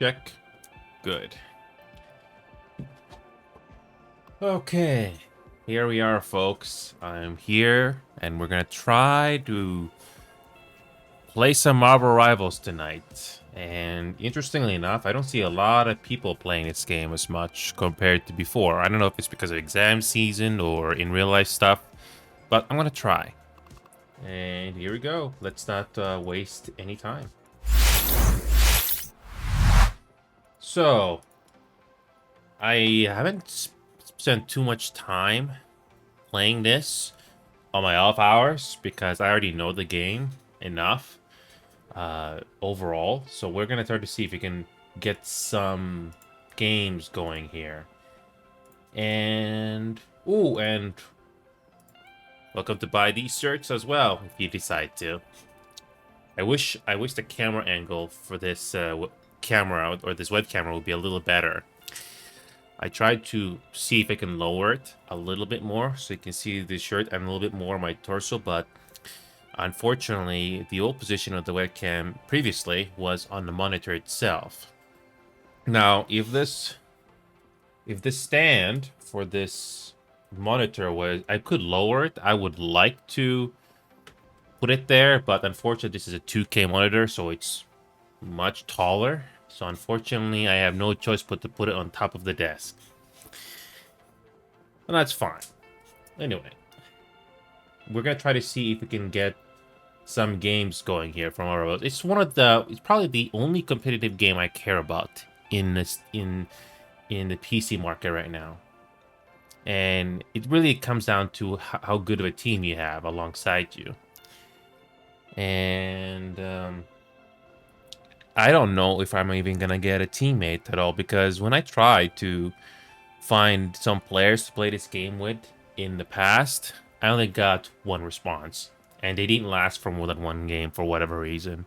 Check. Good. Okay. Here we are, folks. I'm here, and we're gonna try to play some Marvel Rivals tonight. And interestingly enough, I don't see a lot of people playing this game as much compared to before. I don't know if it's because of exam season or in real life stuff, but I'm gonna try. And here we go. Let's not waste any time. So, I haven't spent too much time playing this on my off hours because I already know the game enough overall. So we're gonna try to see if we can get some games going here. And and welcome to buy these shirts as well if you decide to. I wish the camera angle for this camera or this web camera would be a little better. I tried to see if I can lower it a little bit more so you can see the shirt and a little bit more of my torso, but unfortunately, the old position of the webcam previously was on the monitor itself. Now, if this stand for this monitor was, I could lower it. I would like to put it there, but unfortunately, this is a 2K monitor, so it's much taller. So unfortunately, I have no choice but to put it on top of the desk. And that's fine. Anyway, we're gonna try to see if we can get some games going here from our world. It's probably the only competitive game I care about in the PC market right now. And it really comes down to how good of a team you have alongside you. And I don't know if I'm even gonna get a teammate at all, because when I tried to find some players to play this game with in the past, I only got one response. And they didn't last for more than one game for whatever reason.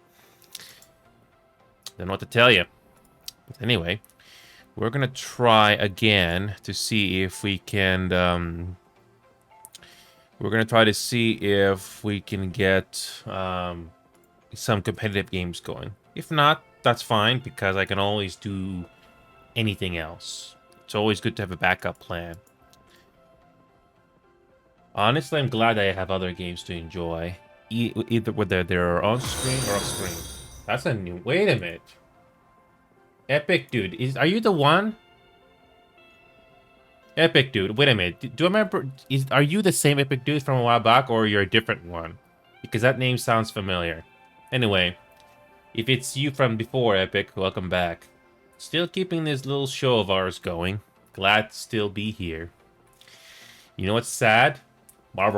Don't know what to tell you. But anyway, we're gonna try again to see if we can. We're gonna try to see if we can get some competitive games going. If not, that's fine because I can always do anything else. It's always good to have a backup plan. Honestly, I'm glad I have other games to enjoy, either whether they're on screen or off screen. That's a new. Wait a minute, Epic dude, are you the one? Epic dude, wait a minute. Do I remember? Are you the same Epic dude from a while back, or you're a different one? Because that name sounds familiar. Anyway, if it's you from before, Epic, welcome back. Still keeping this little show of ours going. Glad to still be here. You know what's sad? Not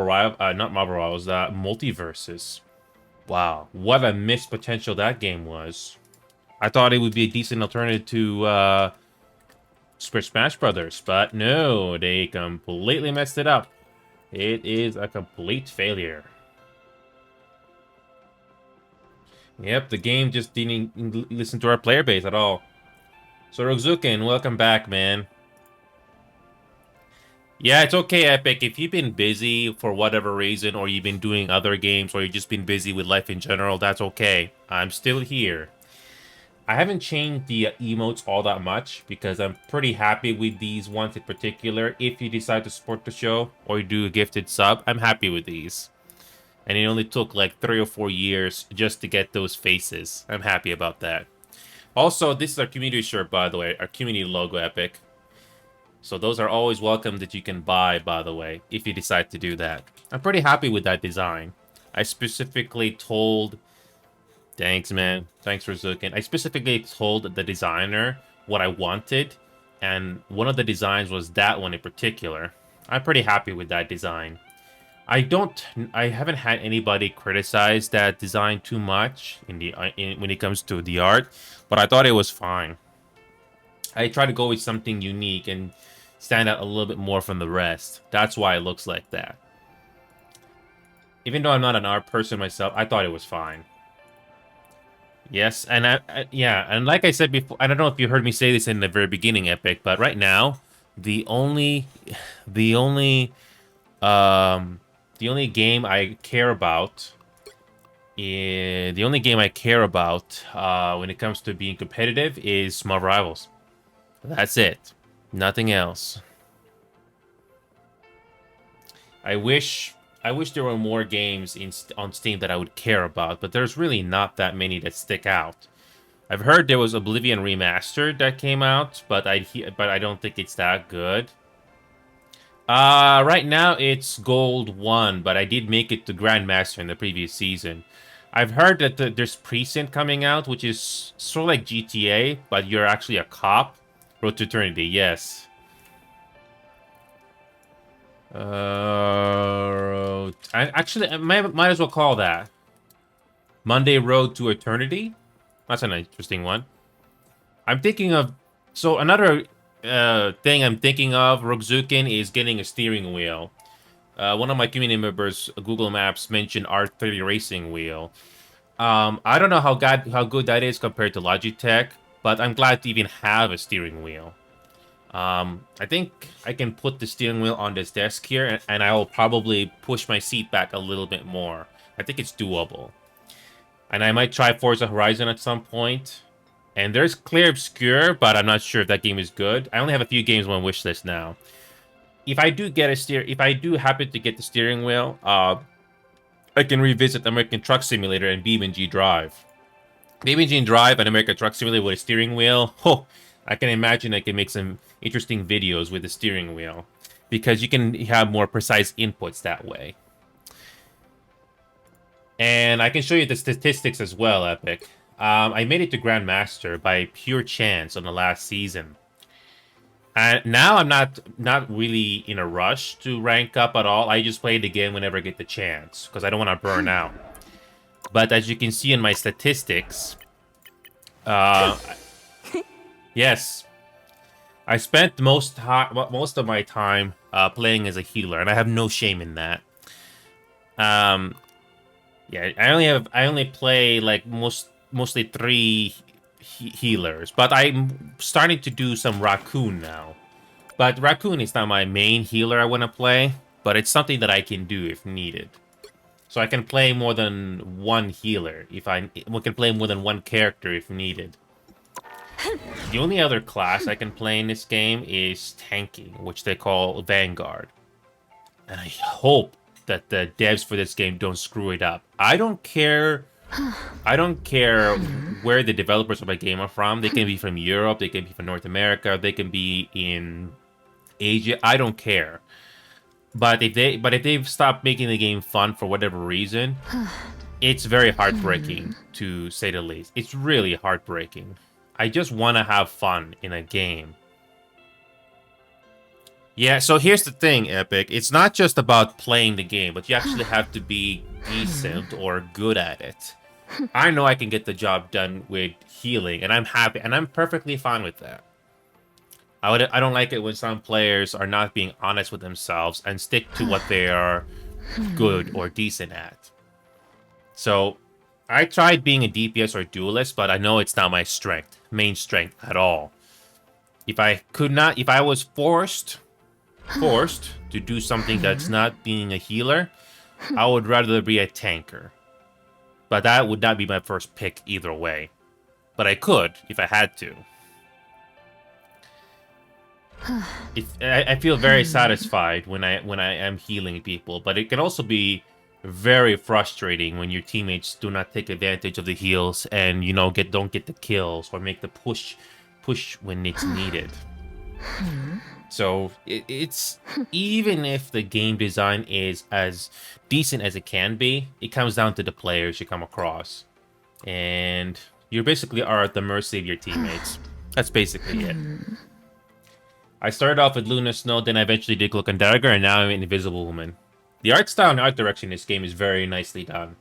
Marvel Rivals, Multiverses. Wow, what a missed potential that game was. I thought it would be a decent alternative to Super Smash Brothers, but no, they completely messed it up. It is a complete failure. Yep, the game just didn't listen to our player base at all. So Rozukin, welcome back, man. Yeah, it's okay, Epic. If you've been busy for whatever reason, or you've been doing other games, or you've just been busy with life in general, that's okay. I'm still here. I haven't changed the emotes all that much because I'm pretty happy with these ones in particular. If you decide to support the show or you do a gifted sub, I'm happy with these. And it only took like 3 or 4 years just to get those faces. I'm happy about that. Also, this is our community shirt, by the way. Our community logo, Epic. So those are always welcome that you can buy, by the way, if you decide to do that. I'm pretty happy with that design. I specifically told... Thanks, man. Thanks for Zukin. I specifically told the designer what I wanted, and one of the designs was that one in particular. I'm pretty happy with that design. I haven't had anybody criticize that design too much when it comes to the art, but I thought it was fine. I try to go with something unique and stand out a little bit more from the rest. That's why it looks like that. Even though I'm not an art person myself, I thought it was fine. Yes, and yeah, and like I said before, I don't know if you heard me say this in the very beginning, Epic, but right now, the only, the only, the only game I care about the only game I care about when it comes to being competitive is Marvel Rivals. That's it. Nothing else. I wish there were more games on Steam that I would care about, but there's really not that many that stick out. I've heard there was Oblivion Remastered that came out, but I don't think it's that good. Right now it's Gold 1, but I did make it to Grandmaster in the previous season. I've heard that there's Precinct coming out, which is sort of like GTA, but you're actually a cop. Road to Eternity, yes. I might as well call that Monday Road to Eternity. That's an interesting one. I'm thinking of another thing I'm thinking of. Roguzukin is getting a steering wheel. One of my community members, Google Maps, mentioned R30 racing wheel. I don't know how good that is compared to Logitech, but I'm glad to even have a steering wheel. I think I can put the steering wheel on this desk here, and I will probably push my seat back a little bit more. I think it's doable. And I might try Forza Horizon at some point. And there's Clear Obscure, but I'm not sure if that game is good. I only have a few games on my wish list now. If I do happen to get the steering wheel, I can revisit American Truck Simulator and BeamNG Drive. BeamNG Drive and American Truck Simulator with a steering wheel. Oh, I can imagine I can make some interesting videos with the steering wheel, because you can have more precise inputs that way. And I can show you the statistics as well, Epic. I made it to Grandmaster by pure chance on the last season. And now I'm not really in a rush to rank up at all. I just play the game whenever I get the chance, because I don't want to burn out. But as you can see in my statistics, yes, I spent most of my time playing as a healer, and I have no shame in that. Yeah, I only play like mostly 3 healers, but I'm starting to do some Raccoon now. But Raccoon is not my main healer I want to play, but it's something that I can do if needed. So I can play more than one healer we can play more than one character if needed. The only other class I can play in this game is tanking, which they call Vanguard. And I hope that the devs for this game don't screw it up. I don't care where the developers of my game are from. They can be from Europe, they can be from North America, they can be in Asia. I don't care. But if they've stopped making the game fun for whatever reason, it's very heartbreaking, to say the least. It's really heartbreaking. I just want to have fun in a game. Yeah, so here's the thing, Epic. It's not just about playing the game, but you actually have to be decent or good at it. I know I can get the job done with healing, and I'm happy, and I'm perfectly fine with that. I don't like it when some players are not being honest with themselves and stick to what they are good or decent at. So, I tried being a DPS or duelist, but I know it's not my main strength at all. If I was forced to do something that's not being a healer, I would rather be a tanker. But that would not be my first pick either way. But I could, if I had to. I feel very satisfied when I am healing people, but it can also be very frustrating when your teammates do not take advantage of the heals and don't get the kills or make the push when it's needed. So it's even if the game design is as decent as it can be, it comes down to the players you come across, and you basically are at the mercy of your teammates. That's basically it. I started off with Luna Snow, then I eventually did Cloak and Dagger, and now I'm in Invisible Woman. The art style and art direction in this game is very nicely done.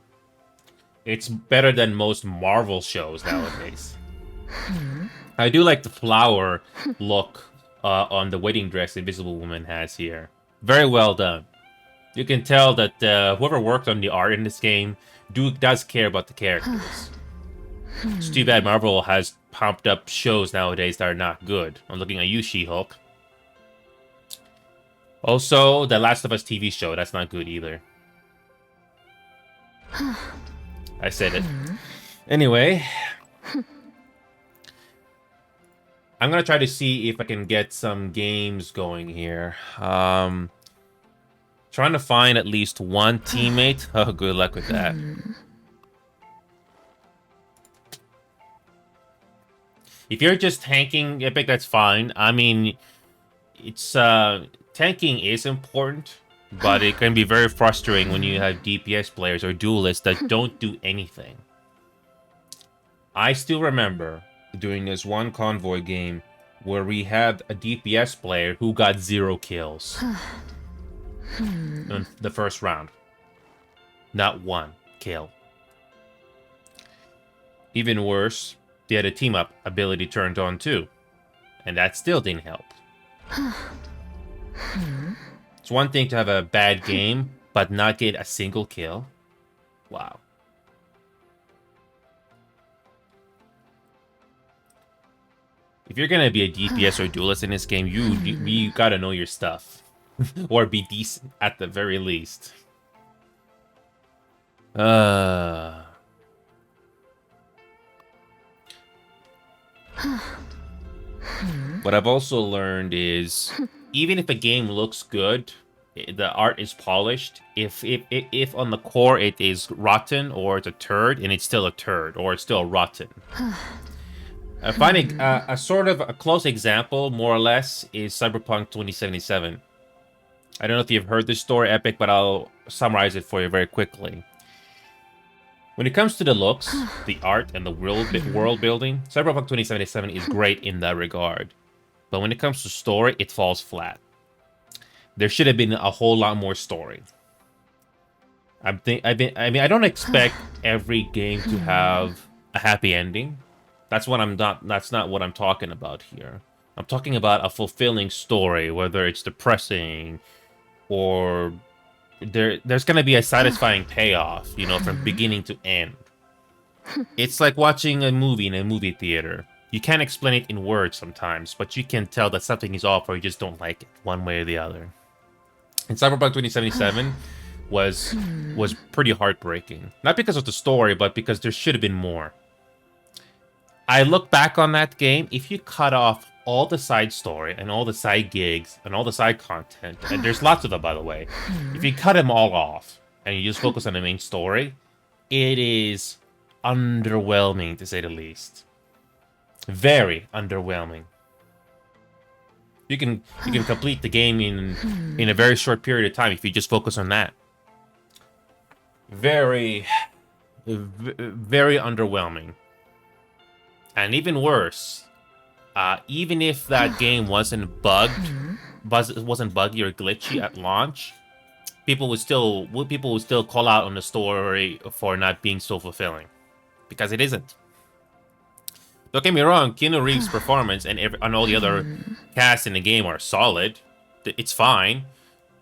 It's better than most Marvel shows nowadays. I do like the flower look on the wedding dress Invisible Woman has here. Very well done. You can tell that whoever worked on the art in this game does care about the characters. It's too bad Marvel has pumped up shows nowadays that are not good. I'm looking at you, She-Hulk. Also, the Last of Us TV show, that's not good either. I said it. Anyway, I'm gonna try to see if I can get some games going here. Trying to find at least one teammate. Oh, good luck with that. If you're just tanking Epic, that's fine. I mean, it's tanking is important, but it can be very frustrating when you have DPS players or duelists that don't do anything. I still remember doing this one convoy game where we had a DPS player who got 0 kills in the first round. Not 1 kill. Even worse, they had a team-up ability turned on too, and that still didn't help. It's one thing to have a bad game, but not get a single kill. Wow. If you're gonna be a DPS or duelist in this game, you gotta know your stuff. Or be decent at the very least. What I've also learned is, even if a game looks good, the art is polished. If on the core it is rotten or it's a turd, and it's still a turd or it's still rotten. I find a sort of a close example, more or less, is Cyberpunk 2077. I don't know if you've heard this story, Epic, but I'll summarize it for you very quickly. When it comes to the looks, the art, and the world building, Cyberpunk 2077 is great in that regard. But when it comes to story, it falls flat. There should have been a whole lot more story. I don't expect every game to have a happy ending. That's not what I'm talking about here. I'm talking about a fulfilling story, whether it's depressing or there's gonna be a satisfying payoff, you know, from beginning to end. It's like watching a movie in a movie theater. You can't explain it in words sometimes, but you can tell that something is off or you just don't like it, one way or the other. And Cyberpunk 2077 was pretty heartbreaking. Not because of the story, but because there should have been more. I look back on that game, if you cut off all the side story and all the side gigs and all the side content, and there's lots of them, by the way, if you cut them all off and you just focus on the main story, it is underwhelming, to say the least. Very underwhelming. You can complete the game in a very short period of time if you just focus on that. Very underwhelming. And even worse, even if that game wasn't buggy or glitchy at launch, people would still call out on the story for not being so fulfilling, because it isn't. Don't get me wrong, Keanu Reeves' performance and all the other casts in the game are solid. It's fine,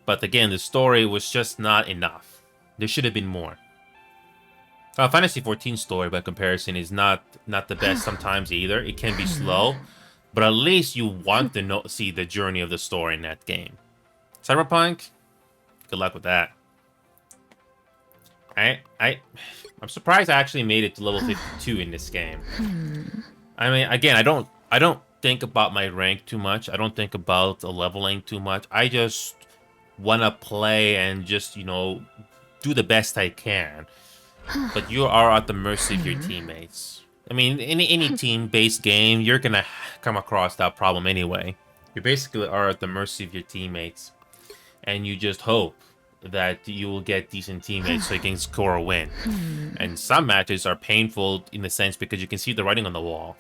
but again, the story was just not enough. There should have been more. Final Fantasy XIV story, by comparison, is not the best sometimes either. It can be slow, but at least you want to see the journey of the story in that game. Cyberpunk, good luck with that. I'm surprised I actually made it to level 52 in this game. I mean, again, I don't think about my rank too much. I don't think about the leveling too much. I just want to play and just, you know, do the best I can. But you are at the mercy of your teammates. I mean, in any team-based game, you're gonna come across that problem anyway. You basically are at the mercy of your teammates. And you just hope that you will get decent teammates so you can score a win. And some matches are painful in the sense because you can see the writing on the wall.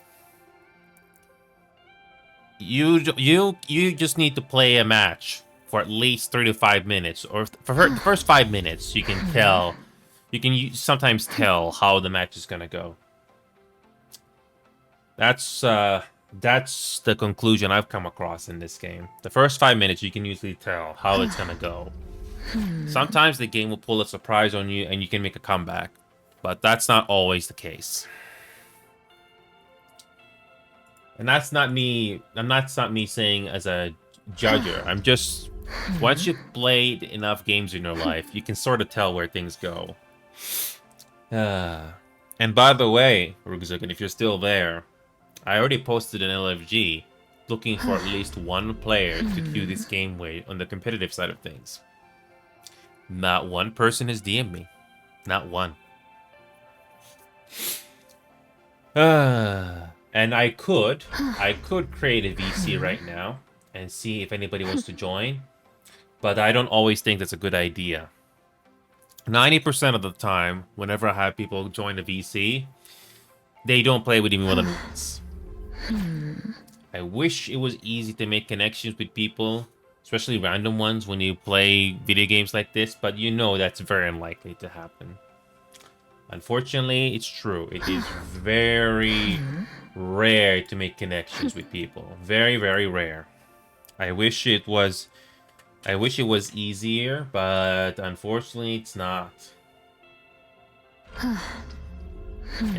You just need to play a match for at least 3 to 5 minutes, or for the first 5 minutes, you can tell. You can sometimes tell how the match is gonna go. That's the conclusion I've come across in this game. The first 5 minutes, you can usually tell how it's gonna go. Sometimes the game will pull a surprise on you and you can make a comeback, but that's not always the case. And that's not me. That's not me saying as a judger. I'm just, once you've played enough games in your life, you can sort of tell where things go. And by the way, Rugzukin, if you're still there, I already posted an LFG looking for at least one player to queue this game with on the competitive side of things. Not one person has DM'd me. Not one. And I could create a VC right now and see if anybody wants to join, but I don't always think that's a good idea. 90% of the time, whenever I have people join a VC, they don't play with me more than once. I wish it was easy to make connections with people, especially random ones when you play video games like this, but you know that's very unlikely to happen. Unfortunately, it's true. It is very rare to make connections with people. Very, very rare. I wish it was easier, but unfortunately it's not.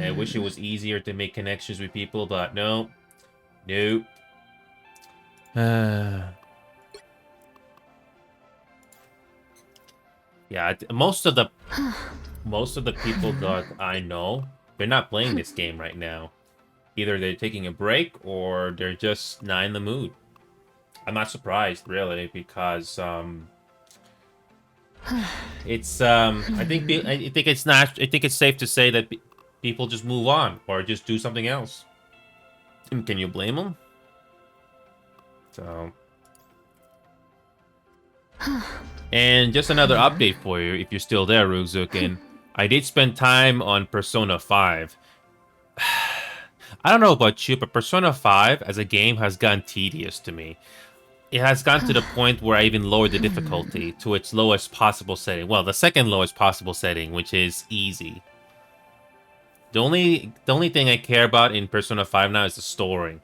I wish it was easier to make connections with people, but no. Nope. Yeah, most of the people that I know, they're not playing this game right now. Either they're taking a break or they're just not in the mood. I'm not surprised, really, because it's I think it's safe to say that people just move on or just do something else. And can you blame them? So, and just another update for you, if you're still there, Rugzukin. I did spend time on Persona 5. I don't know about you, but Persona 5 as a game has gotten tedious to me. It has gotten to the point where I even lowered the difficulty to its lowest possible setting. Well, the second lowest possible setting, which is easy. The only thing I care about in Persona 5 now is the story.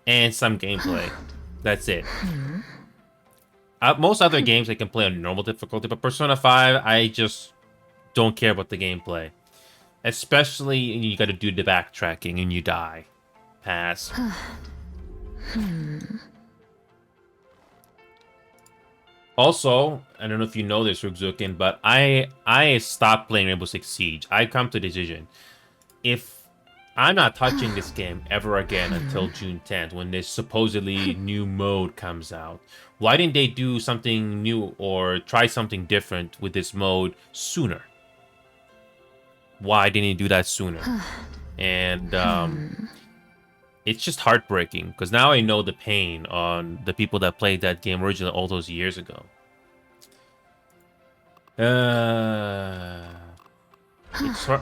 And some gameplay. That's it. Most other games I can play on normal difficulty, but Persona 5, I just don't care about the gameplay. Especially you gotta do the backtracking and you die. Pass. Also, I don't know if you know this, Rugzukin, but I stopped playing Rainbow Six Siege. I come to a decision. If I'm not touching this game ever again until June 10th, when this supposedly new mode comes out, why didn't they do something new or try something different with this mode sooner? Why didn't you do that sooner? And it's just heartbreaking because now I know the pain on the people that played that game originally all those years ago.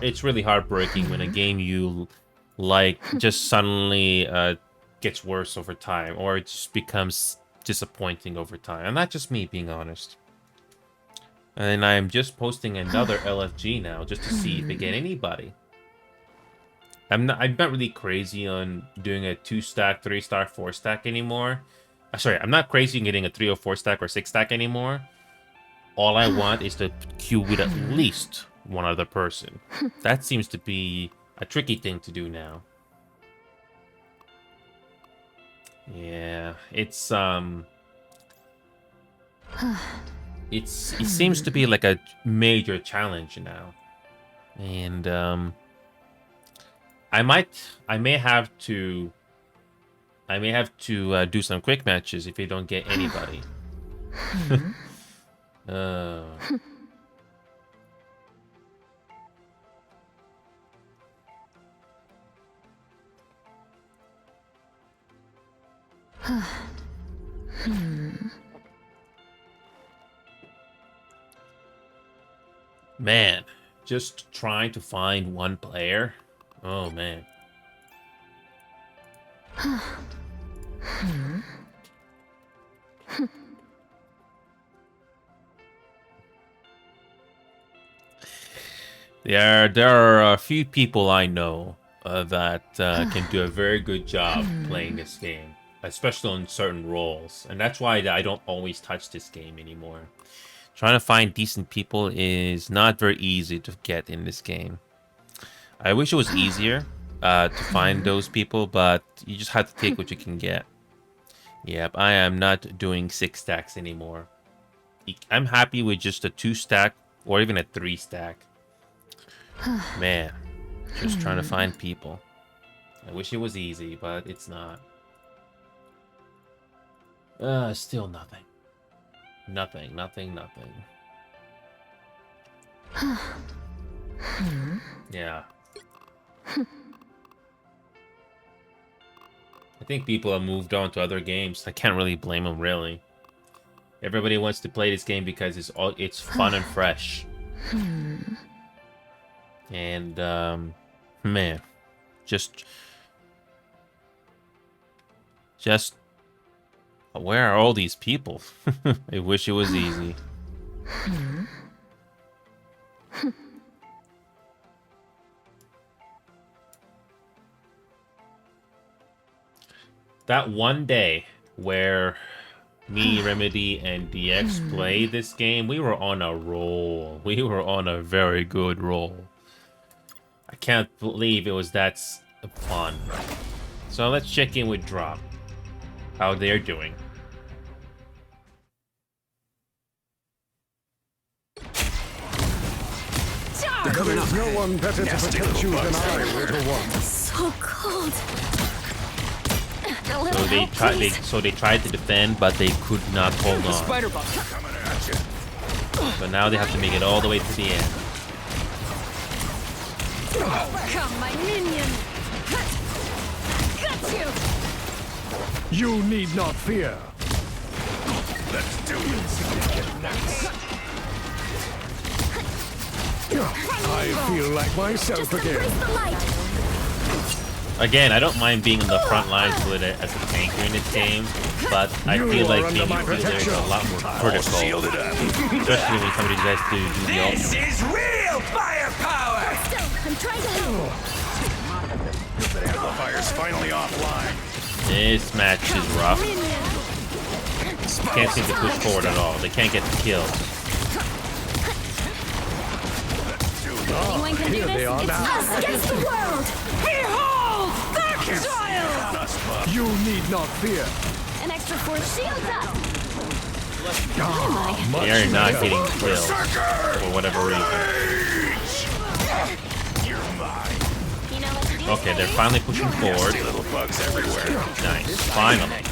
It's really heartbreaking when a game you like just suddenly gets worse over time, or it just becomes disappointing over time. And not just me, being honest. And I'm just posting another LFG now just to see if I get anybody. I'm not really crazy on doing a 2-stack, 3-stack, 4-stack anymore. Sorry, I'm not crazy on getting a 3 or 4-stack or 6-stack anymore. All I want is to queue with at least one other person. That seems to be a tricky thing to do now. Yeah, it seems to be like a major challenge now. And I may have to do some quick matches if you don't get anybody. Man, just trying to find one player. Oh man. There are a few people I know that can do a very good job playing this game, especially on certain roles, and that's why I don't always touch this game anymore. Trying to find decent people is not very easy to get in this game. I wish it was easier to find those people, but you just have to take what you can get. Yep, I am not doing 6 stacks anymore. I'm happy with just a 2-stack or even a 3-stack. Man, just trying to find people. I wish it was easy, but it's not. Still nothing. Nothing. Yeah. I think people have moved on to other games. I can't really blame them, really. Everybody wants to play this game because it's fun and fresh. And man, just where are all these people? I wish it was easy. That one day where me, Remedy, and DX played this game, we were on a roll. We were on a very good roll. I can't believe it was that fun. So let's check in with Drop. How they're doing. There is no one better to protect you than I, little one. So cold. So they tried to defend, but they could not hold on. Spider bug coming at you. So now they have to make it all the way to the end. Come, my minion. Got you. You need not fear. Let's do it. I feel like myself Just again. embrace the light. Again, I don't mind being in the front lines with it as a tanker in this game, but I You feel are like under being my in field there is a protection. lot more critical, Shielded up. especially when somebody tries to do the This ultimate. is real firepower. Still, I'm trying to help. The amplifier's finally offline. This match is rough. Minion. Can't seem to push forward at all. They can't get the kills. Anyone can do Here this. they are It's now. us against the world. Behold, the child. You need not fear. An extra force shields up. Much They are not better. getting kills for whatever reason. You're mine. You know what to do. Okay, they're finally pushing forward. Little bugs everywhere. Nice, finally.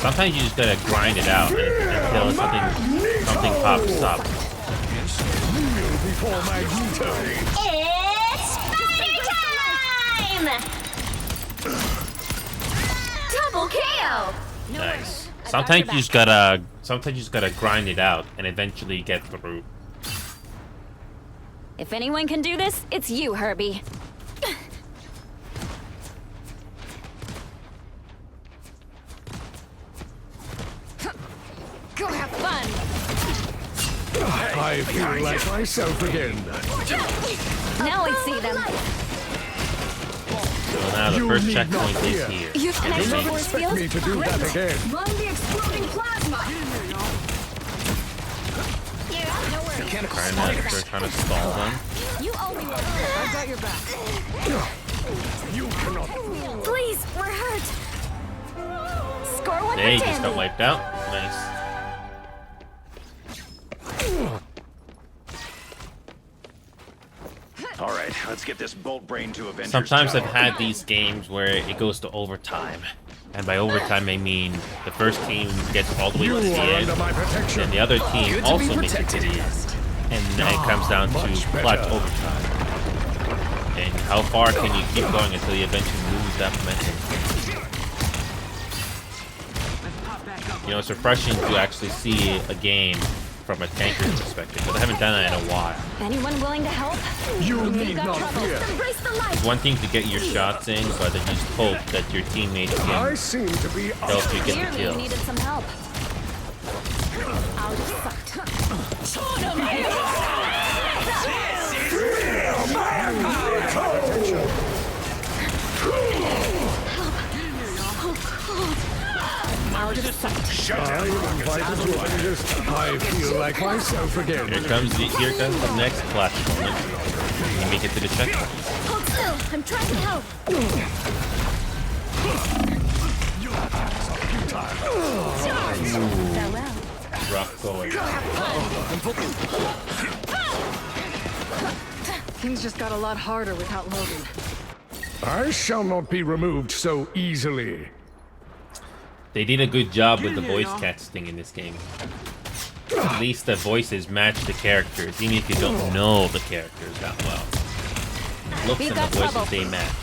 Sometimes you just gotta grind it out until something pops up. Kneel before Magneto. It's spider time! Double KO. Nice. Sometimes you just gotta grind it out and eventually get through. If anyone can do this, it's you, Herbie. Go have fun. I feel like myself again. Now I see them. So now the You first need checkpoint not is fear. here. You have an Do extra not force expect field? me to do that again. Run the exploding plasma. Mechanical Trying to stall them. You owe me one. I got your back. You cannot. Please, we're hurt. Score one They for just got Tandy. wiped out. Nice. All right, let's get this bolt brain to Avengers Sometimes I've Tower. had these games where it goes to overtime. And by overtime, I mean the first team gets all the way You to the are end, under my protection. and the other team Good to be also makes it to the protected. end. And then it comes down to much clutch better. overtime. And how far can you keep going until you eventually lose that momentum? You know, it's refreshing to actually see a game from a tanker perspective, but I haven't done that in a while. Anyone willing to help? You We've need got not trouble. fear. Embrace the light. It's one thing to get your shots in, but then you just hope that your teammates I can seem to be help you get the Clearly you kills. needed some help. Out of sight. Out of sight. I am invited to Avengers. I feel like myself again. Here comes the next clutch moment. You make it to the checkpoint. Hold still. I'm trying to help. Farewell. Rough going. Things just got a lot harder without Logan. I shall not be removed so easily. They did a good job with the voice casting in this game. At least the voices match the characters, even if you don't know the characters that well. Looks and the voices they match.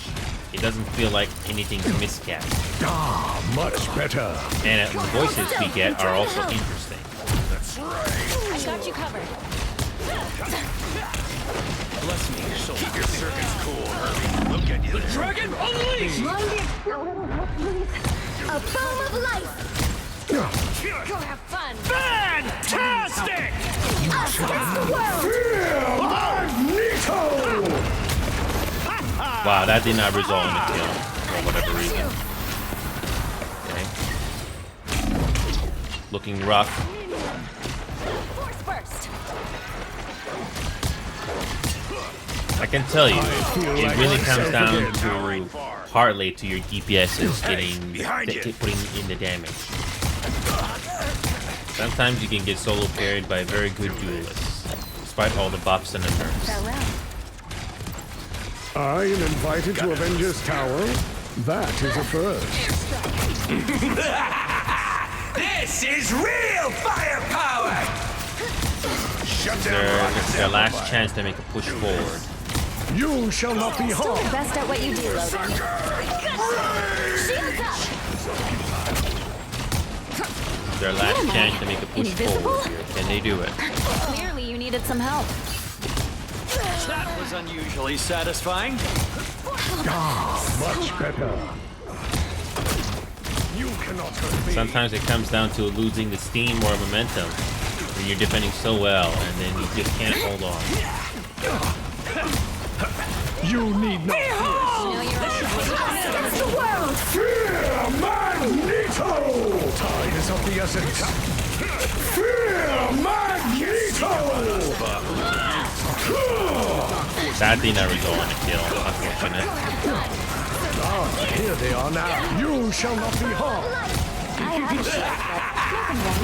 It doesn't feel like anything's miscast. Ah, much better. And the voices we get are also interesting. I got you covered. Bless me, so keep your circuits cool, Herbie. We'll get you there. Dragon unleashed! A foam of life. Go have fun. Fantastic! Us against the world. Magneto! Wow, that did not result in a kill for whatever reason. Okay. Looking rough. Force burst. I can tell you, it really comes down to partly to your DPSs putting in the damage. Sometimes you can get solo parried by very good duelists, despite all the buffs and the nerfs. I am invited to Avengers Tower. That is a first. This is real firepower! Shut down. It's their last chance to make a push forward. You shall not be harmed. Best at what you do, Logan. Shields up. Their last chance to make a push forward here. Can they do it? Clearly, you needed some help. That was unusually satisfying. Ah, much better. You cannot hurt me. Sometimes it comes down to losing the steam or momentum when you're defending so well, and then you just can't hold on. You need not. Against the world. Fear Magneto! Tide is of the essence. Fear Magneto! That did not result in a kill, unfortunate. Ah, here they are now. You shall not be harmed.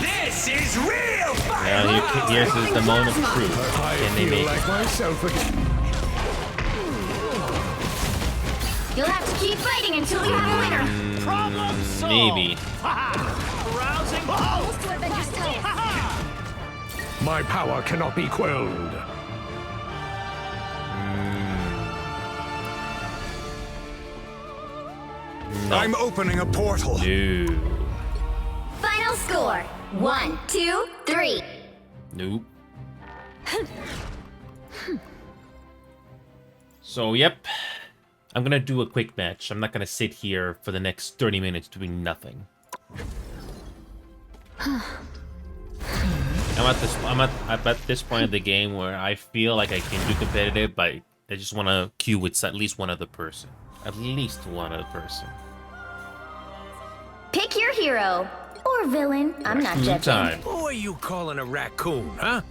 This is real fire! Now here's the moment of truth. I Can they feel make like it? myself again. You'll have to keep fighting until we have a winner. Problem solved! Maybe. Rousing Almost to Avengers Tower. My power cannot be quelled. No. I'm opening a portal. No. Final score: 1, 2, 3. Nope. So, yep. I'm gonna do a quick match. I'm not gonna sit here for the next 30 minutes doing nothing. I'm at this point of the game where I feel like I can do competitive, but I just want to queue with at least one other person. At least one other person. Pick your hero or villain. I'm not Raccoon judging. time. Who are you calling a raccoon, huh?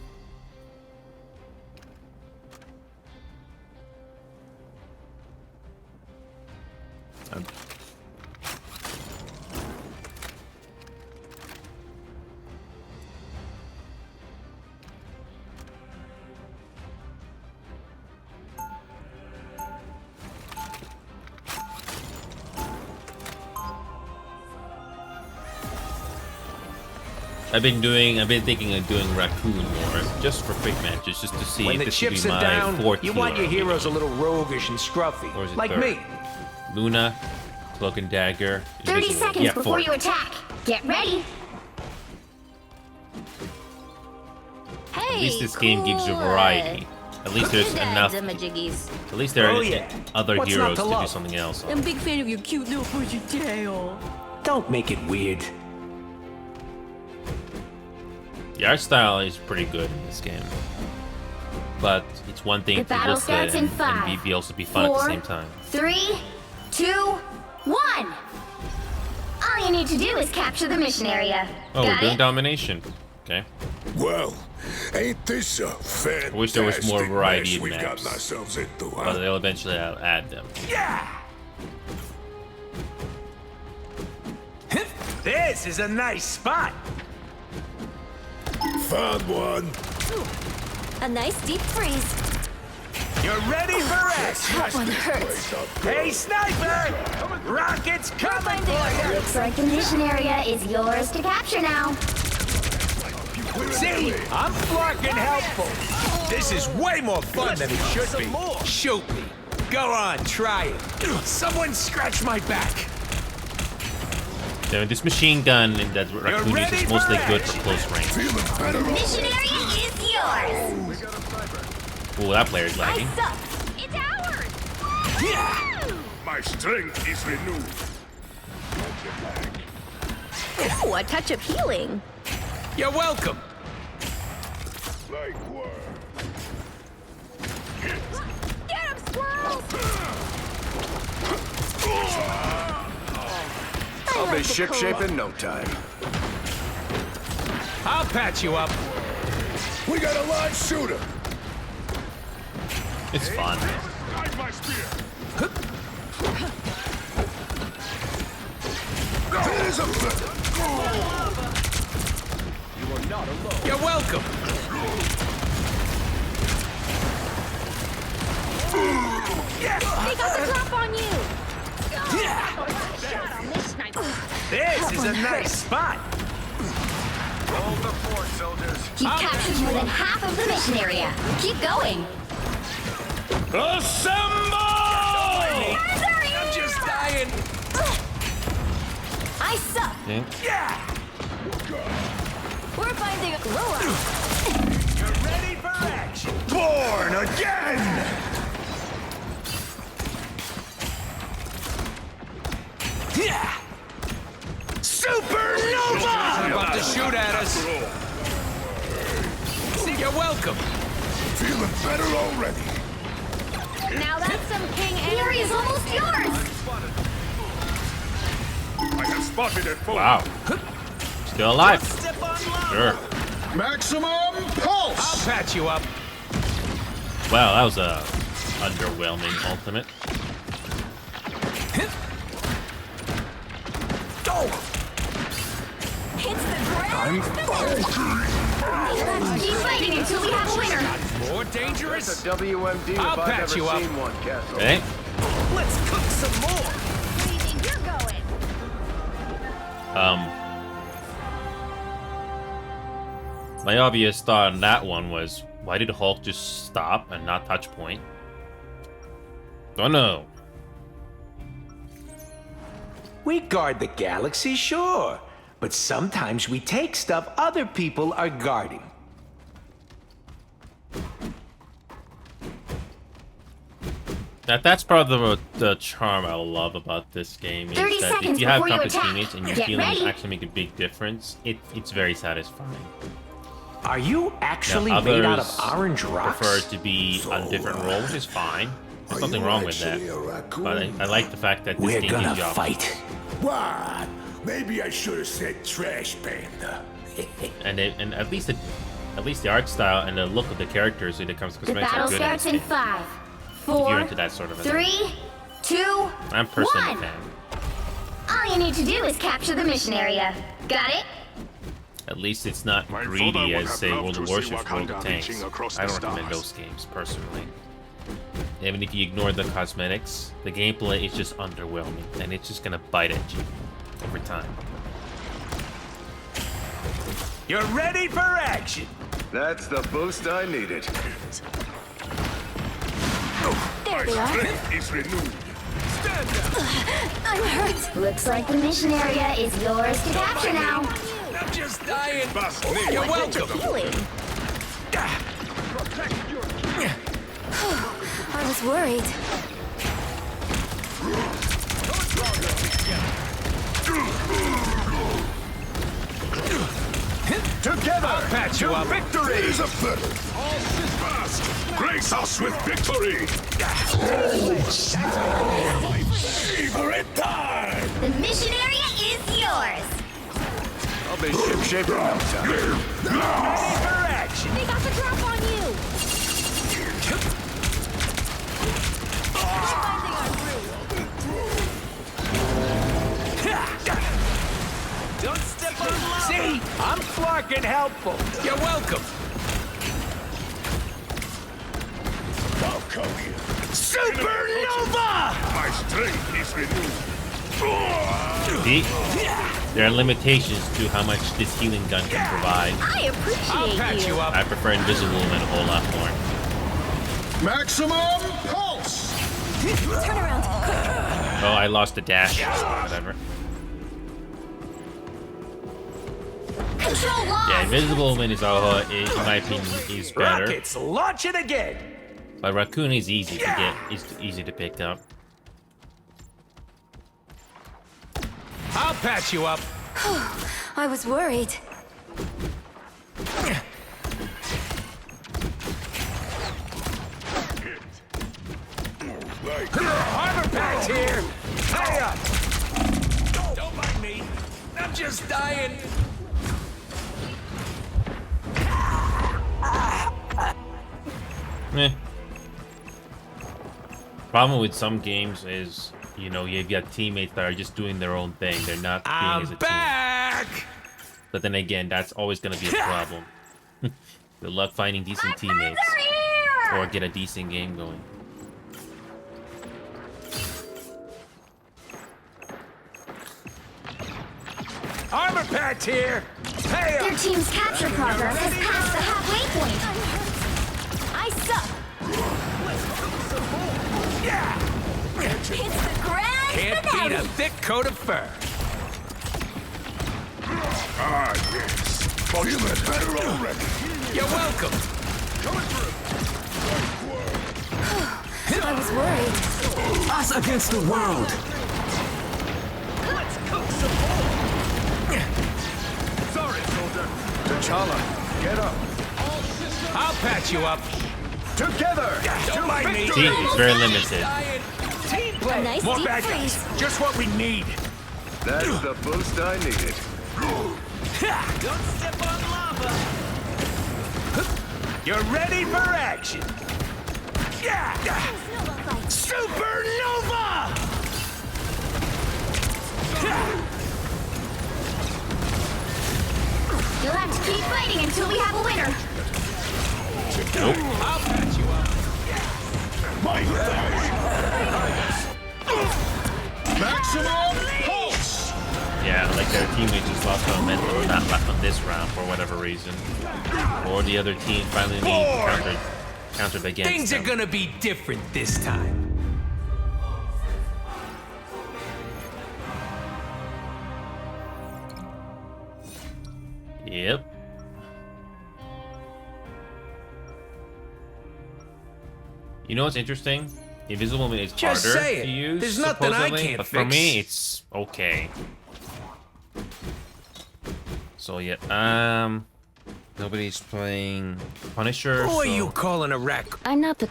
I've been thinking of doing Raccoon more, just for quick matches, just to see When if the this would chips be are my down, fourth you want your hero, heroes a little roguish and scruffy. Or is it Like third? me. Luna, Cloak and Dagger. 30 Invisible. seconds Yeah, before fourth. you attack. Get ready. Hey, At least this game gives you variety. At least there's enough. At least there Oh, are yeah. other What's heroes not to to do love? something else on. I'm a big fan of your cute little bushy tail. Don't make it weird. The art style is pretty good in this game. But it's one thing The to battle look starts good in and 5, be also be fun at the 4, same time. 3, 2, 1. All you need to do is capture the mission area. Oh, we're Got doing it? domination. Okay. Well, ain't this a fantastic I wish there was more variety in we've maps. gotten ourselves into, huh? But they'll eventually add them. Yeah! This is a nice spot. Found one. A nice deep freeze. You're ready for action. That one hurts. Hey, sniper! Rockets coming for you! Looks like the mission area is yours to capture now. See? I'm fucking helpful. This is way more fun than it should be. Shoot me. Go on, try it. Someone scratch my back. So this machine gun and that Raccoon ready is mostly for good for close range. Feeling better Mission area is yours. Ooh, that player's lagging. Suck. It's ours. My strength is renewed. Ooh, a touch of healing. You're welcome. Like worm. Get him, squirrels! I'll be shipshape in no time. I'll patch you up. We got a live shooter. It's fun. Guide my spear. There's a feather. You're welcome. They got the drop on you. This is a nice spot. Hold the fort, soldiers. You captured more than half of the mission area. Keep going. Assemble! I'm just dying. I suck. Yeah. We're finding a glow up. You're ready for action. Born again. Yeah. Supernova. About to shoot at us. See, you're welcome. Feeling better already. Now that's some king energy. The area's almost yours. I have spotted a foe. Wow. Still alive. Step on line. Sure. Maximum pulse. I'll patch you up. Wow, that was a underwhelming ultimate. Hits the ground. Keep fighting until we have a winner. More dangerous. WMD I'll if I've patch ever you up. seen one, Castle. Okay. Let's cook some more. Where do you think you're going? My obvious thought on that one was, why did Hulk just stop and not touch point? Don't know. We guard the galaxy, sure. But sometimes we take stuff other people are guarding. That's part of the charm I love about this game is 30 that seconds if you have before you competent attack. teammates and your Get feelings ready. actually make a big difference, it's very satisfying. Are you actually Now, made out of others orange rocks? prefer to be on different roles, which is fine. There's nothing wrong with that. But I like the fact that this We're game gonna gives you options. fight. What? Maybe I should have said trash panda. And at least the art style and the look of the characters when it comes to The cosmetics battle are good in this starts in game. 5, If you're 4, into that sort of a thing. 3, 2, I'm personally a 1. fan. All you need to do is capture the mission area. Got it? At least it's not My greedy father would as, have say, loved World to of see Warships World of Wakanda Tanks. reaching across I the don't recommend stars. those games, personally. Even if you ignore the cosmetics, the gameplay is just underwhelming, and it's just gonna bite at you over time. You're ready for action. That's the boost I needed. There they are. Strength is renewed. Stand down. I'm hurt. Looks like the mission area is yours to capture now. I'm just dying. Bust me. You're A touch welcome. of healing. I was worried. Together. I'll patch you up. Victory is a feather. Grace us with victory. Favorite time. The mission area is yours. I'll be shipshape in no time. Ready for action. They got the drop on you. Don't step on line. See, I'm fucking helpful. You're welcome. I'll come Supernova! My strength is renewed. See? There are limitations to how much this healing gun can provide. I I'll appreciate patch you up. I prefer Invisible Woman a whole lot more. Maximum pulse. Turn around, quick. Oh, I lost the dash. Whatever. Control lost. Yeah, Invisible Woman is in my opinion, is better. Rockets launching again. But Raccoon is easy to get. Is easy to pick up. I'll patch you up. I was worried. Armor patch here. Hey up. Don't mind me. I'm just dying. Eh. Problem with some games is, you know, you've got teammates that are just doing their own thing. They're not being as a I'm team. back. But then again, that's always going to be a problem. Good luck finding decent teammates or get a decent game going. Armor patch here. Hey Their up. team's capture progress has passed the halfway point. I suck. Yeah. It's the grand Can't beat finale. a thick coat of fur. Ah, yes. Feeling better already. You're welcome. I was worried. Us against the world. Let's cook some more. Sorry, soldier. T'Challa, get up. I'll patch you up. Together. Don't mind me. See, it's very limited. Dying. Team play. nice More deep bad guys. freeze. Just what we need. That's the boost I needed. Don't step on lava. You're ready for action. Yeah. Supernova! You'll have to keep fighting until we have a winner. I'll patch you up. Maximum pulse. Yeah, like their teammates just lost momentum, not left on this round for whatever reason. Or the other team finally countered against Things them. are gonna be different this time. Yep. You know what's interesting? Invisible Woman is Just harder say it. to use, There's nothing I supposedly, can't but for fix. me, it's okay. So yeah, nobody's playing Punisher. Who are so- you calling a rack? I'm not the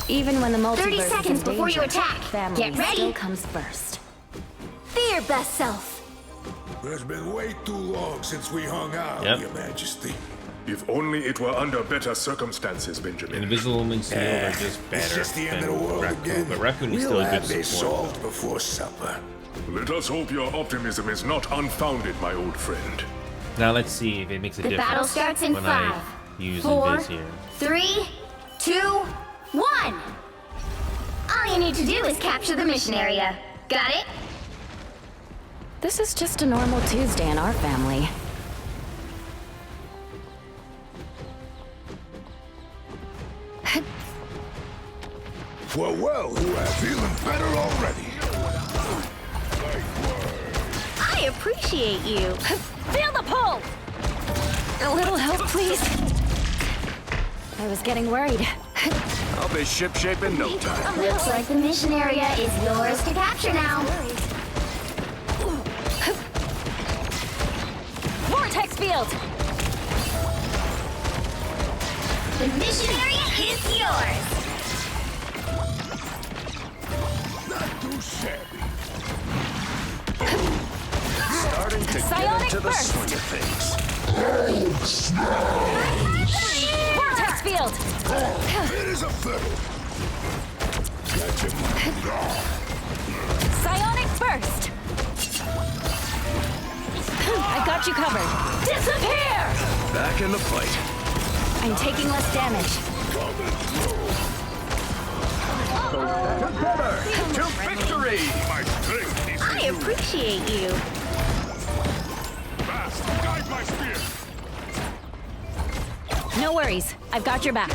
Even when the multiverse 30 is seconds in before you danger, attack. family Get ready. still comes first. Be your best self. It's been way too long since we hung out, Yep. Your Majesty. If only it were under better circumstances, Benjamin. Invisible Woman's heals are just better It's just the end than of the world Raccoon, again. but Raccoon is We'll still a have good this support. solved before supper. Let us hope your optimism is not unfounded, my old friend. Now let's see if it makes a The difference battle starts in when 5, I use 4, Invis here. 3, 2, 1. All you need to do is capture the mission area. Got it? This is just a normal Tuesday in our family. Well, who are feeling better already? I appreciate you. Feel the pull! A little help, please. I was getting worried. I'll be shipshape in no time. Looks like the mission area is yours to capture now. Vortex field! The mission area is yours. Not too shabby. Starting to Psionic get into the burst. swing of things. Vortex field! It is a fiddle. Catch him. Psionic burst! I got you covered. Disappear! Back in the fight. I'm taking less damage. Together to victory! My strength is I appreciate you. fast. Guide my spear. No worries. I've got your back.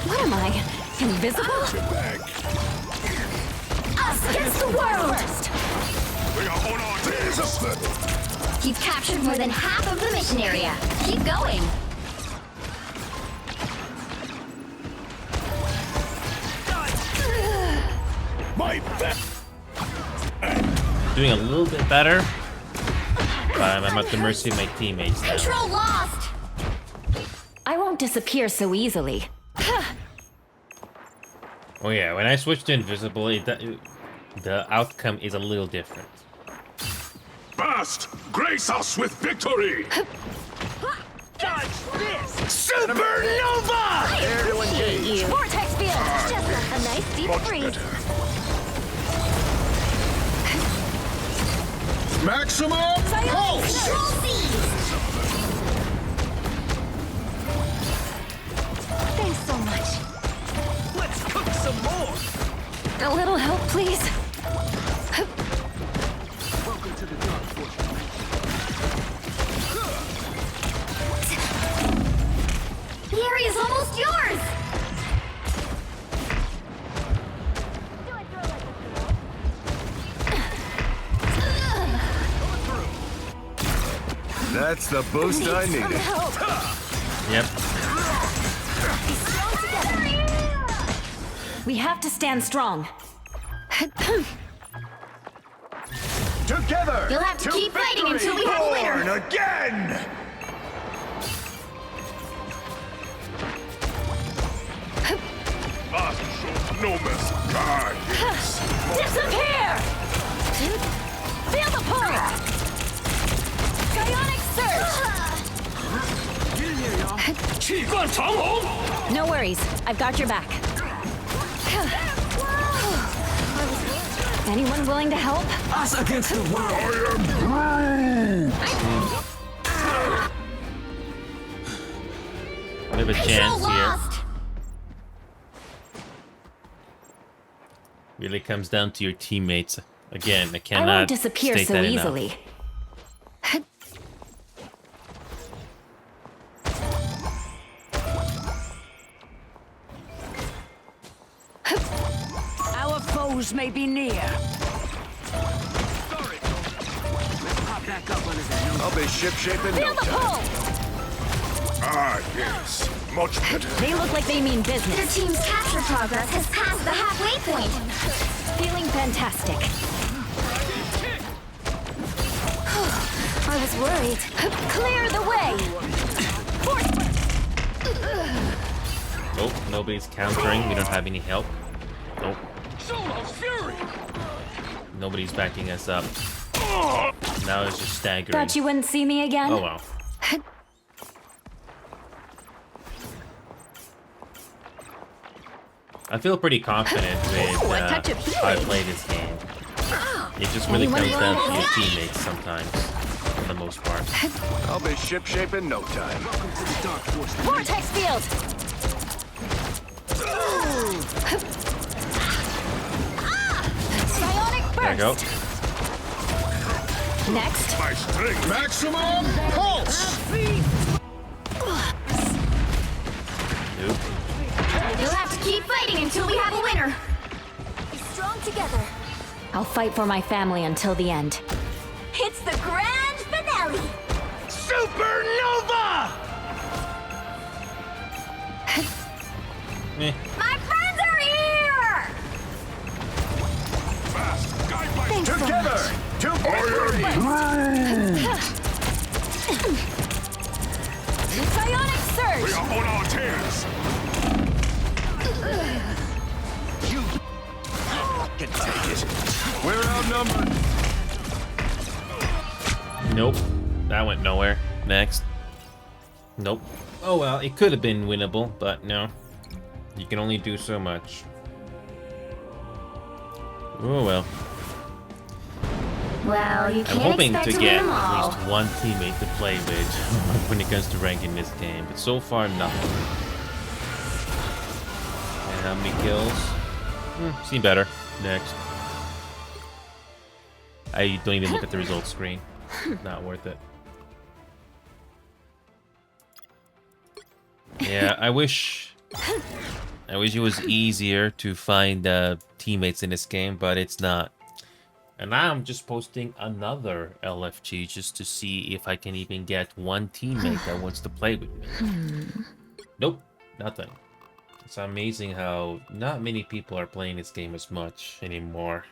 What am I? Invisible? Us against the world! We are on our tears. You've captured more than half of the mission area. Keep going. My best. Doing a little bit better, but I'm at the mercy of my teammates now. Control lost! I won't disappear so easily. Oh yeah, when I switch to invisible, the outcome is a little different. Fast. Grace us with victory. Supernova! I appreciate you. Vortex field! Just a nice deep Much breathe. better. Maximum pulse! Control these! Thanks so much. Let's cook some more! A little help, please. Welcome to the Dark Fortress. The area's almost yours! That's the boost I needed. Yep. We have to stand strong. Together You'll have to keep fighting until we have a winner. Born again! Fast shows no mercy. Guides. Disappear! Feel the pull! Psionic surge! No worries. I've got your back. Anyone willing to help? Us against the world! We have a Control chance here. lost! Really comes down to your teammates. Again, I I cannot won't disappear state so that enough. easily. Our foes may be near. Sorry. Let's pop back up under that new I'll be ship-shape in Feel no the time. pull! Ah, yes. Much better. They look like they mean Their business. team's capture progress has passed the halfway point. Feeling fantastic. I was worried. Clear the way! Nope, nobody's countering. We don't have any help. Nope, Solo's Fury! nobody's backing us up. Now it's just staggering. Thought you wouldn't see me again? Oh well. I feel pretty confident with Ooh, a touch of how I healing. play this game. It just really Anyone comes down to want your that? teammates sometimes, for the most part. I'll be ship-shape in no time. Welcome to the Dark Fortress. Vortex field! Psionic burst! There you go. Next. My strength. Maximum pulse! Nope. You'll have to keep fighting until we have a winner. Be strong together. I'll fight for my family until the end. It's the grand finale. Supernova! Eh. My friends are here. Fast. Guide my Thanks so Together much. to victory! Psionic We surge! are on our tears. You can take it. We're outnumbered. Nope. That went nowhere. Next. Nope. Oh well, it could have been winnable, but no. You can only do so much. Oh well. Well, you I'm can't hoping expect to to get win them all. at least one teammate to play with when it comes to ranking this game, but so far nothing. And how many kills? Seen better. Next. I don't even look at the results screen. Not worth it. Yeah, I wish it was easier to find teammates in this game, but it's not. And now I'm just posting another LFG just to see if I can even get one teammate that wants to play with me. Nope, nothing. It's amazing how not many people are playing this game as much anymore.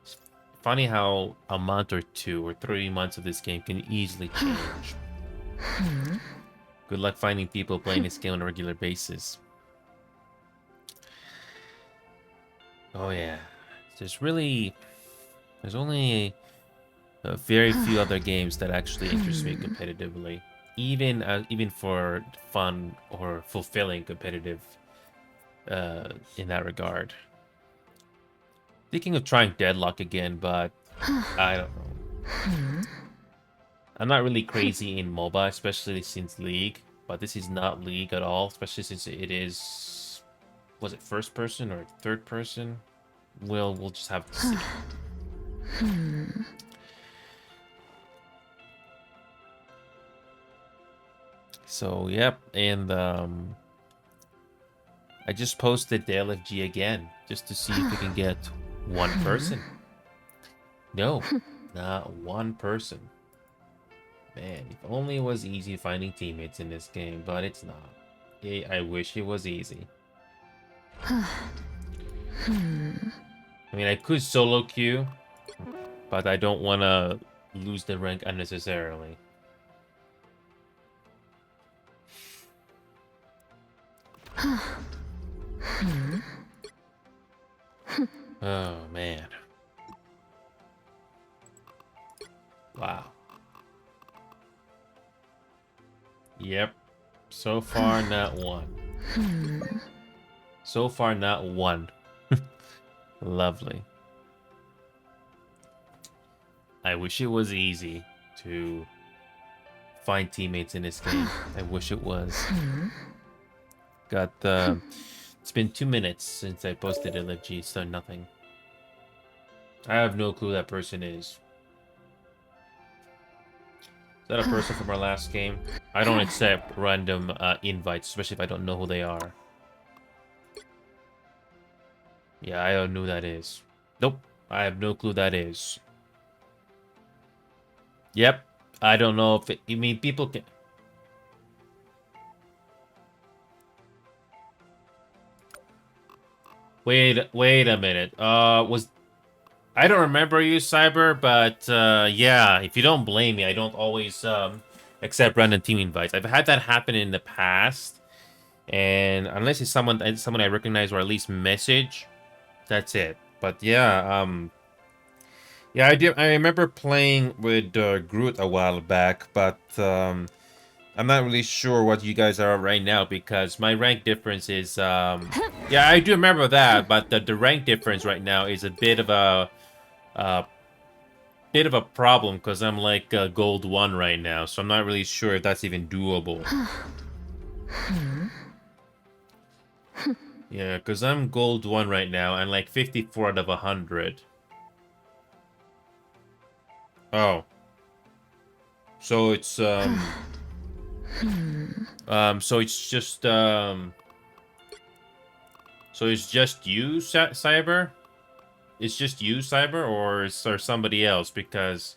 It's funny how a month or 2 or 3 months of this game can easily change. Good luck finding people playing this game on a regular basis. Oh yeah, there's only a very few other games that actually interest me competitively, even for fun or fulfilling competitive in that regard. Thinking of trying Deadlock again, but I don't know. I'm not really crazy in MOBA, especially since League, but this is not League at all, especially since it is, was it first person or third person? We'll just have to see. So, yep, and I just posted the LFG again, just to see if we can get one person. No, not one person. Man, if only it was easy finding teammates in this game, but it's not. I wish it was easy. I mean, I could solo queue, but I don't want to lose the rank unnecessarily. Oh, man. Wow. Yep. So far, not one. So far, not one. Lovely. I wish it was easy to find teammates in this game. I wish it was. Got it's been 2 minutes since I posted LFG, so nothing. I have no clue who that person is. Is that a person from our last game? I don't accept random invites, especially if I don't know who they are. Yeah, I don't know who that is. Nope, I have no clue who that is. Yep, I don't know if I mean, people can... Wait a minute. I don't remember you, Cyber, but yeah, if you don't blame me, I don't always accept random team invites. I've had that happen in the past, and unless it's someone I recognize or at least message, that's it. But yeah, yeah, I remember playing with Groot a while back, but I'm not really sure what you guys are right now because my rank difference is yeah, I do remember that, but the rank difference right now is a bit of a problem because I'm like gold 1 right now, so I'm not really sure if that's even doable. Yeah, because I'm gold 1 right now and like 54 out of 100. Oh. So it's so it's just so it's just you, Cyber? It's just you, Cyber, or is there somebody else? Because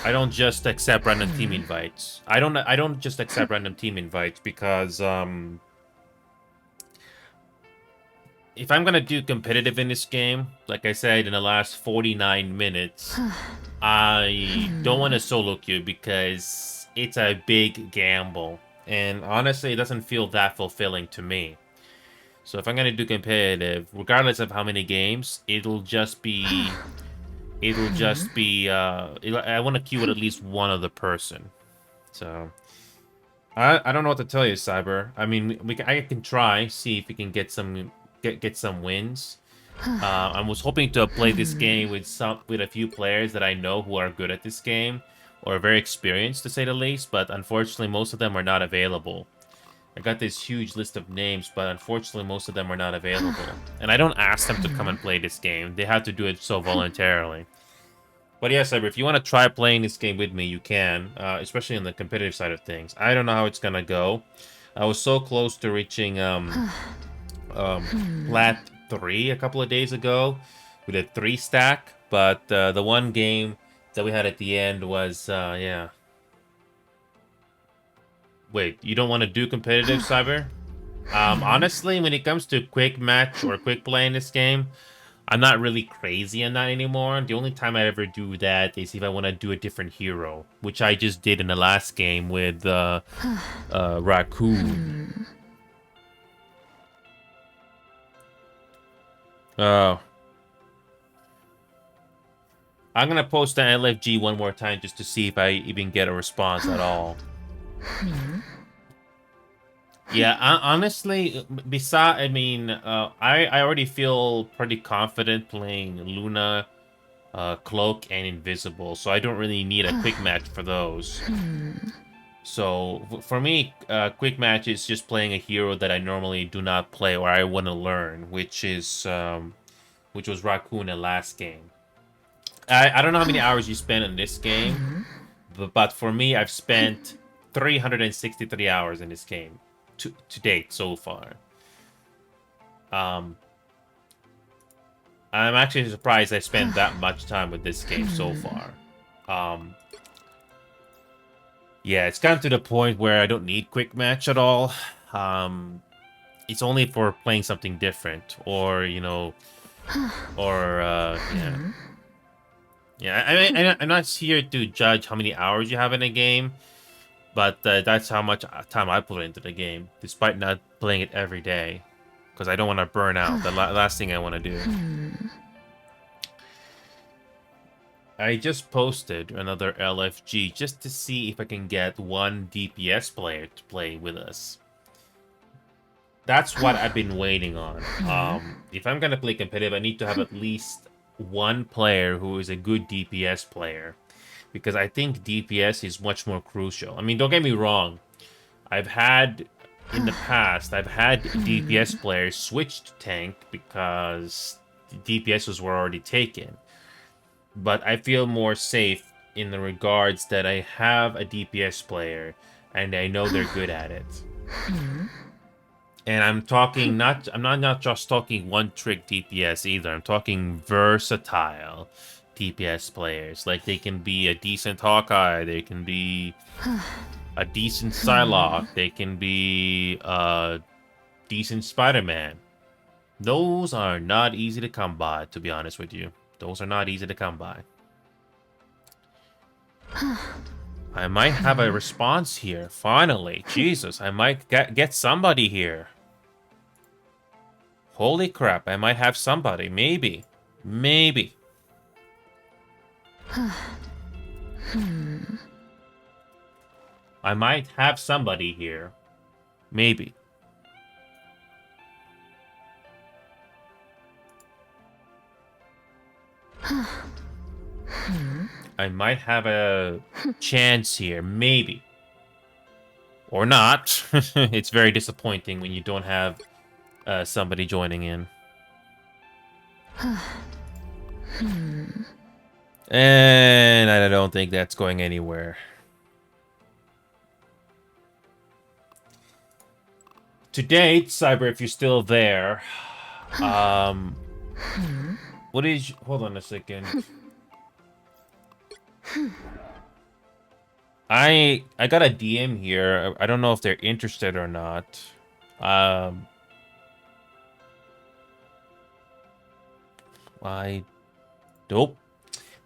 I don't just accept random team invites. I don't just accept random team invites because if I'm gonna do competitive in this game, like I said in the last 49 minutes, I don't want to solo queue because it's a big gamble. And honestly, it doesn't feel that fulfilling to me. So if I'm going to do competitive, regardless of how many games, it'll just be... I want to queue with at least one other person. So... I don't know what to tell you, Cyber. I mean, I can try, see if we can get some wins. I was hoping to play this game with a few players that I know who are good at this game, or very experienced to say the least, but unfortunately most of them are not available. I got this huge list of names, but unfortunately most of them are not available. And I don't ask them to come and play this game. They have to do it so voluntarily. But yeah, Cyber, if you want to try playing this game with me, you can, especially on the competitive side of things. I don't know how it's gonna go. I was so close to reaching Plat 3 a couple of days ago with a 3-stack, but the one game that we had at the end was, yeah. Wait, you don't want to do competitive, Cyber? Honestly, when it comes to quick match or quick play in this game, I'm not really crazy on that anymore. The only time I ever do that is if I want to do a different hero, which I just did in the last game with Raccoon. Oh. I'm going to post the LFG one more time just to see if I even get a response at all. Yeah, honestly, I already feel pretty confident playing Luna, Cloak, and Invisible, so I don't really need a quick match for those. So, for me, quick match is just playing a hero that I normally do not play or I want to learn, which was Raccoon in the last game. I don't know how many hours you spent in this game, but for me, I've spent 363 hours in this game. To date so far. I'm actually surprised I spent that much time with this game so far. Yeah, it's gotten to the point where I don't need quick match at all. It's only for playing something different, or yeah. Yeah, I mean, I'm not here to judge how many hours you have in a game. But that's how much time I put into the game, despite not playing it every day. Because I don't want to burn out. The last thing I want to do. I just posted another LFG just to see if I can get one DPS player to play with us. That's what I've been waiting on. If I'm going to play competitive, I need to have at least one player who is a good DPS player. Because I think DPS is much more crucial. I mean, don't get me wrong. In the past, I've had DPS players switch to tank because the DPSs were already taken. But I feel more safe in the regards that I have a DPS player and I know they're good at it. And I'm not just talking one-trick DPS either. I'm talking versatile DPS players. Like, they can be a decent Hawkeye, they can be a decent Psylocke, they can be a decent Spider-Man. Those are not easy to come by, to be honest with you. Those are not easy to come by. I might have a response here, finally. Jesus, I might get somebody here. Holy crap, I might have somebody. Maybe. Maybe. I might have somebody here. Maybe. I might have a chance here. Maybe. Or not. It's very disappointing when you don't have somebody joining in. And I don't think that's going anywhere. To date, Cyber, if you're still there, what is... Hold on a second. I got a DM here. I don't know if they're interested or not. Nope.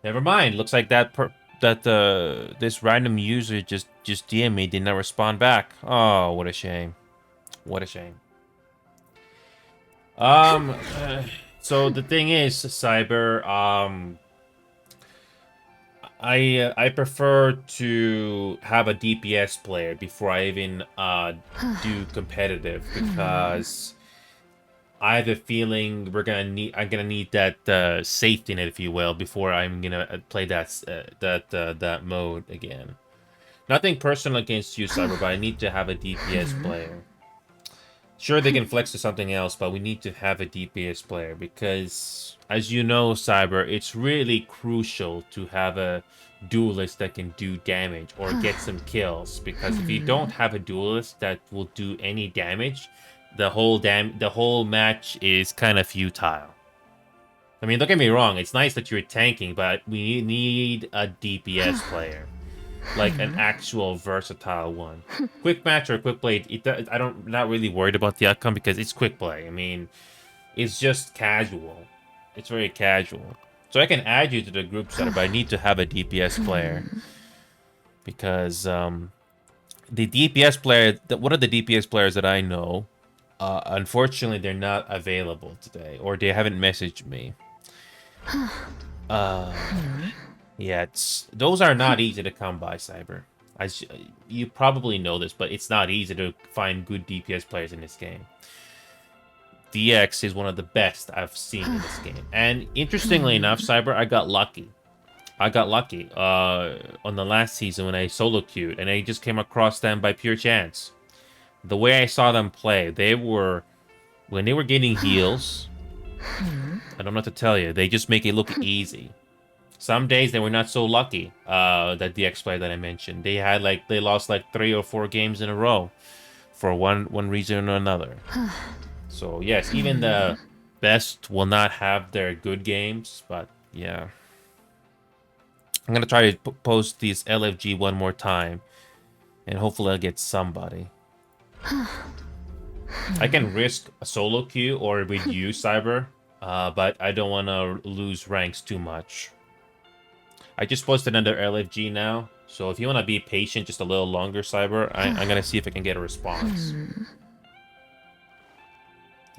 Never mind. Looks like this random user just DM'd me, did not respond back. Oh, what a shame. What a shame. So the thing is, Cyber, I prefer to have a DPS player before I even do competitive, because I have a feeling I'm gonna need that safety net, if you will, before I'm gonna play that mode again. Nothing personal against you, Cyber, but I need to have a DPS player. Sure, they can flex to something else, but we need to have a DPS player because, as you know, Cyber, it's really crucial to have a duelist that can do damage or get some kills. Because if you don't have a duelist that will do any damage, the whole match is kind of futile. I mean, don't get me wrong, it's nice that you're tanking, but we need a DPS player. Like an actual versatile one. Quick match or quick play, I'm not really worried about the outcome because it's quick play. I mean, it's just casual. It's very casual. So I can add you to the group setup, but I need to have a DPS player. Because the DPS player, one of the DPS players that I know, unfortunately they're not available today. Or they haven't messaged me. Yeah, those are not easy to come by, Cyber. You probably know this, but it's not easy to find good DPS players in this game. DX is one of the best I've seen in this game. And interestingly enough, Cyber, I got lucky. On the last season when I solo queued, and I just came across them by pure chance. The way I saw them play, when they were getting heals, I don't know what to tell you, they just make it look easy. Some days they were not so lucky, that DX player that I mentioned. They lost like 3 or 4 games in a row for one reason or another. So yes, even the best will not have their good games, but yeah. I'm gonna try to post these LFG one more time, and hopefully I'll get somebody. I can risk a solo queue or with you, Cyber, but I don't want to lose ranks too much. I just posted another LFG now, so if you want to be patient just a little longer, Cyber, I'm going to see if I can get a response.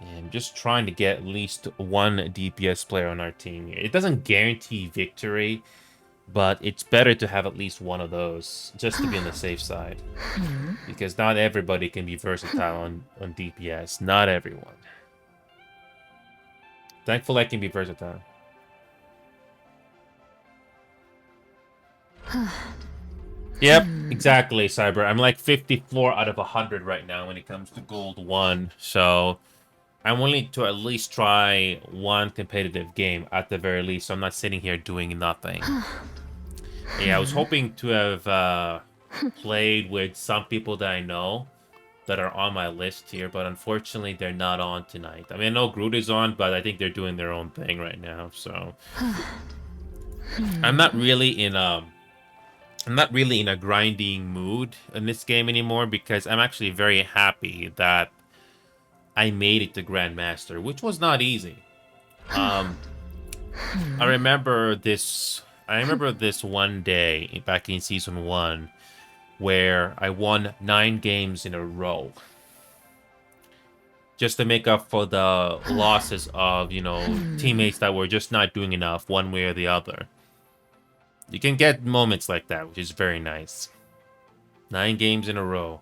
And I'm just trying to get at least one DPS player on our team. It doesn't guarantee victory, but it's better to have at least one of those, just to be on the safe side. Because not everybody can be versatile on DPS. Not everyone. Thankfully, I can be versatile. Yep, exactly, Cyber. I'm like 54 out of 100 right now when it comes to Gold 1. So I'm willing to at least try one competitive game at the very least. So I'm not sitting here doing nothing. Yeah, I was hoping to have played with some people that I know that are on my list here, but unfortunately they're not on tonight. I mean, I know Groot is on, but I think they're doing their own thing right now. So I'm not really in a grinding mood in this game anymore because I'm actually very happy that I made it to Grandmaster, which was not easy. I remember this one day back in Season 1 where I won 9 games in a row. Just to make up for the losses of, teammates that were just not doing enough one way or the other. You can get moments like that, which is very nice. 9 games in a row.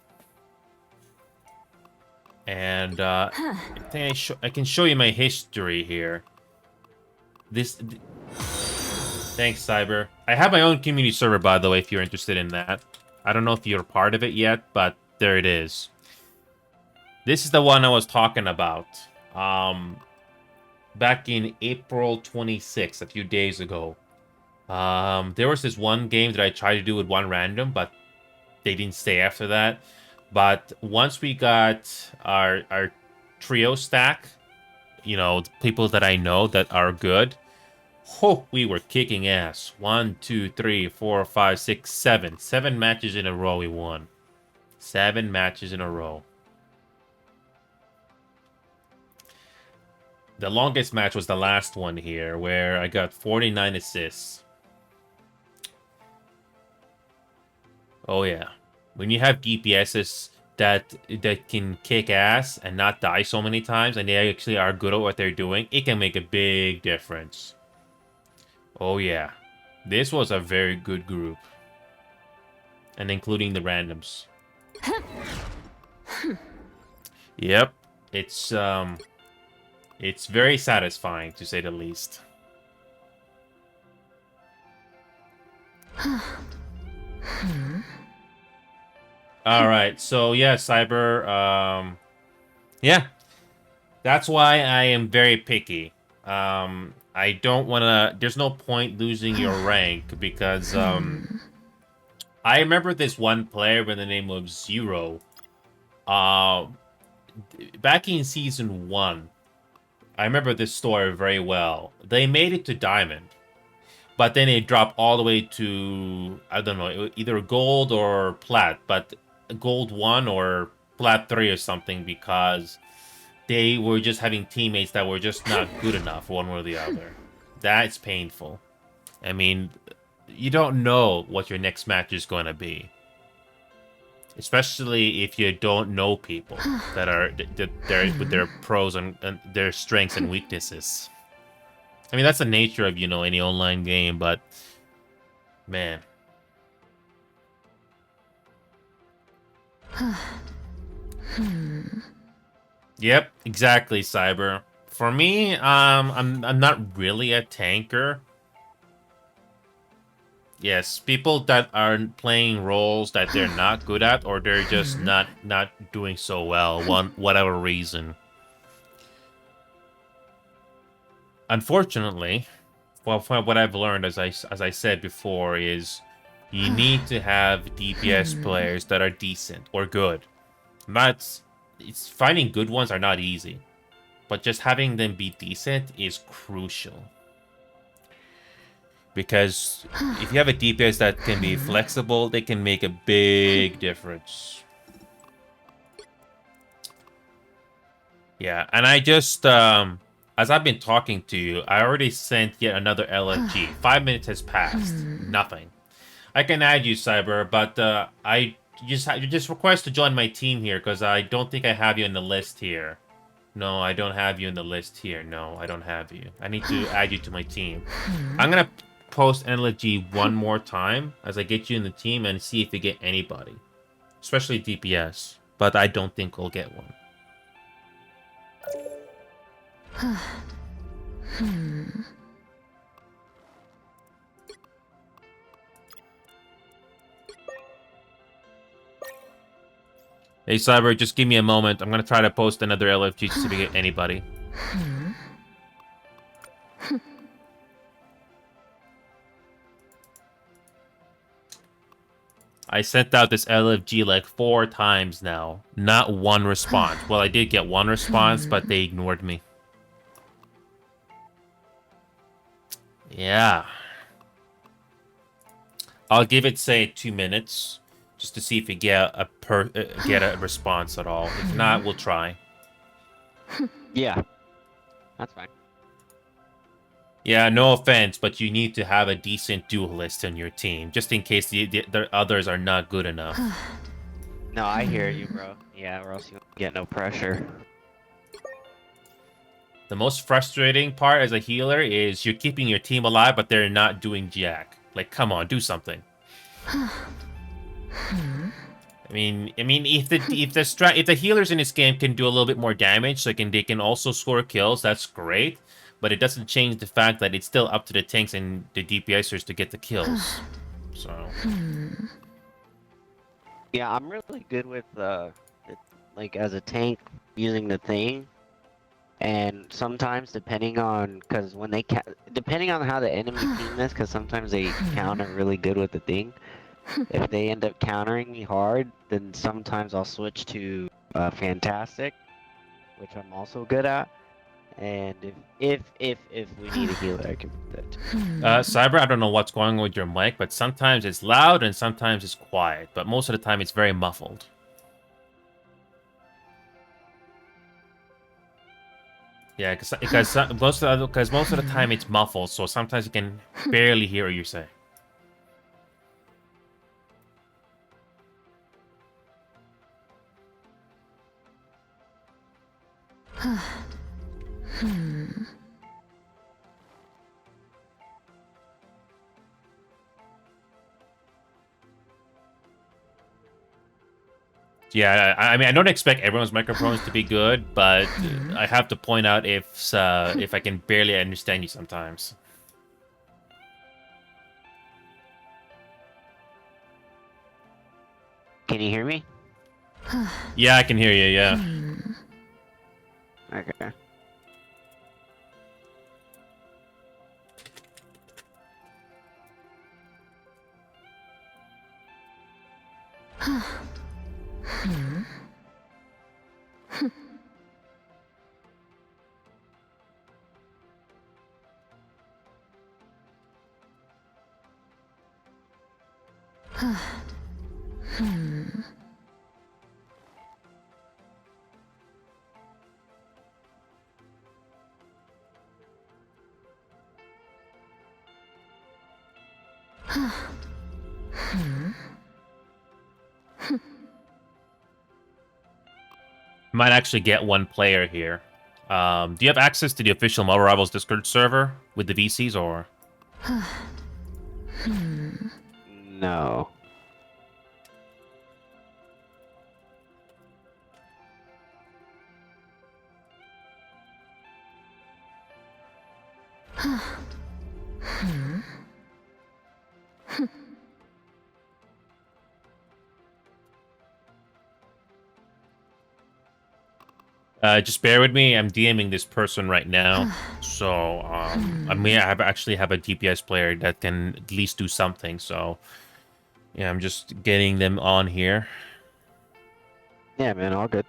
And I think I can show you my history here. Thanks, Cyber. I have my own community server, by the way, if you're interested in that. I don't know if you're a part of it yet, but there it is. This is the one I was talking about. Back in April 26th, a few days ago. There was this one game that I tried to do with one random, but they didn't stay after that. But once we got our trio stack, people that I know that are good, we were kicking ass. 1, 2, 3, 4, 5, 6, 7. 7 matches in a row we won. 7 matches in a row. The longest match was the last one here, where I got 49 assists. Oh yeah. When you have DPSs that can kick ass and not die so many times, and they actually are good at what they're doing, it can make a big difference. Oh yeah. This was a very good group. And including the randoms. Yep. It's It's very satisfying, to say the least. Alright, so yeah, Cyber, yeah. That's why I am very picky. I don't wanna... There's no point losing your rank, because, I remember this one player by the name of Zero. Back in Season 1, I remember this story very well. They made it to Diamond, but then it dropped all the way to, I don't know, either Gold or Plat, but Gold 1 or Plat 3 or something, because they were just having teammates that were just not good enough, one or the other. That's painful. I mean, you don't know what your next match is going to be. Especially if you don't know people that are with their pros and their strengths and weaknesses. I mean, that's the nature of, you know, any online game, but man. Yep, exactly, Cyber. For me, I'm not really a tanker. Yes, people that are playing roles that they're not good at, or they're just not doing so well, whatever reason. Unfortunately, well, from what I've learned, as I said before, is you need to have DPS players that are decent or good. It's finding good ones are not easy, but just having them be decent is crucial. Because if you have a DPS that can be flexible, they can make a big difference. Yeah, and I just, as I've been talking to you, I already sent yet another LFG. 5 minutes has passed. Nothing. I can add you, Cyber, but you just request to join my team here, because I don't think I have you in the list here. No, I don't have you in the list here. No, I don't have you. I need to add you to my team. I'm gonna post NLG one more time as I get you in the team and see if you get anybody, especially DPS, but I don't think we'll get one. Hey Cyber, just give me a moment. I'm gonna try to post another LFG to see if we get anybody. I sent out this LFG like 4 times now. Not one response. Well, I did get one response, but they ignored me. Yeah. I'll give it, say, 2 minutes, just to see if you get a response at all. If not, we'll try. Yeah. That's fine. Yeah, no offense, but you need to have a decent duelist on your team, just in case the others are not good enough. No, I hear you, bro. Yeah, or else you won't get no pressure. The most frustrating part as a healer is you're keeping your team alive, but they're not doing jack. Like, come on, do something. I mean, if the healers in this game can do a little bit more damage, so they can also score kills, that's great. But it doesn't change the fact that it's still up to the tanks and the DPSers to get the kills. So. Yeah, I'm really good with like as a tank using the thing, and sometimes depending on depending on how the enemy team is, because sometimes they counter really good with the thing. If they end up countering me hard, then sometimes I'll switch to Fantastic, which I'm also good at. And if we need a healer, I can do that too. Cyber, I don't know what's going on with your mic, but sometimes it's loud and sometimes it's quiet. But most of the time, it's very muffled. Yeah, because most of the time it's muffled, so sometimes you can barely hear what you say. Yeah, I mean, I don't expect everyone's microphones to be good, but I have to point out if I can barely understand you sometimes. Can you hear me? Yeah, I can hear you. Yeah. Okay. Might actually get one player here. Do you have access to the official Marvel Rivals Discord server with the VCs, or? No. Just bear with me. I'm DMing this person right now, so I may actually have a DPS player that can at least do something. So yeah, I'm just getting them on here. Yeah, man, all good.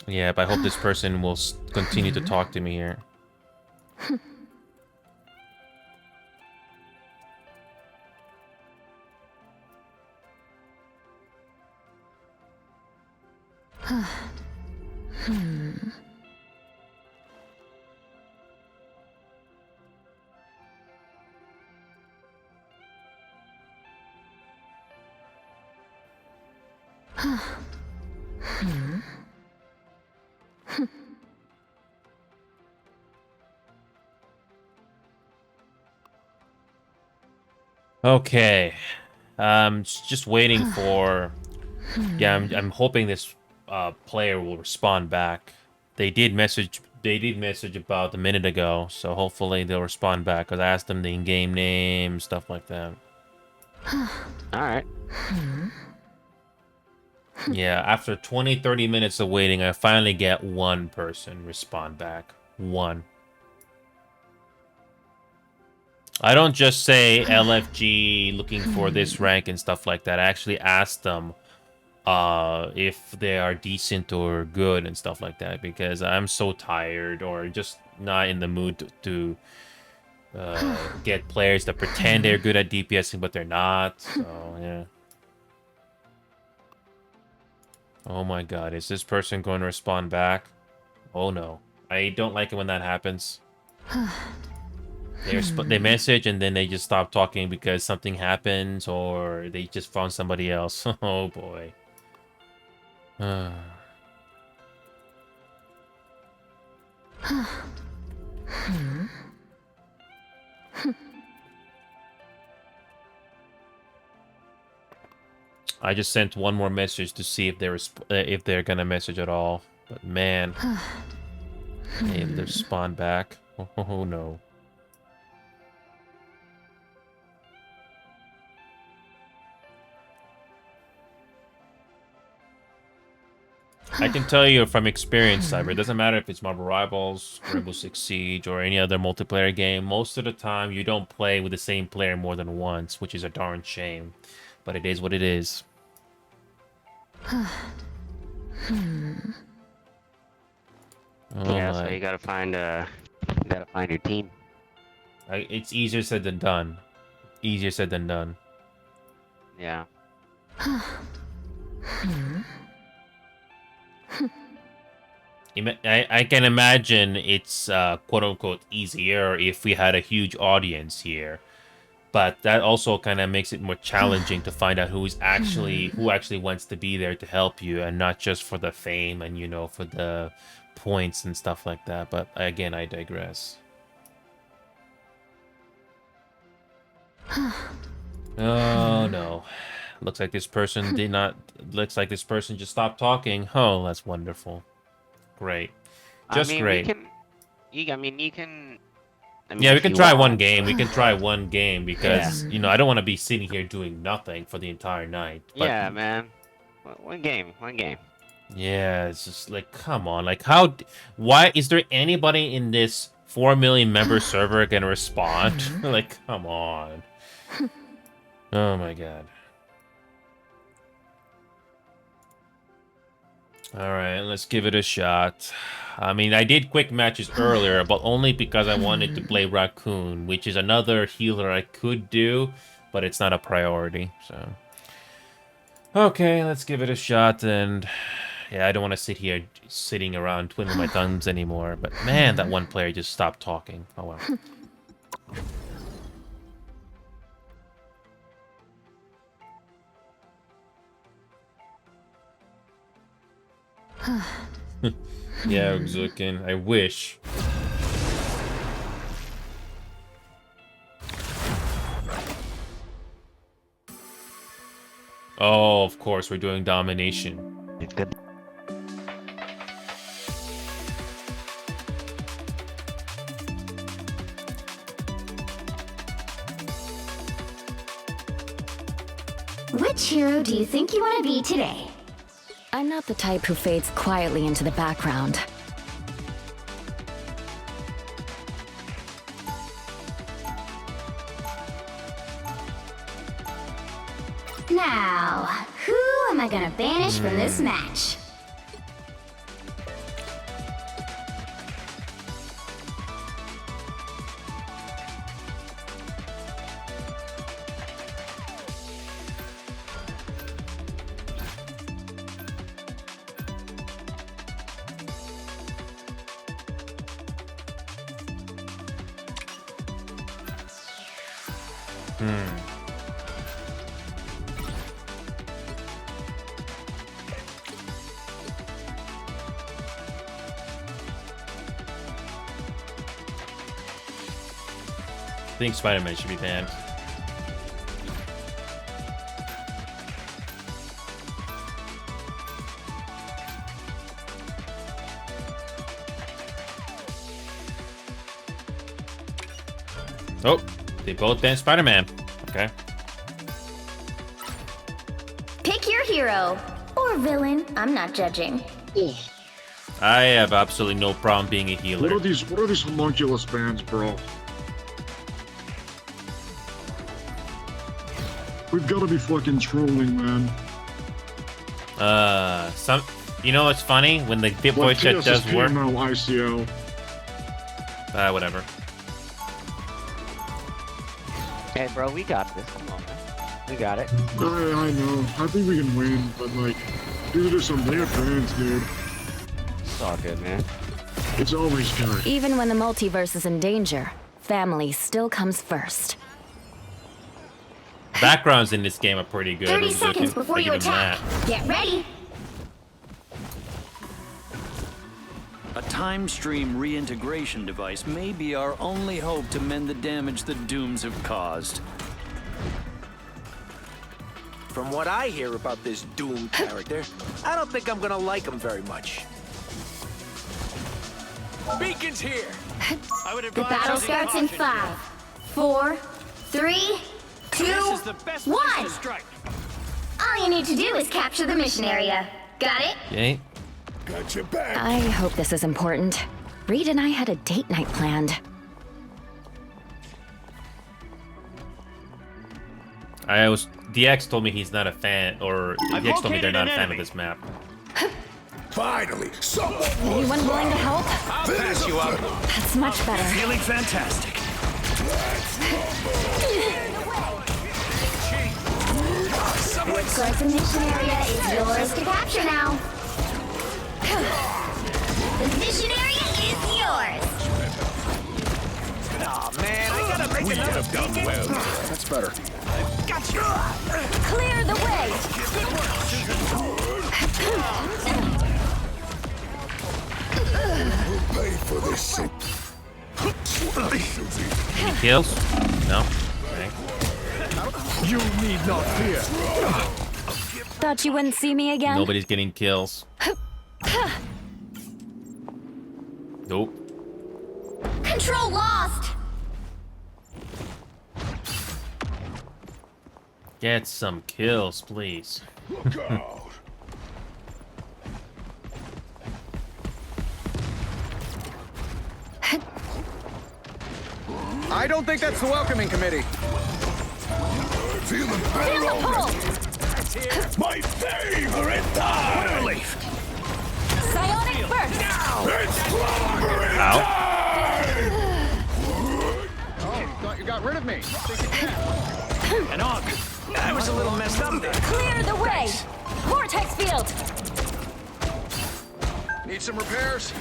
Yeah, but I hope this person will continue to talk to me here. Okay, just waiting for. Yeah, I'm hoping this player will respond back. They did message about a minute ago, so hopefully they'll respond back. Cause I asked them the in-game name, stuff like that. All right. Yeah, after 20-30 minutes of waiting, I finally get one person respond back. One. I don't just say LFG looking for this rank and stuff like that. I actually ask them if they are decent or good and stuff like that, because I'm so tired or just not in the mood to get players that pretend they're good at DPSing but they're not. So yeah. Oh my god, is this person going to respond back? Oh no. I don't like it when that happens. They message and then they just stop talking because something happens or they just found somebody else. Oh boy. I just sent one more message to see if they're gonna message at all. But man, maybe they respond back. Oh no. I can tell you from experience, Cyber, it doesn't matter if it's Marvel Rivals, Rainbow Six Siege, or any other multiplayer game. Most of the time, you don't play with the same player more than once, which is a darn shame. But it is what it is. Yeah, so you gotta find your team. It's easier said than done. Easier said than done. Yeah. I can imagine it's quote-unquote easier if we had a huge audience here, but that also kind of makes it more challenging to find out who actually wants to be there to help you, and not just for the fame and for the points and stuff like that. But again, I digress. Oh no. Looks like this person did not. Looks like this person just stopped talking. Oh, that's wonderful. Great. Just great. I mean, you can. Yeah, we can try one game. We can try one game because you know I don't want to be sitting here doing nothing for the entire night. But, yeah, man. One game. Yeah, it's just like, come on, like why is there anybody in this 4 million member server gonna respond? Like, come on. Oh my god. All right, let's give it a shot. I mean, I did quick matches earlier, but only because I wanted to play Raccoon, which is another healer I could do, but it's not a priority, so. Okay, let's give it a shot, and yeah, I don't want to sit here sitting around twiddling my thumbs anymore, but man, that one player just stopped talking. Oh well. Yeah, Zukin, I wish. Oh, of course, we're doing domination. It's good. Which hero do you think you want to be today? I'm not the type who fades quietly into the background. Now, who am I gonna banish from this match? I think Spider-Man should be banned. Oh, they both banned Spider-Man. Okay. Pick your hero. Or villain. I'm not judging. I have absolutely no problem being a healer. What are these homunculus bands, bro? We've got to be fucking trolling, man. You know what's funny? When the dip voice chat does work. ICO. Whatever. Hey, bro, we got this. Come on, man. We got it. I know. I think we can win, but like, these are some bad fans, dude. It's all good, man. It's always good. Even when the multiverse is in danger, family still comes first. Backgrounds in this game are pretty good. 30 seconds before you attack. Get ready. A time stream reintegration device may be our only hope to mend the damage the Dooms have caused. From what I hear about this Doom character, I don't think I'm gonna like him very much. Beacon's here! The battle starts in 5, 4, 3, 2, 1! All you need to do is capture the mission area. Got it? Yay. Got your back. I hope this is important. Reed and I had a date night planned. DX told me he's not a fan, or DX told me they're not a fan of this map. Finally, someone. Anyone willing to help? I'll pass you up. That's much better. Feeling fantastic. Of course, the mission area is yours to capture now. The mission area is yours. Aw, man, I gotta make another beacon. Well, that's better. Gotcha! Clear the way! Pay for this. Any kills? No? Okay. You need not fear. Thought you wouldn't see me again? Nobody's getting kills. Nope. Control lost! Get some kills, please. Look out! I don't think that's the welcoming committee. Feeling Feel better the pull! already. My favorite time! Relief. Psionic burst! It's clobbering Ow. Oh, thought you got rid of me. And Og, I was a little messed up there. Clear the way! Vortex field! Need some repairs?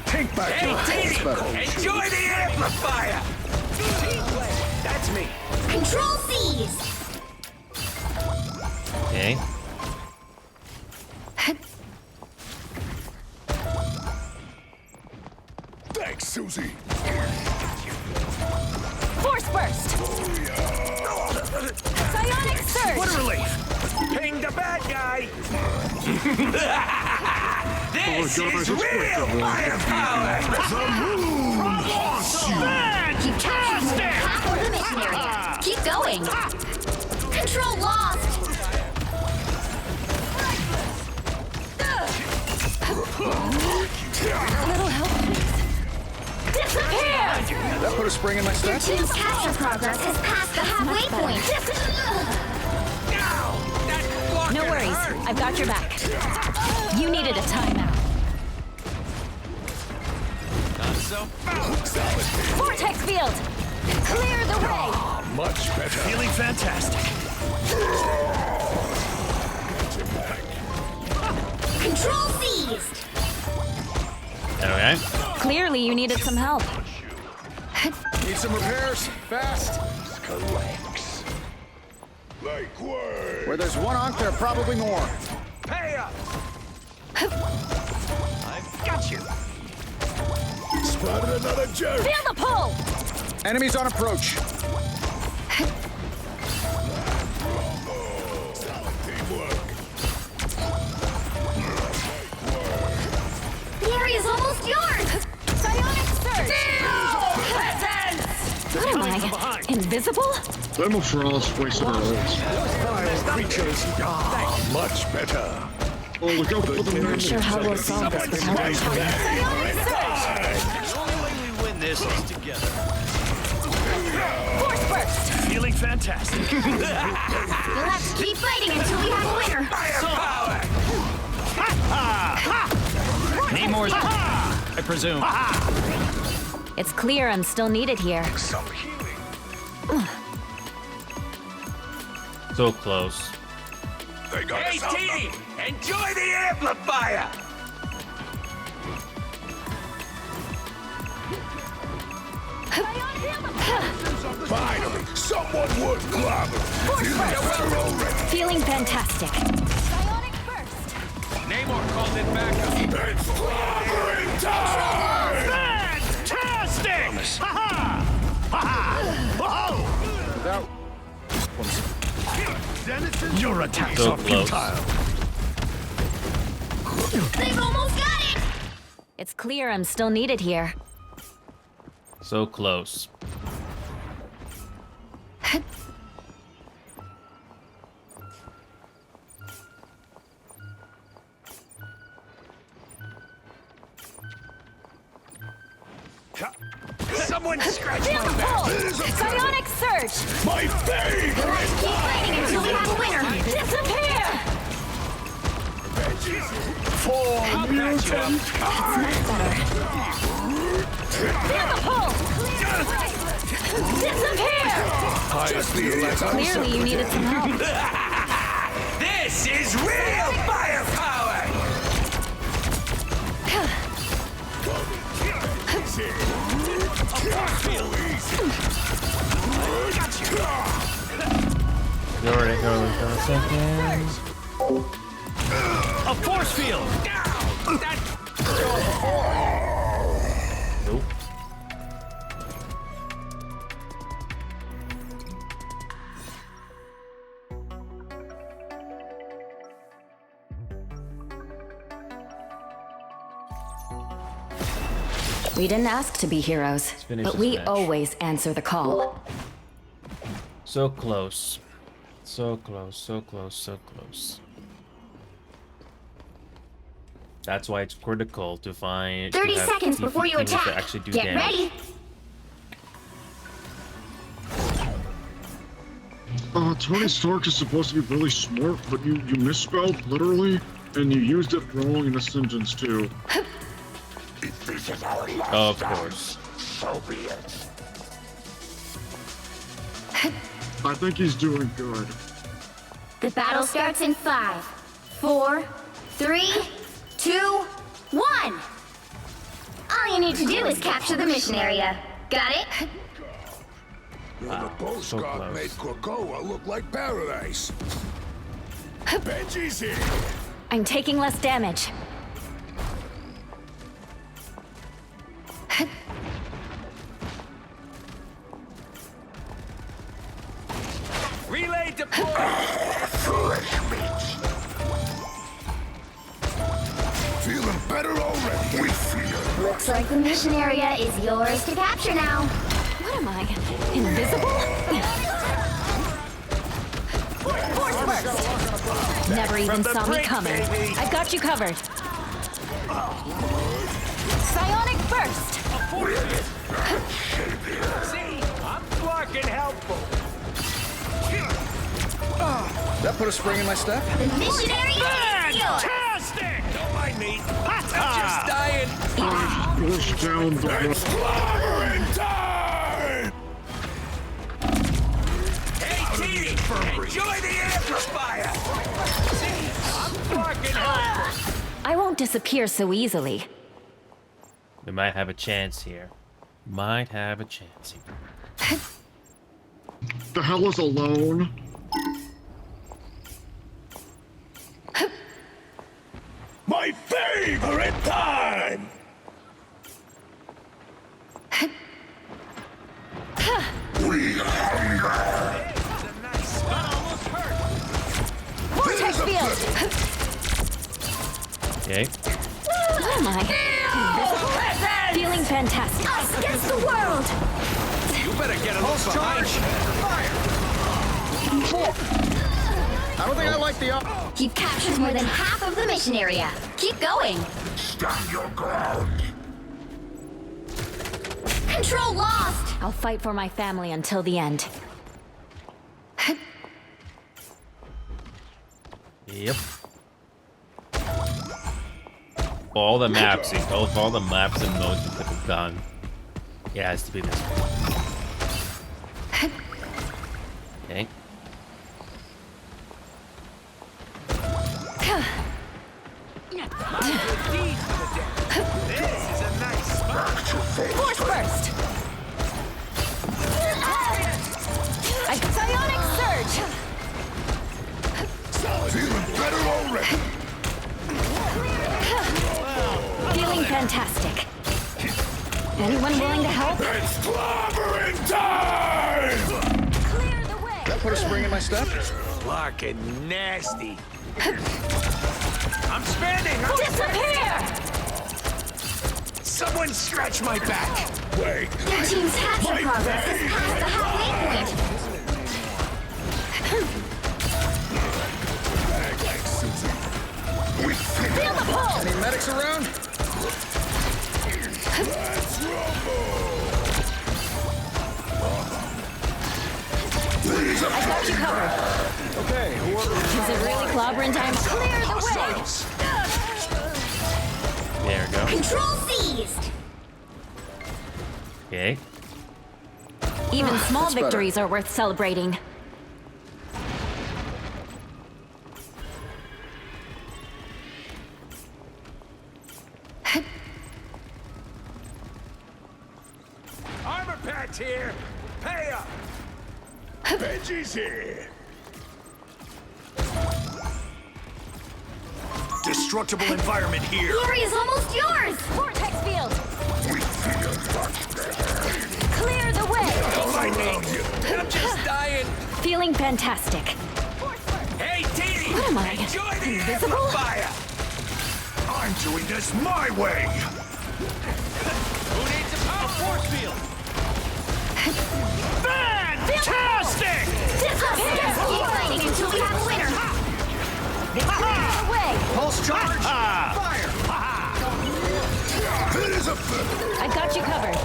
Take back your husband. Enjoy the amplifier! That's me. Control seized! Okay. Thanks, Susie. Force burst! Psionic surge! What a relief. Ping the bad guy. This God, is I just real wake up. firepower. The moon haunts you! You captured half of the mission area. Keep going. Control lost! A little help, please. Disappear! That put a spring in my Your step. team's capture progress has passed the halfway point. No worries, I've got your back. You needed a timeout. Vortex field! Clear the way! Much better. Feeling fantastic. Control seized! Okay. Clearly you needed some help. Need some repairs? Fast. Collects. Like word. Where there's one onk, there are probably more. Pay up! I've got you. Spotted another jerk. Feel the pull! Enemies on approach. Solid teamwork. The area's almost yours! Psionic surge! What am I? Invisible? Thermal Frost wasted our ults. Vile creatures. Much better. Oh, look out for the Not man. sure how we'll solve this without Psionic surge! The only way we win this is together. Force burst! Feeling fantastic. You'll have to keep fighting until we have a winner. Need more, I presume. It's clear I'm still needed here. Some healing. So close. They got Hey, us out. T! Enjoy the amplifier! Finally, someone would clobber. Feeling better already. Feeling fantastic. Psionic burst! Namor called it back up. It's clobbering time! Fantastic! Ha-ha! Ha-ha! Without Your attack's So off close. futile. They've almost got it! It's clear I'm still needed here. So close. someone scratch Feel my the back. pull! Psionic surge! My favorite! You'll have to keep fighting until we have a winner. Disappear! For mutant Feel the pull! Disappear! Just the electric. Clearly you needed some help. This is real firepower! You already go in a second. A force field! Nope. We didn't ask to be heroes, finish but this we match. always answer the call. So close. So close, so close, so close. That's why it's critical to find 30 to have seconds TP before you teammates that attack. actually do Get damage. ready. Tony Stark is supposed to be really smart, but you misspelled literally, and you used it wrong in the sentence too. Of course. I think he's doing good. The battle starts in 5, 4, 3, 2, 1. All you need to do is capture the mission area. Got it? The postcard made Krakoa look like paradise. Benji's here. I'm taking less damage. Relay deployed! Feeling better already. We feel. Looks like the mission area is yours to capture now. What am I? Invisible? Force burst! Never even saw me coming. I've got you covered. Psionic burst! See, I'm fucking helpful. That put a spring in my step? The mission area is yours. Fantastic! Don't mind me. I'm just dying. Push down the Clobbering time! Hey, T, enjoy the amplifier. See, I'm fucking helpful. I won't disappear so easily. We might have a chance here. Might have a chance here. The hell is alone? My favorite time! We hunger! Vortex field! Okay. What am I? Invisible? Feeling fantastic. Us against the world. You better get a little behind you. I don't think I like the You've captured more than half of the mission area. Keep going. Stand your ground! Control lost. I'll fight for my family until the end. Yep. All the maps, all the maps and modes we could have done. Yeah, it has to be this one. Okay. This is a nice spot. Force burst! A psionic surge! Feeling better already! Feeling fantastic. Anyone willing to help? It's clobbering time! Clear the way! That put a spring in my step? Fucking nasty. I'm spinning. Disappear! Someone scratch my back. Wait! Your team's capture progress is past the halfway point. We feel. Feel the pull! Any medics around? Let's rumble! These are I got you covered. Okay, who are... Is it really clobbering time? Clear the way! There we go. Control seized. Okay. Even small That's better. victories are worth celebrating. Armor patch here. Pay up. Benji's here! Destructible environment here. The area's almost yours. Vortex field! We feel much better! Clear the way! Don't mind me. I'm just dying. Feeling fantastic. Hey, T. What am I? Enjoy the Invisible? amplifier. I'm doing this my way! Who's force field! Fantastic! Keep fighting until we have a winner. Away! Pulse charge! Fire! I've got you covered.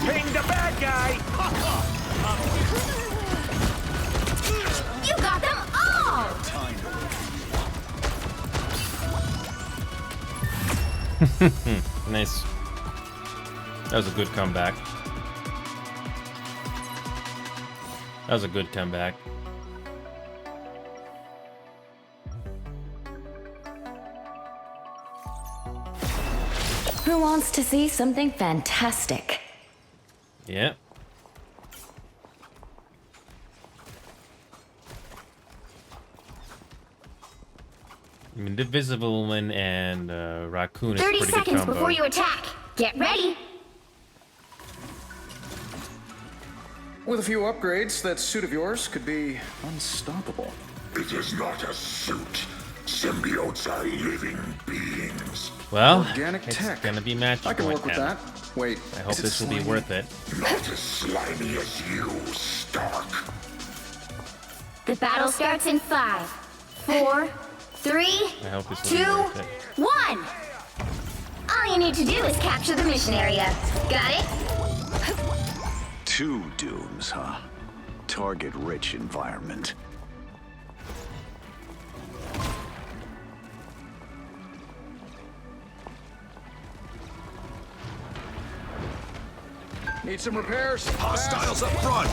Ping the bad guy! You got them all! Nice. That was a good comeback. That was a good comeback. Who wants to see something fantastic? Yeah. I mean, the Invisible Woman and Raccoon is 30 pretty good seconds combo. before you attack. Get ready. With a few upgrades, that suit of yours could be unstoppable. It is not a suit. Symbiotes are living beings. Well, Organic it's tech. gonna be match I can point work with now. that. Wait, I hope is it this will be slimy? worth it. Not as slimy as you, Stark. The battle starts in 5, 4, 3, I hope this will 2, be worth it. 1. All you need to do is capture the mission area. Got it? 2 dooms, huh? Target-rich environment. Need some repairs? Hostiles up front!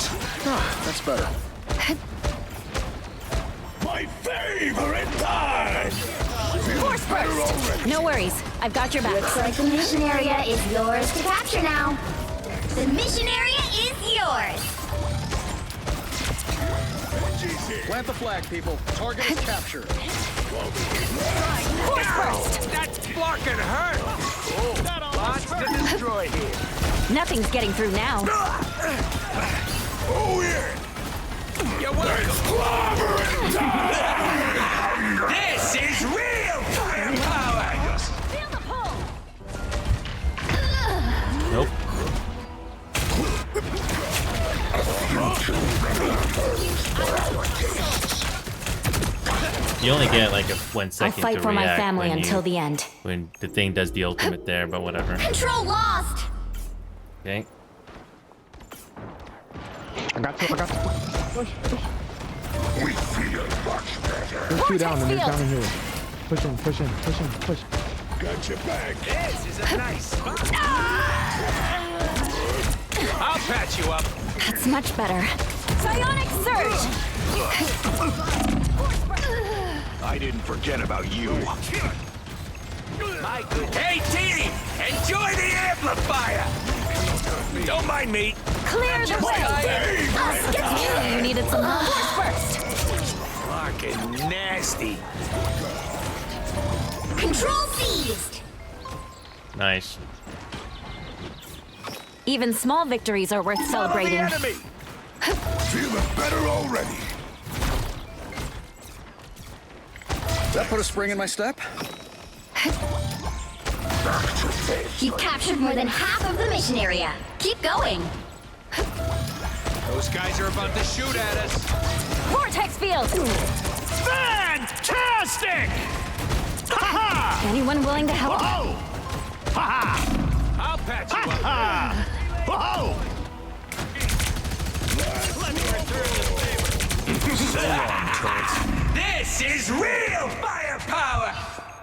That's better. My favorite time! Force burst! No worries. I've got your back. Looks like the mission area is yours to capture now. The mission area is yours. Plant the flag, people. Target is captured. Force burst! That's fucking hurt! Lots to destroy here. Nothing's getting through now. Oh, yeah! You're welcome. Clobber This is real firepower! Feel the pull! Nope. You only get like a 1 I'll second fight to for my react family when until the end. when the thing does the ultimate there, but whatever. Control lost. Okay. I got you. Push. We feel much better. There's two down and there's Field. down here. Push in. Got your back. This is a nice spot. I'll patch you up. That's much better. Psionic surge! I didn't forget about you. My good. Hey, team! Enjoy the amplifier! Don't mind me. Clear the way! You needed some help. Force burst! Fucking nasty. Control seized. Nice. Even small victories are worth celebrating. Follow the enemy. Feeling better already. That put a spring in my step? You've captured more than half of the mission area. Keep going. Those guys are about to shoot at us. Vortex field! Fantastic! Ha-ha! Anyone willing to help? Ha-ha! I'll patch you up. Whoa! Let me return the favor. This is real firepower!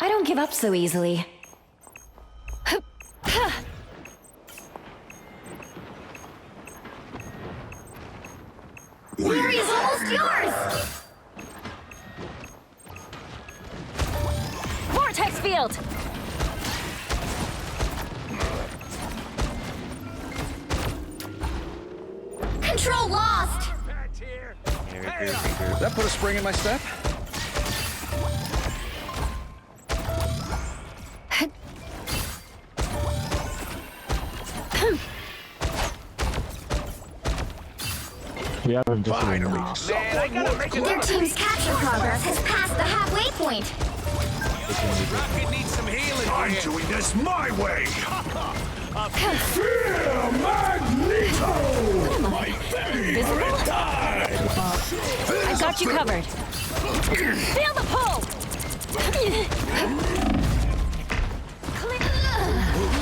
I don't give up so easily. Glory is almost yours. Vortex field! Control lost. Patch here. That put a spring in my step? Yeah, Finally, Man, I gotta make it. Their team's capture progress has passed the halfway point. Rocket needs some healing. I'm doing this my way. Fear Magneto! My favorite time! I got you covered. Feel the pull!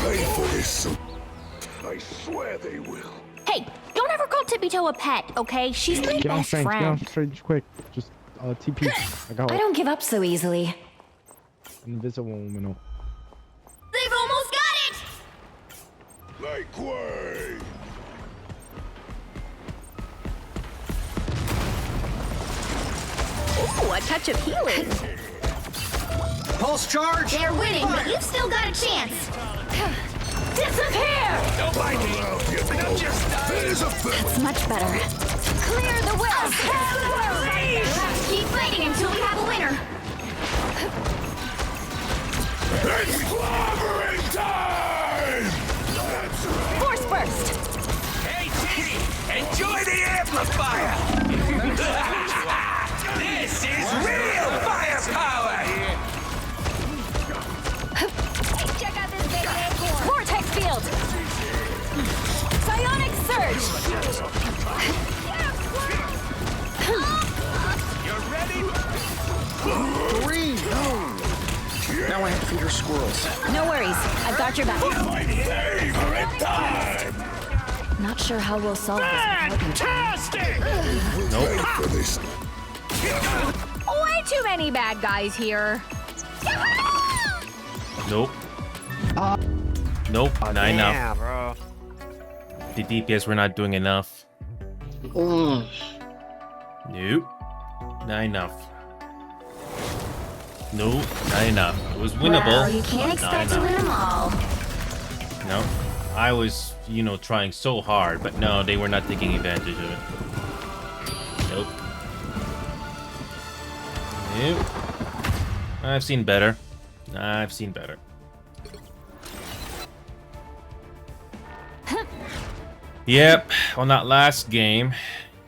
Pay for this. I swear they will. Hey, don't ever call Tippy Toe a pet, okay? She's my Get on best strength, get on friend. strength, quick. Just TP. I got I don't give up so easily. invisible woman. They've almost got it! Make way! Ooh, a touch of healing. Pulse charge! They're winning, but you've still got a chance. Disappear! Don't mind me. I'm just There's a That's much better. Clear the way! Keep fighting until we have a winner. It's clobbering time! Force burst! Hey, T! Enjoy the amplifier! This is real firepower! Hey, check out this baby acorn. Vortex field! Psionic surge! You ready? Green! No! Now I have to feed her squirrels. No worries, I've got your back. My favorite time! Not sure how we'll solve this. Fantastic! Nope. For this. Way too many bad guys here. Nope. Nope, not enough. Yeah, bro. The DPS were not doing enough. Nope. Not enough. Nope, not enough. It was winnable. Well, you can't but not expect to enough. win them all. No. I was, trying so hard, but no, they were not taking advantage of it. Nope. Nope. I've seen better. I've seen better. Yep, on that last game,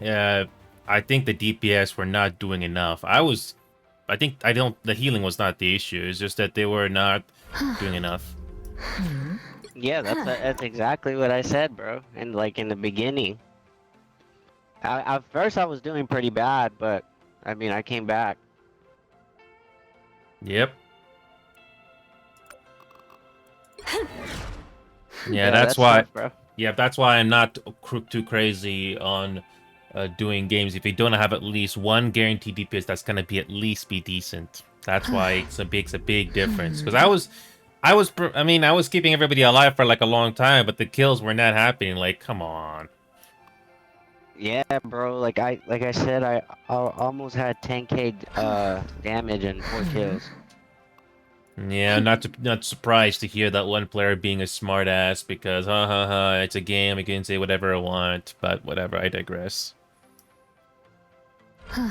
I think the DPS were not doing enough. The healing was not the issue. It's just that they were not doing enough. Yeah, that's exactly what I said, bro. And like in the beginning, at first I was doing pretty bad, but I mean I came back. Yep. Yeah, that's why. Tough, bro. Yeah, that's why I'm not too crazy on doing games. If you don't have at least one guaranteed DPS, that's gonna be decent. That's why it makes a big difference. Because I was keeping everybody alive for like a long time, but the kills were not happening. Like, come on. Yeah, bro. Like I said, I almost had 10k damage and 4 kills. Yeah, not surprised to hear that one player being a smartass because it's a game. I can say whatever I want, but whatever. I digress.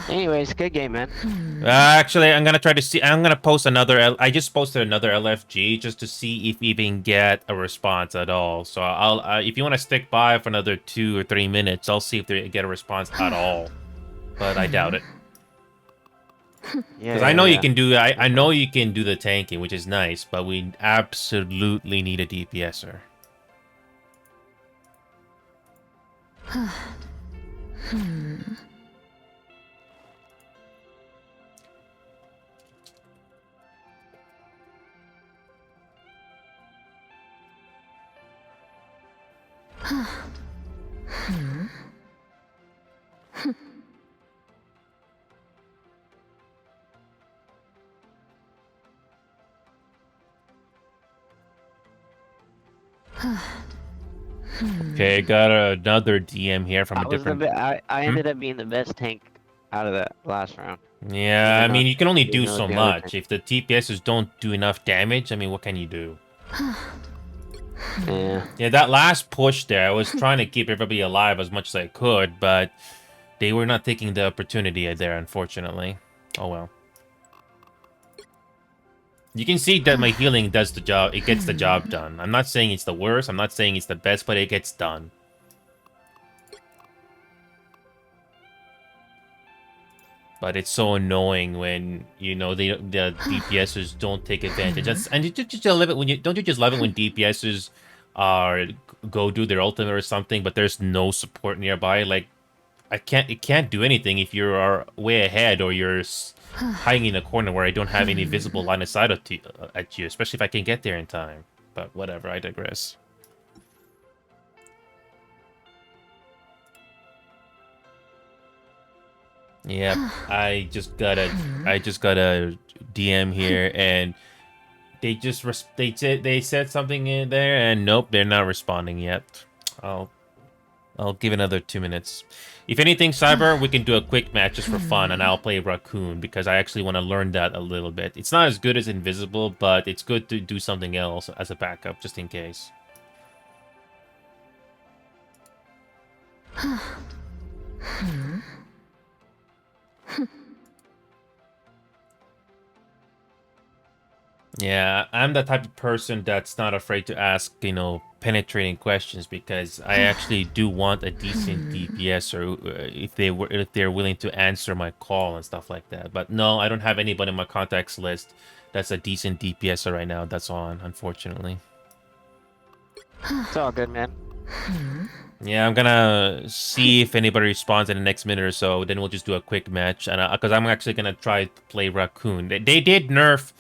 Anyways, good game, man. Actually, I'm gonna try to see. I'm gonna post another. I just posted another LFG just to see if we even get a response at all. So I'll, if you want to stick by for another 2 or 3 minutes, I'll see if they get a response at all. But I doubt it. Because I know you can do. I know you can do the tanking, which is nice, but we absolutely need a DPSer. Okay, got another DM here from a different. I ended up being the best tank out of that last round. Yeah, I mean, you can only do know so the other much. thing. If the TPSs don't do enough damage, I mean, what can you do? Yeah. Yeah, that last push there, I was trying to keep everybody alive as much as I could, but they were not taking the opportunity there, unfortunately. Oh well. You can see that my healing does the job. It gets the job done. I'm not saying it's the worst. I'm not saying it's the best, but it gets done. But it's so annoying when the DPSers don't take advantage. And you just love it when don't you just love it when DPSers go do their ultimate or something, but there's no support nearby. Like it can't do anything if you are way ahead or you're hiding in a corner where I don't have any visible line of sight at you, especially if I can get there in time. But whatever, I digress. Yep, I just got a DM here, and they said something in there, and nope, they're not responding yet. I'll give another 2 minutes. If anything, Cyber, we can do a quick match just for fun, and I'll play Raccoon because I actually want to learn that a little bit. It's not as good as Invisible, but it's good to do something else as a backup just in case. Yeah, I'm the type of person that's not afraid to ask, penetrating questions because I actually do want a decent DPS, or if they're willing to answer my call and stuff like that. But no, I don't have anybody in my contacts list that's a decent DPS right now that's on, unfortunately. It's all good, man. Yeah, I'm gonna see if anybody responds in the next minute or so. Then we'll just do a quick match, and because I'm actually gonna try to play Raccoon. They did nerf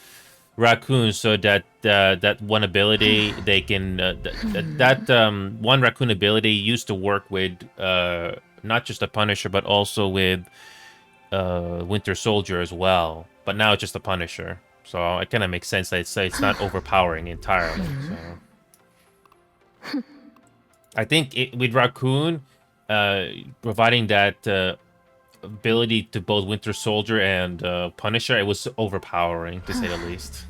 Raccoon so that that one ability they can one Raccoon ability used to work with not just a Punisher but also with Winter Soldier as well. But now it's just a Punisher, so it kind of makes sense that it's not overpowering entirely. So I think with Raccoon providing that ability to both Winter Soldier and Punisher, it was overpowering to say the least.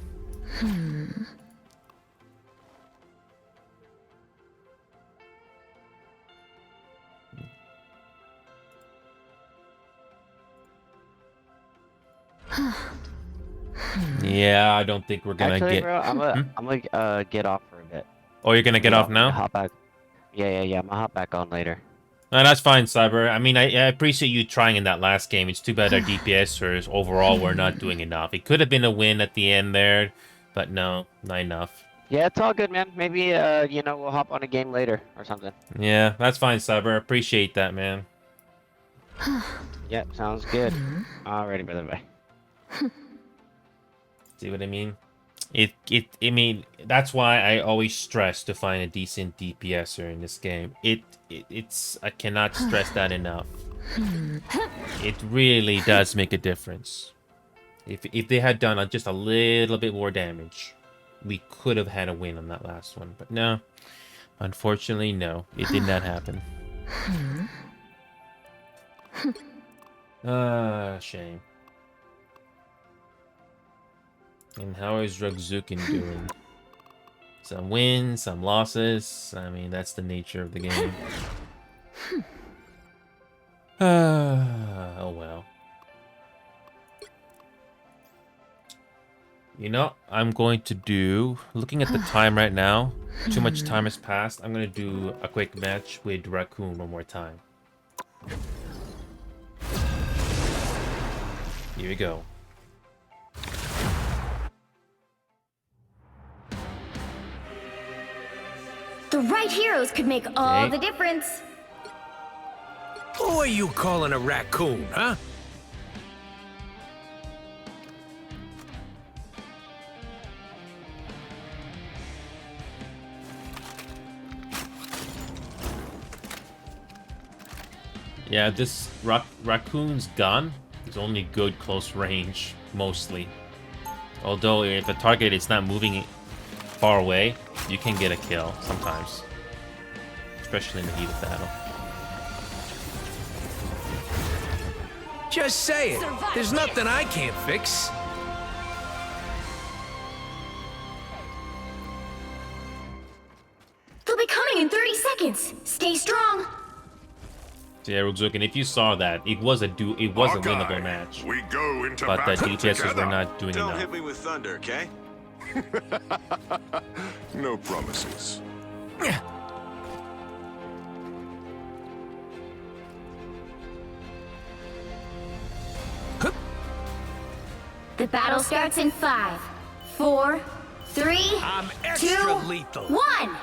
Yeah, I don't think we're gonna Actually, bro, I'm gonna get off for a bit. Oh, you're gonna get off now? Hop back. Yeah. I'm gonna hop back on later. No, that's fine, Cyber. I mean, I appreciate you trying in that last game. It's too bad our DPSers overall were not doing enough. It could have been a win at the end there, but no, not enough. Yeah, it's all good, man. Maybe, we'll hop on a game later or something. Yeah, that's fine, Cyber. Appreciate that, man. Yep, sounds good. Alrighty, brother, bye. See what I mean? I mean, that's why I always stress to find a decent DPSer in this game. It's I cannot stress that enough. It really does make a difference. If they had done just a little bit more damage, we could have had a win on that last one. But no, unfortunately, no, it did not happen. Shame. And how is Rugzukin doing? Some wins, some losses. I mean, that's the nature of the game. Oh well. I'm going to do... Looking at the time right now, too much time has passed. I'm going to do a quick match with Raccoon one more time. Here we go. The right heroes could make all the difference. Who are you calling a raccoon, huh? Yeah, this Raccoon's gun is only good close range, mostly. Although if a target is not moving far away, you can get a kill sometimes. Especially in the heat of battle. Just say it. There's nothing I can't fix. They'll be coming in 30 seconds. Stay strong. So yeah, Rugzukin, if you saw that, it was a winnable match. We go into but the battle DPSs together. were not doing Don't enough. hit me with thunder, okay? No promises. battle starts in 5, 4, 3, I'm 2, extra lethal. 1.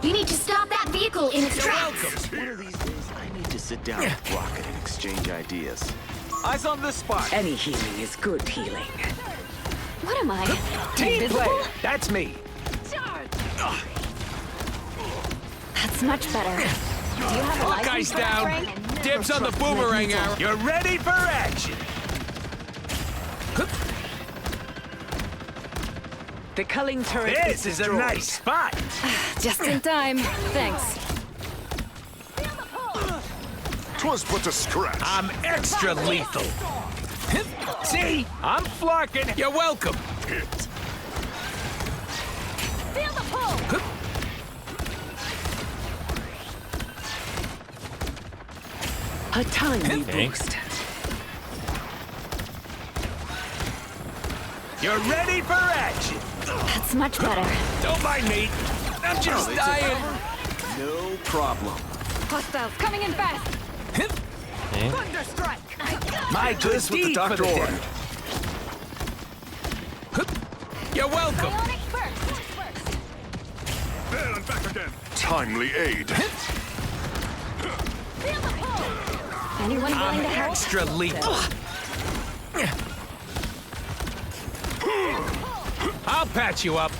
You need to stop that vehicle in its tracks. One of these days, I need to sit down with Rocket and exchange ideas. Eyes on the spot. Any healing is good healing. What am I? Team Invisible? player. That's me. That's much better. Do you have a license Hawkeye's for that, down. Frank? Dibs on the boomerang arrow. You're ready for action. The culling turret This is a nice spot. Just in time. Thanks. 'Twas but a scratch. I'm extra lethal. See? I'm flarking. You're welcome. Hit. Feel the pull. A tiny Okay. boost. You're ready for action. That's much better. Don't mind me. I'm just dying. No problem. Hostiles coming in fast. Okay. My good This what the deed for doctor the day. ordered. You're welcome. Bionic burst. There and back again. Timely aid. Feel the pull. Anyone willing I'm to help? extra lethal. I'll patch you up.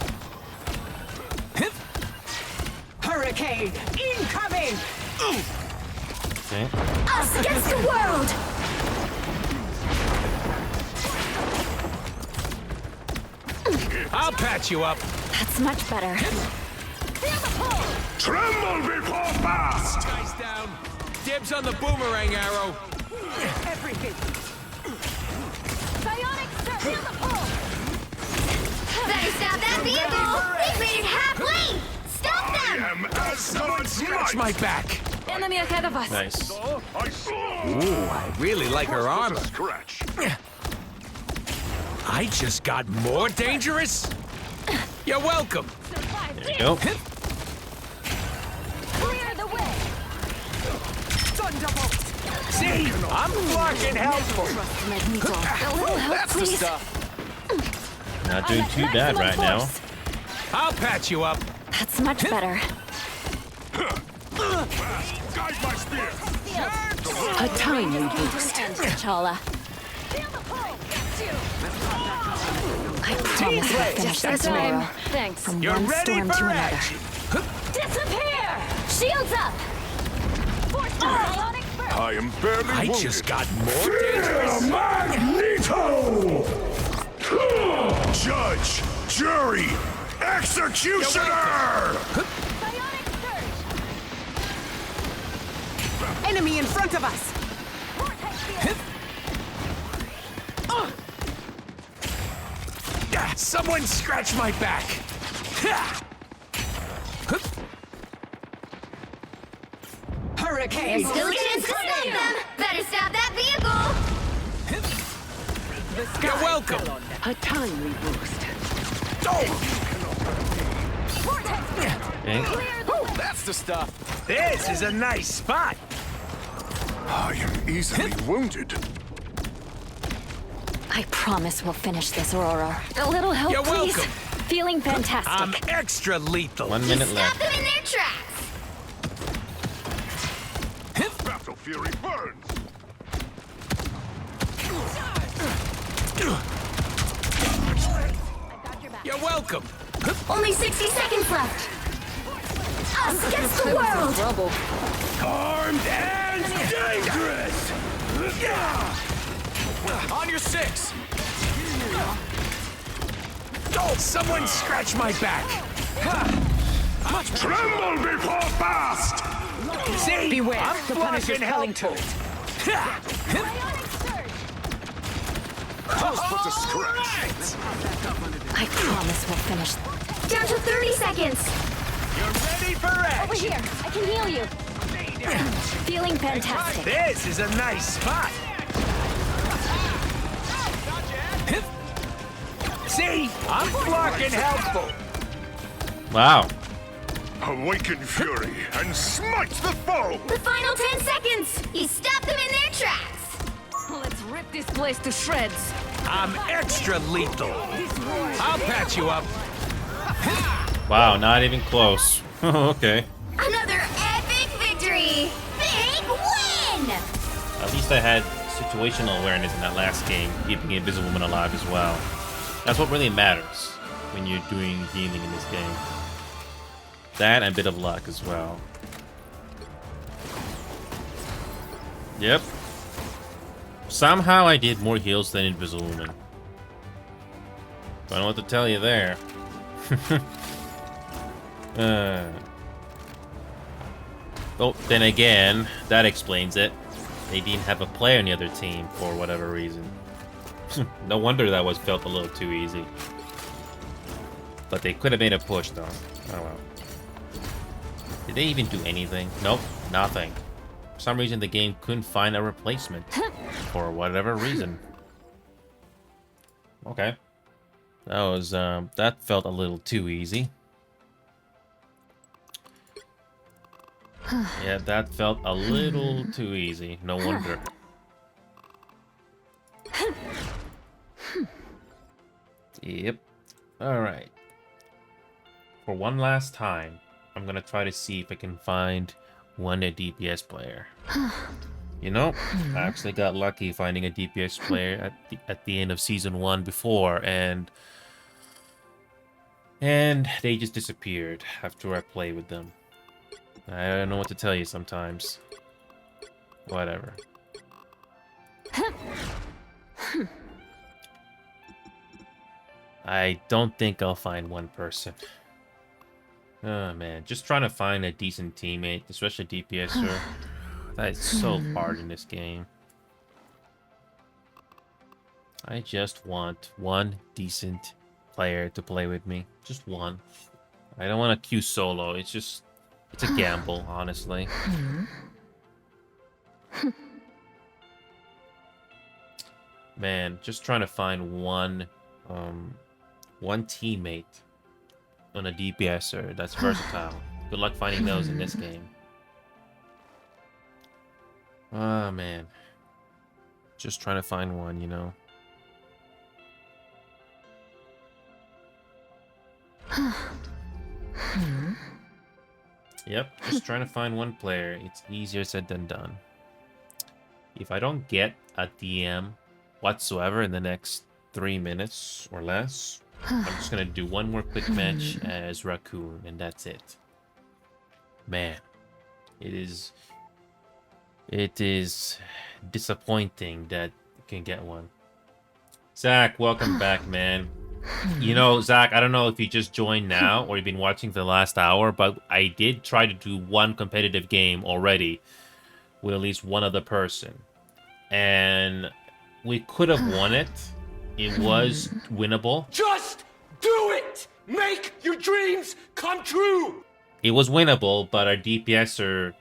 Hurricane incoming! Okay. Us against the world! I'll patch you up. That's much better. Tremble before fast. Guys down. Dibs on the boomerang arrow. Everything. Bionic surge. Feel the pull. Better stop that vehicle! They've made it halfway! Stop them! Am as Someone scratch my back. Enemy ahead of us. Nice. I saw. Ooh, I really like her armor. Scratch. I just got more dangerous. You're welcome. There you go. Clear the way. Thunderbolt! See? I'm fucking helpful. Magneto. A little help, please. Not doing too bad right now. I'll patch you up. That's much better. Guide my spear. A tiny boost. T'Challa. I promise we'll finish this tomorrow. Thanks. From You're one ready storm to for another. action. Disappear! Shields up! I am barely I wounded. just got more dangerous. Magneto! Judge, jury, executioner! Enemy in front of us! Someone scratch my back. Hurricane! There's still a chance to stop them! Better stop that vehicle! You're welcome. A tiny boost. Okay. That's the stuff. This is a nice spot. I am easily wounded. I promise we'll finish this, Aurora. A little help, You're please. welcome. Feeling fantastic. I'm extra lethal. 1 minute Stop left. them in their tracks! Battle fury burns. You're welcome. Only 60 seconds left! Us against the world! Armed and dangerous. On your 6. Oh, someone scratch my back. Tremble before fast. See? Beware, I'm the Punisher's fucking culling helpful. Just but a scratch. I promise we'll finish. Down to 30 seconds! You're ready for action. Over here. I can heal you. Feeling fantastic. This is a nice spot. See? I'm fucking helpful. Wow. Awaken fury and smite the foe. The final 10 seconds! You stop them in their tracks! Let's rip this place to shreds. I'm extra lethal. I'll patch you up. Wow, not even close. Okay. Another epic victory! Big win! At least I had situational awareness in that last game, keeping Invisible Woman alive as well. That's what really matters when you're doing healing in this game. That and a bit of luck as well. Yep. Somehow I did more heals than Invisible Woman. Don't know what to tell you there. Oh, then again, that explains it. They didn't have a player on the other team for whatever reason. No wonder that was felt a little too easy. But they could have made a push though. Oh well. Did they even do anything? Nope, nothing. For some reason the game couldn't find a replacement. For whatever reason. Okay. That was that felt a little too easy. Yeah, that felt a little too easy. No wonder. Yep. Alright. For one last time, I'm gonna try to see if I can find one DPS player. You know, I actually got lucky finding a DPS player at the end of Season 1 before, and they just disappeared after I played with them. I don't know what to tell you sometimes. Whatever. I don't think I'll find one person. Oh man, just trying to find a decent teammate, especially a DPSer. That is so hard in this game. I just want one decent player to play with me. Just one. I don't want to queue solo. It's a gamble, honestly. Man, just trying to find one teammate on a DPSer that's versatile. Good luck finding those in this game. Oh man. Just trying to find one, you know. Yep, just trying to find one player. It's easier said than done. If I don't get a DM whatsoever in the next 3 minutes or less, I'm just gonna do one more quick match as Raccoon, and that's it. Man, it is disappointing that you can get one. Zach, welcome back, man. You know, Zach, I don't know if you just joined now or you've been watching for the last hour, but I did try to do one competitive game already with at least one other person. And we could have won it. It was winnable. Just do it! Make your dreams come true! It was winnable, but our DPSer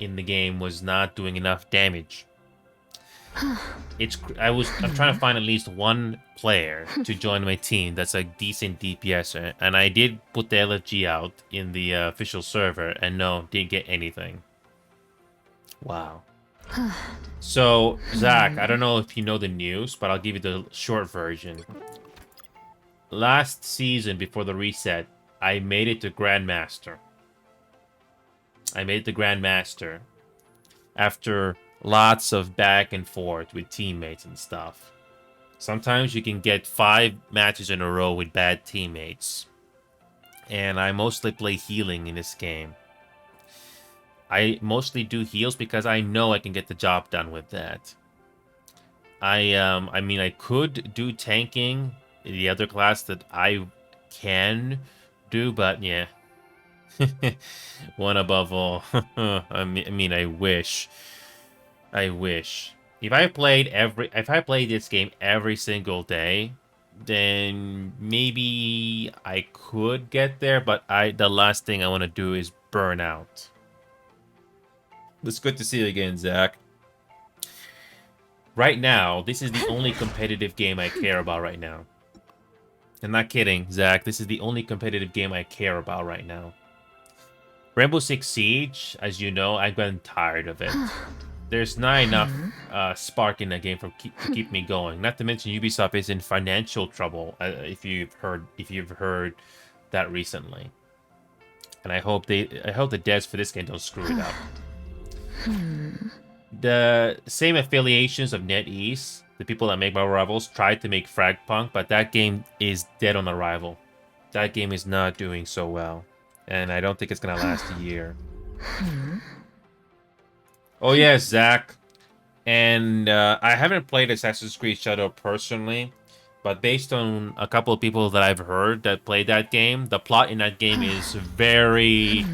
in the game was not doing enough damage. I'm trying to find at least one player to join my team that's a decent DPSer, and I did put the LFG out in the official server, and no, didn't get anything. Wow. So, Zach, I don't know if you know the news, but I'll give you the short version. Last season, before the reset, I made it to Grandmaster. After lots of back and forth with teammates and stuff. Sometimes you can get 5 matches in a row with bad teammates. And I mostly play healing in this game. I mostly do heals because I know I can get the job done with that. I mean, I could do tanking in the other class that I can do, but yeah. One above all. I mean, I wish. If I played this game every single day, then maybe I could get there, but the last thing I want to do is burn out. It's good to see you again, Zach. Right now, this is the only competitive game I care about right now. I'm not kidding, Zach. This is the only competitive game I care about right now. Rainbow Six Siege, as you know, I've gotten tired of it. there's not enough spark in the game to keep me going. Not to mention Ubisoft is in financial trouble. If you've heard that recently, and I hope the devs for this game don't screw it up. The same affiliations of NetEase, the people that make Marvel Rivals, tried to make Fragpunk, but that game is dead on arrival. That game is not doing so well, and I don't think it's gonna last a year. Oh yes, Zach. And I haven't played Assassin's Creed Shadow personally, but based on a couple of people that I've heard that played that game, the plot in that game is very,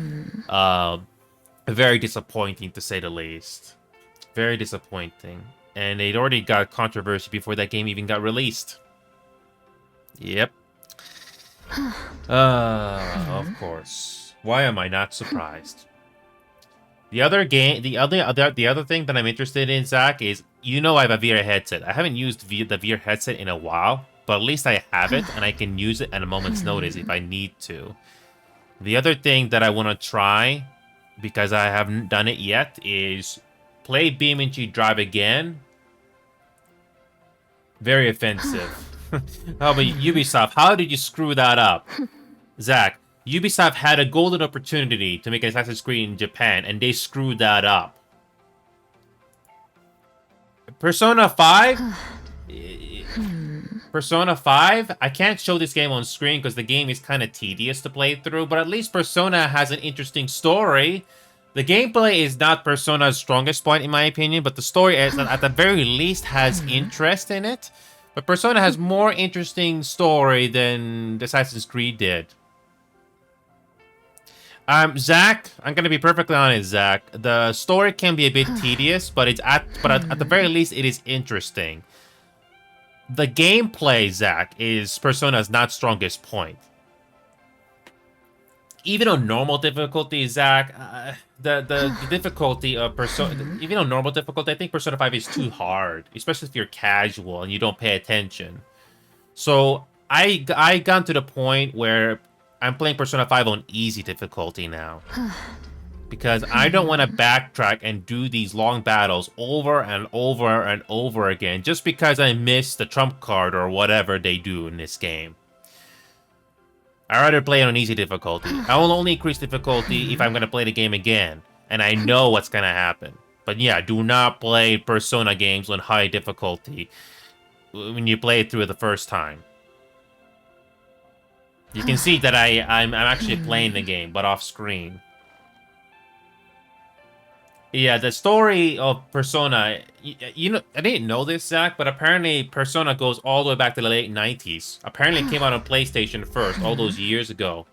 very disappointing to say the least. Very disappointing. And it already got controversy before that game even got released. Yep. Of course. Why am I not surprised? The other thing that I'm interested in, Zach, is I have a VR headset. I haven't used the VR headset in a while, but at least I have it and I can use it at a moment's notice if I need to. The other thing that I want to try, because I haven't done it yet, is play BeamNG Drive again. Very offensive. How about Ubisoft? How did you screw that up? Zach, Ubisoft had a golden opportunity to make Assassin's Creed in Japan, and they screwed that up. Persona 5? Persona 5? I can't show this game on screen because the game is kind of tedious to play through, but at least Persona has an interesting story. The gameplay is not Persona's strongest point, in my opinion, but the story, at the very least, has interest in it. But Persona has more interesting story than Assassin's Creed did. Zach, I'm gonna be perfectly honest, Zach. The story can be a bit tedious, but at the very least, it is interesting. The gameplay, Zach, is Persona's not strongest point. Even on normal difficulty, Zach, the difficulty of Persona, even on normal difficulty, I think Persona 5 is too hard, especially if you're casual and you don't pay attention. So I got to the point where I'm playing Persona 5 on easy difficulty now. Because I don't want to backtrack and do these long battles over and over and over again just because I missed the trump card or whatever they do in this game. I'd rather play it on easy difficulty. I will only increase difficulty if I'm going to play the game again, and I know what's going to happen. But yeah, do not play Persona games on high difficulty when you play it through the first time. You can see that I'm actually playing the game, but off screen. Yeah, the story of Persona, I didn't know this, Zach, but apparently Persona goes all the way back to the late 90s. Apparently it came out on PlayStation first, all those years ago.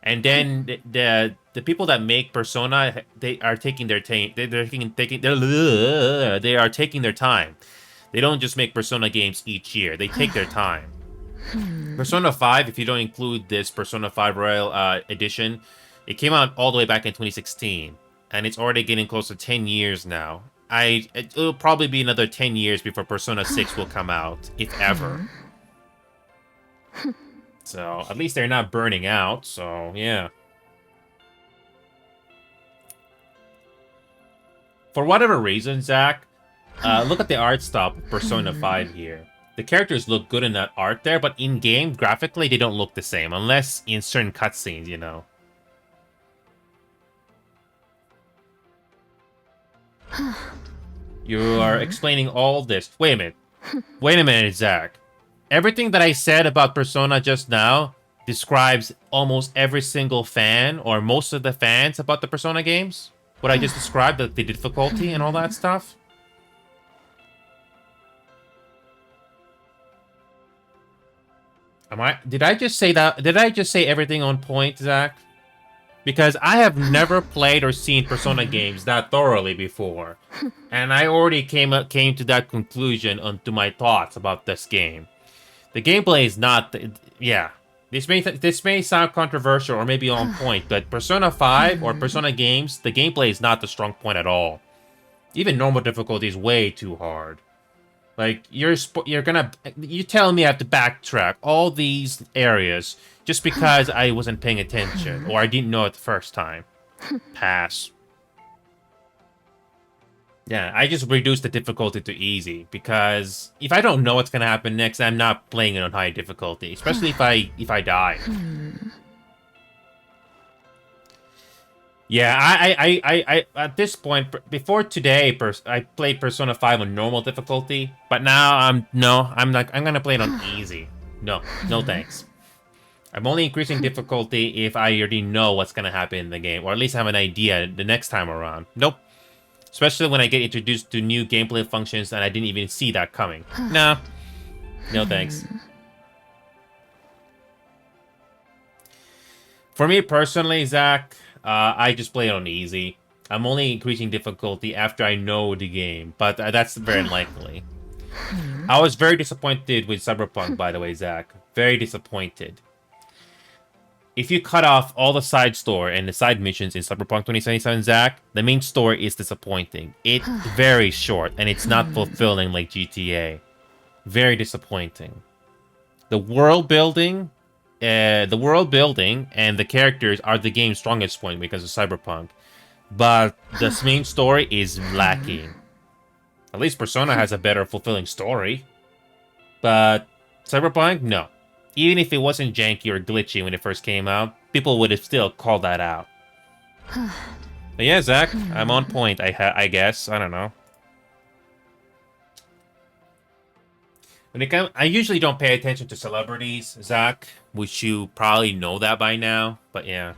And then the people that make Persona, they are taking their time. They are taking their time. They don't just make Persona games each year. They take their time. Persona 5, if you don't include this Persona 5 Royal Edition, it came out all the way back in 2016. And it's already getting close to 10 years now. It'll probably be another 10 years before Persona 6 will come out, if ever. So, at least they're not burning out, so, yeah. For whatever reason, Zach, look at the art style of Persona 5 here. The characters look good in that art there, but in-game, graphically, they don't look the same, unless in certain cutscenes, you know. You are explaining all this. Wait a minute. Wait a minute, Zach. Everything that I said about Persona just now describes almost every single fan, or most of the fans about the Persona games? What I just described, the difficulty and all that stuff? Did I just say that? Did I just say everything on point, Zach? Because I have never played or seen Persona games that thoroughly before. And I already came to that conclusion onto my thoughts about this game. The gameplay is not... Yeah. This may sound controversial or maybe on point, but Persona 5 or Persona games, the gameplay is not the strong point at all. Even normal difficulty is way too hard. Like, you're telling me I have to backtrack all these areas just because I wasn't paying attention or I didn't know it the first time. Pass. Yeah, I just reduced the difficulty to easy because if I don't know what's gonna happen next, I'm not playing it on high difficulty, especially if I die. Yeah, I at this point, before today, I played Persona 5 on normal difficulty, but now I'm gonna play it on easy. No thanks. I'm only increasing difficulty if I already know what's gonna happen in the game, or at least have an idea the next time around. Nope. Especially when I get introduced to new gameplay functions and I didn't even see that coming. No thanks. For me personally, Zach, I just play it on easy. I'm only increasing difficulty after I know the game, but that's very unlikely. I was very disappointed with Cyberpunk, by the way, Zach. Very disappointed. If you cut off all the side story and the side missions in Cyberpunk 2077, Zach, the main story is disappointing. It's very short, and it's not fulfilling like GTA. Very disappointing. The world building and the characters are the game's strongest point because of Cyberpunk. But the main story is lacking. At least Persona has a better fulfilling story. But Cyberpunk, no. Even if it wasn't janky or glitchy when it first came out, people would have still called that out. But yeah, Zach, I'm on point, I guess. I don't know. I usually don't pay attention to celebrities, Zach, which you probably know that by now, but yeah.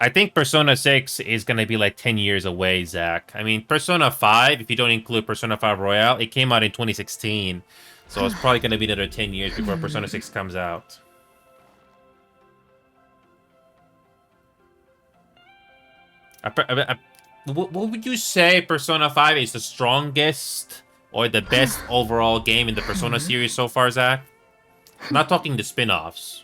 I think Persona 6 is going to be like 10 years away, Zach. I mean, Persona 5, if you don't include Persona 5 Royale, it came out in 2016. So it's probably going to be another 10 years before Persona 6 comes out. What would you say Persona 5 is the strongest or the best overall game in the Persona series so far, Zach? I'm not talking the spin-offs.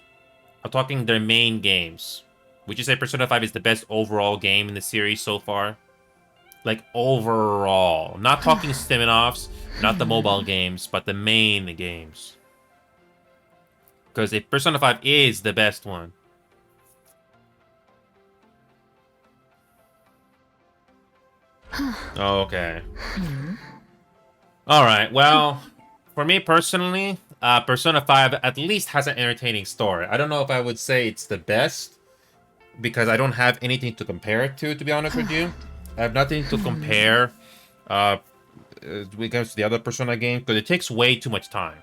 I'm talking their main games. Would you say Persona 5 is the best overall game in the series so far? Like, overall. Not talking spin-offs, not the mobile games, but the main games. Because if Persona 5 is the best one. Okay. Alright, well, for me personally, Persona 5 at least has an entertaining story. I don't know if I would say it's the best, because I don't have anything to compare it to be honest with you. I have nothing to compare when it comes to the other Persona games, because it takes way too much time.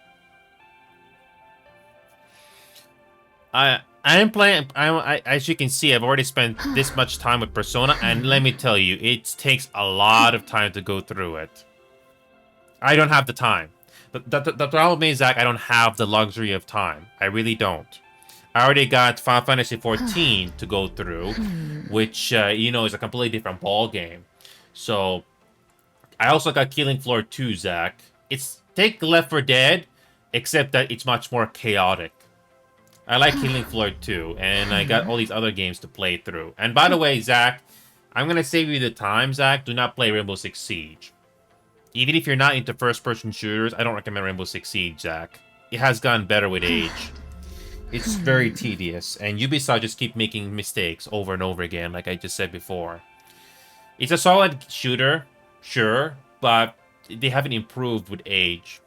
As you can see, I've already spent this much time with Persona, and let me tell you, it takes a lot of time to go through it. I don't have the time. The problem is, Zach, I don't have the luxury of time. I really don't. I already got Final Fantasy XIV to go through, which, you know, is a completely different ball game. So, I also got Killing Floor 2, Zach. It's take Left 4 Dead, except that it's much more chaotic. I like Killing Floor 2, and I got all these other games to play through. And by the way, Zach, I'm going to save you the time, Zach. Do not play Rainbow Six Siege. Even if you're not into first-person shooters, I don't recommend Rainbow Six Siege, Zach. It has gotten better with age. It's very tedious, and Ubisoft just keep making mistakes over and over again, like I just said before. It's a solid shooter, sure, but they haven't improved with age.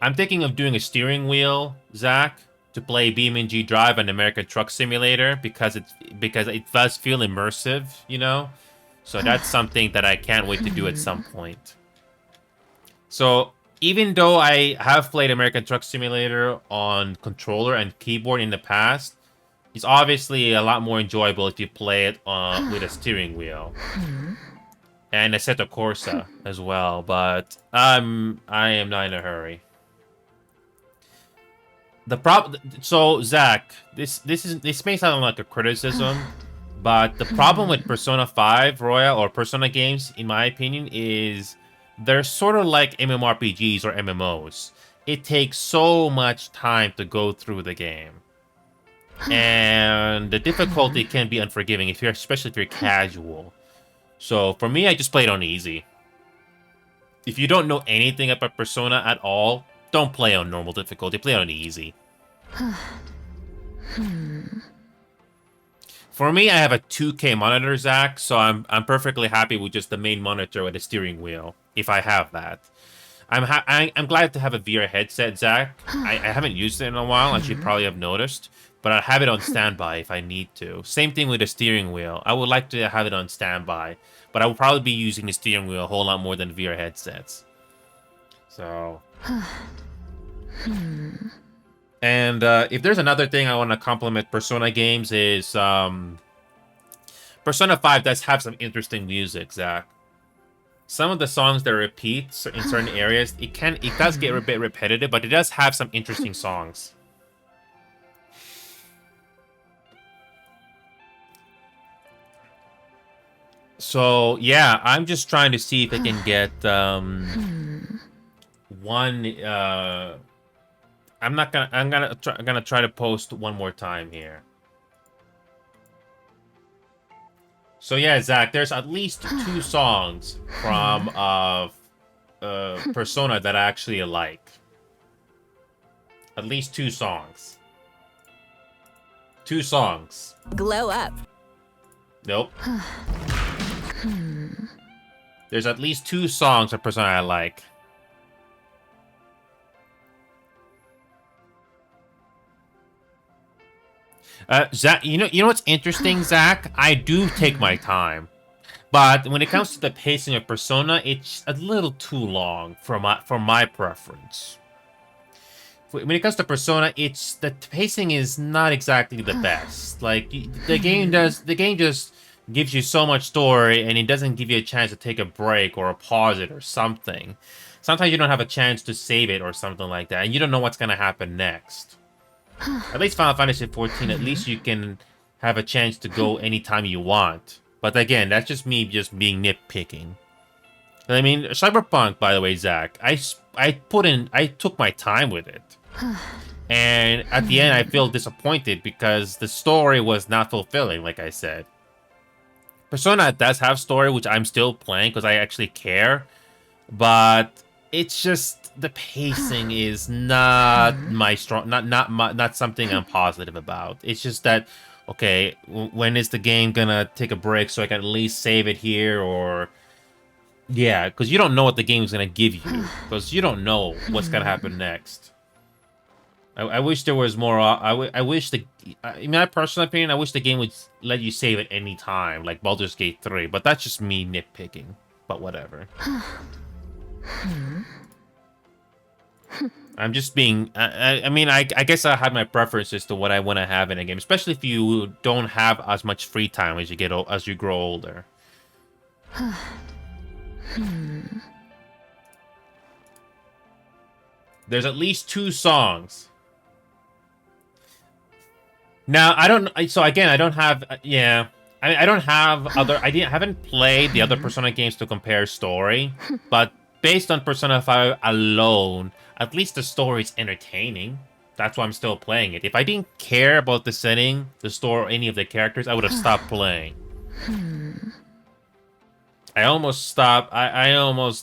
I'm thinking of doing a steering wheel, Zach, to play BeamNG Drive and American Truck Simulator, because it does feel immersive, you know? So that's something that I can't wait to do at some point. So, even though I have played American Truck Simulator on controller and keyboard in the past, it's obviously a lot more enjoyable if you play it with a steering wheel. And Assetto Corsa as well, but I am not in a hurry. So Zach, this may sound like a criticism, but the problem with Persona 5 Royal or Persona games, in my opinion, is they're sort of like MMORPGs or MMOs. It takes so much time to go through the game. And the difficulty can be unforgiving, especially if you're casual. So for me, I just played on easy. If you don't know anything about Persona at all, don't play on normal difficulty, play on easy. For me, I have a 2K monitor, Zach, so I'm perfectly happy with just the main monitor with the steering wheel, if I have that. I'm glad to have a VR headset, Zach. I haven't used it in a while, as you probably have noticed, but I have it on standby if I need to. Same thing with the steering wheel. I would like to have it on standby, but I will probably be using the steering wheel a whole lot more than VR headsets. So... And if there's another thing I want to compliment Persona games is Persona 5 does have some interesting music, Zach. Some of the songs that repeat in certain areas, it does get a bit repetitive, but it does have some interesting songs. So yeah, I'm just trying to see if I can get one. I'm gonna try to post one more time here. So yeah, Zach, there's at least 2 songs from Persona that I actually like. At least 2 songs. 2 songs. Glow up. Nope. There's at least 2 songs of Persona I like. Zach, you know what's interesting, Zach? I do take my time, but when it comes to the pacing of Persona, it's a little too long for my preference. When it comes to Persona, the pacing is not exactly the best. Like the game just gives you so much story, and it doesn't give you a chance to take a break or pause it or something. Sometimes you don't have a chance to save it or something like that, and you don't know what's gonna happen next. At least Final Fantasy XIV, at least you can have a chance to go anytime you want. But again, that's just me just being nitpicking. I mean, Cyberpunk, by the way, Zach, I took my time with it. And at the end, I feel disappointed because the story was not fulfilling, like I said. Persona does have story, which I'm still playing because I actually care. But it's just... the pacing is not my strong, not something I'm positive about. It's just that, okay, when is the game gonna take a break so I can at least save it here, or yeah, because you don't know what the game is gonna give you, because you don't know what's gonna happen next. I wish there was more. I wish in my personal opinion, I wish the game would let you save at any time, like Baldur's Gate 3. But that's just me nitpicking. But whatever. I'm just being... I mean, I guess I have my preferences to what I want to have in a game, especially if you don't have as much free time as you grow older. There's at least 2 songs. Now, I don't... So again, I don't have... Yeah. I don't have other... I haven't played the other Persona games to compare story, but based on Persona 5 alone, at least the story is entertaining. That's why I'm still playing it. If I didn't care about the setting, the story, or any of the characters, I would have stopped playing. I almost stopped. I almost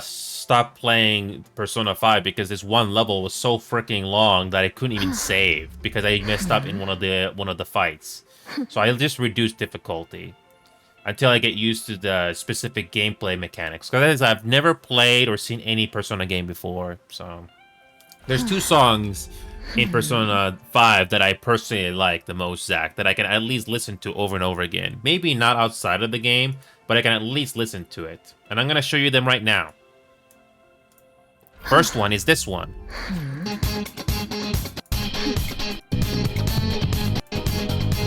stopped playing Persona 5 because this one level was so freaking long that I couldn't even save because I messed up in one of the fights. So I just reduced difficulty until I get used to the specific gameplay mechanics. Because I've never played or seen any Persona game before. So there's 2 songs in Persona 5 that I personally like the most, Zach, that I can at least listen to over and over again. Maybe not outside of the game, but I can at least listen to it. And I'm going to show you them right now. First one is this one.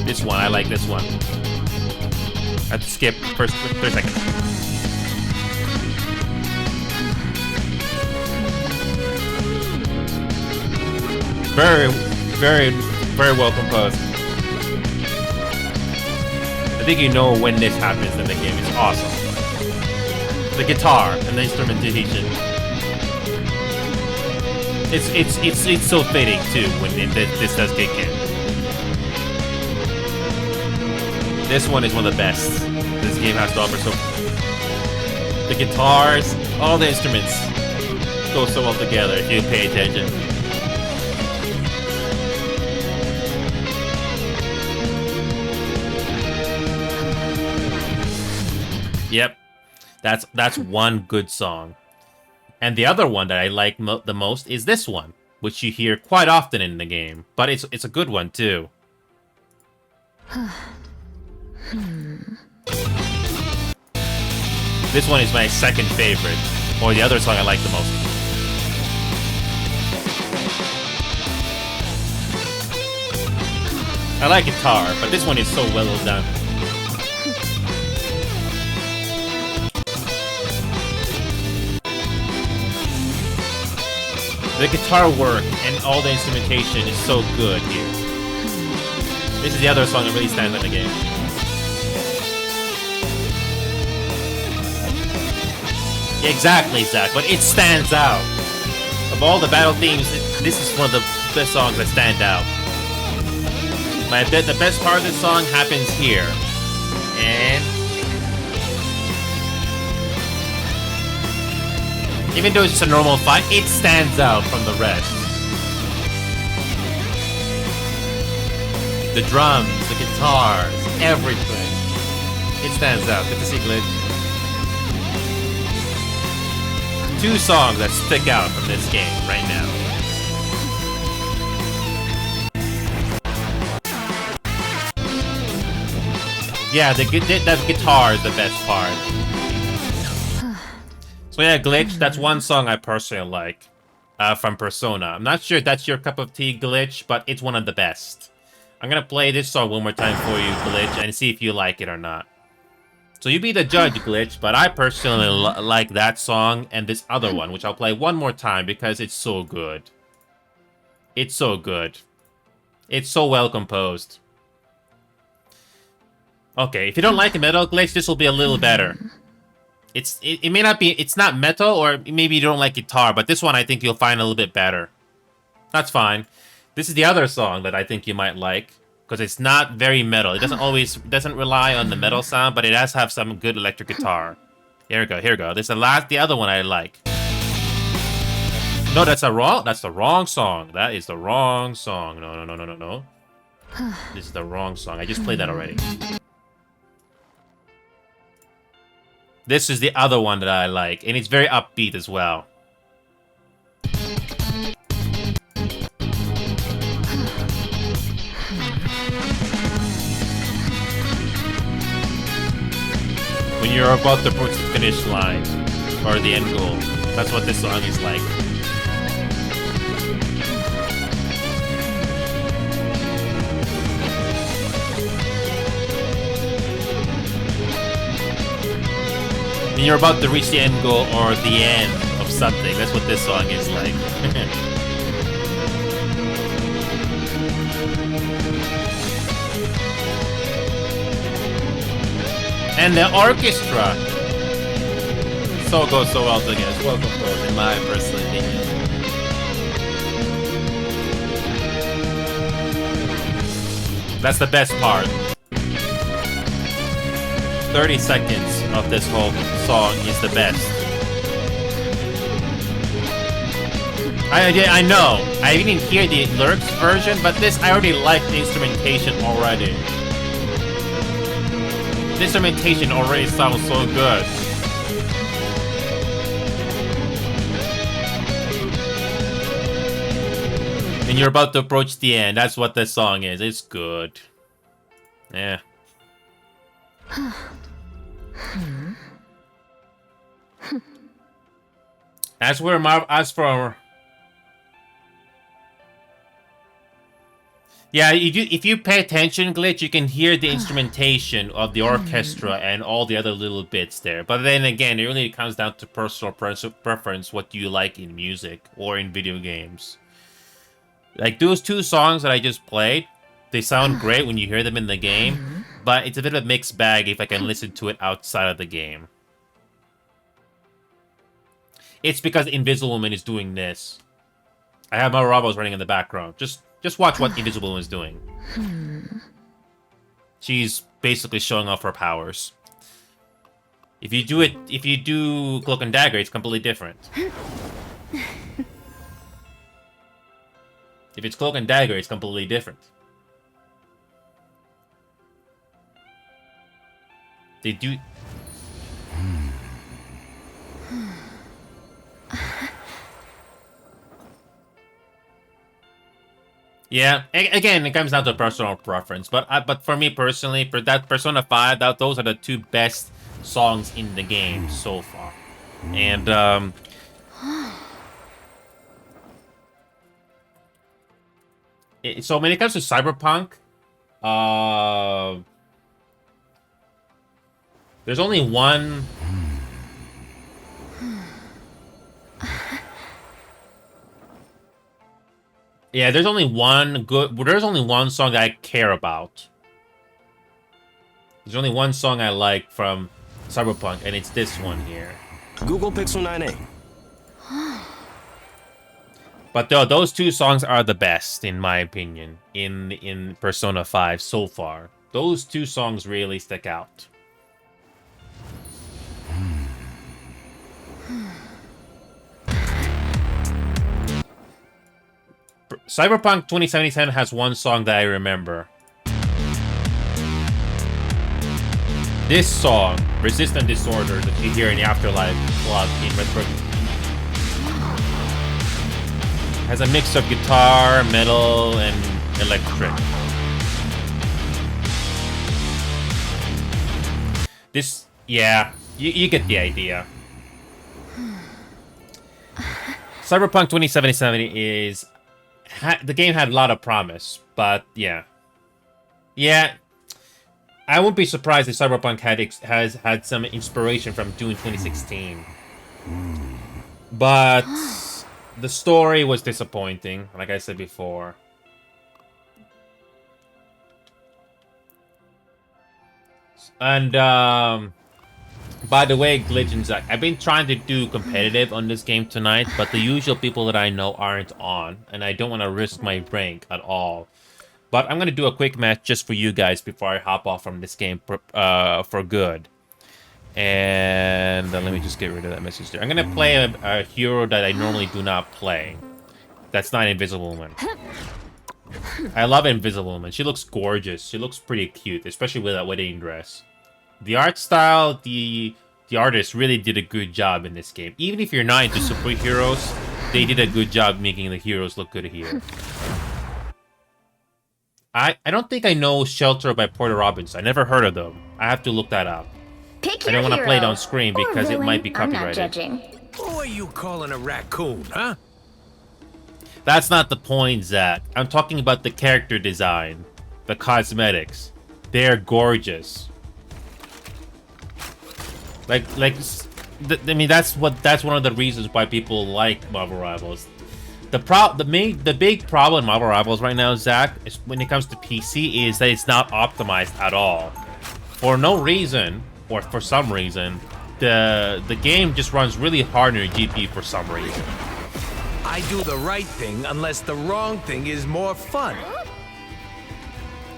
This one, I like this one. I have to skip first 30 seconds. Very, very, very well composed. I think you know when this happens in the game. It's awesome. The guitar and the instrumentation. It's so fitting too when this does kick in. This one is one of the best this game has to offer. So the guitars, all the instruments. go so well together if you pay attention. Yep, that's one good song. And the other one that I like the most is this one, which you hear quite often in the game, but it's a good one too. This one is my second favorite, or the other song I like the most. I like guitar, but this one is so well done. The guitar work and all the instrumentation is so good here. This is the other song that really stands out in the game. Exactly, Zach, but it stands out. Of all the battle themes, this is one of the best songs that stand out. The best part of this song happens here. And even though it's just a normal fight, it stands out from the rest. The drums, the guitars, everything. It stands out. Good to see, Glitch. Two songs that stick out from this game right now. Yeah, the guitar is the best part. So yeah, Glitch, that's one song I personally like from Persona. I'm not sure if that's your cup of tea, Glitch, but it's one of the best. I'm gonna play this song one more time for you, Glitch, and see if you like it or not. So you be the judge, Glitch, but I personally like that song and this other one, which I'll play one more time because it's so good. It's so good. It's so well composed. Okay, if you don't like metal, Glitch, this will be a little better. It may not be, it's not metal, or maybe you don't like guitar, but this one I think you'll find a little bit better. That's fine. This is the other song that I think you might like, because it's not very metal. It doesn't rely on the metal sound, but it does have some good electric guitar. Here we go. This is the other one I like. No, that's the wrong song. That is the wrong song. No. This is the wrong song. I just played that already. This is the other one that I like, and it's very upbeat as well. When you're about to approach the finish line, or the end goal, that's what this song is like. When you're about to reach the end goal or the end of something, that's what this song is like. And the orchestra goes so well together. It's well composed, in my personal opinion. That's the best part. 30 seconds of this whole song is the best. I know. I didn't hear the lyrics version, but this, I already like the instrumentation already. The instrumentation already sounds so good. And you're about to approach the end. That's what this song is. It's good. Yeah. As for yeah, if you pay attention, Glitch, you can hear the instrumentation of the orchestra and all the other little bits there. But then again, it really comes down to personal preference, what do you like in music or in video games. Like those two songs that I just played, they sound great when you hear them in the game, but it's a bit of a mixed bag if I can listen to it outside of the game. It's because Invisible Woman is doing this. I have my Robos running in the background. Just watch what Invisible Woman is doing. She's basically showing off her powers. If you do Cloak and Dagger, it's completely different. If it's Cloak and Dagger, it's completely different. They do... Yeah, again, it comes down to personal preference. But for me personally, for that Persona 5, those are the two best songs in the game so far. And so when it comes to Cyberpunk, there's only one. Yeah, there's only one song that I care about. There's only one song I like from Cyberpunk, and it's this one here. Google Pixel 9a. But those two songs are the best, in my opinion, in Persona 5 so far. Those two songs really stick out. Cyberpunk 2077 has one song that I remember. This song, Resistant Disorder, that you hear in the Afterlife Club in Redford, has a mix of guitar, metal, and electric. This, yeah, you get the idea. Cyberpunk 2077 is... the game had a lot of promise, but yeah. I wouldn't be surprised if Cyberpunk has had some inspiration from Dune 2016. But the story was disappointing, like I said before. And by the way, Glitch and Zack, I've been trying to do competitive on this game tonight, but the usual people that I know aren't on, and I don't want to risk my rank at all. But I'm going to do a quick match just for you guys before I hop off from this game for good. And let me just get rid of that message there. I'm going to play a hero that I normally do not play. That's not Invisible Woman. I love Invisible Woman. She looks gorgeous. She looks pretty cute, especially with that wedding dress. The art style, the artist really did a good job in this game. Even if you're not into superheroes, they did a good job making the heroes look good here. I don't think I know Shelter by Porter Robinson. I never heard of them. I have to look that up. I don't want to play it on screen because it might be copyrighted. Who are you calling a raccoon, huh? That's not the point, Zach. I'm talking about the character design, the cosmetics. They're gorgeous. I mean, that's one of the reasons why people like Marvel Rivals. The big problem in Marvel Rivals right now, Zach, is when it comes to PC, is that it's not optimized at all. For no reason, or for some reason, the game just runs really hard on your GPU for some reason. I do the right thing unless the wrong thing is more fun.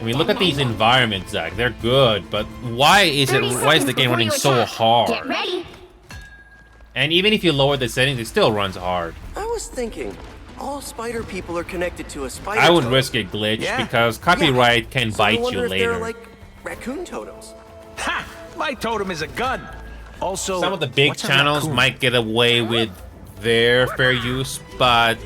I mean, look at these environments, Zach. They're good, but why is the game running so hard? Get ready. And even if you lower the settings, it still runs hard. I was thinking, all spider people are connected to a spider. I would risk it, Glitch, because copyright can bite you if later. they're like raccoon totems. Ha! My totem is a gun. Also, some of the big channels might get away with their fair use, but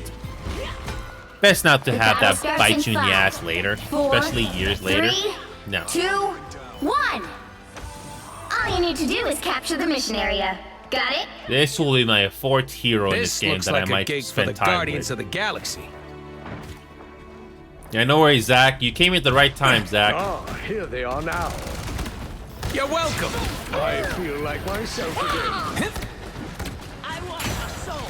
best not to have that bite you in the ass later, especially years later. 3, No. 2, 1. All you need to do is capture the mission area. Got it? This will be my fourth hero in this game looks that like I might a gig spend for the time Guardians with. of the Galaxy. Yeah, no worries, Zach. You came at the right time, Zach. Ah, here they are now. You're welcome. I feel like myself again. I want a soul.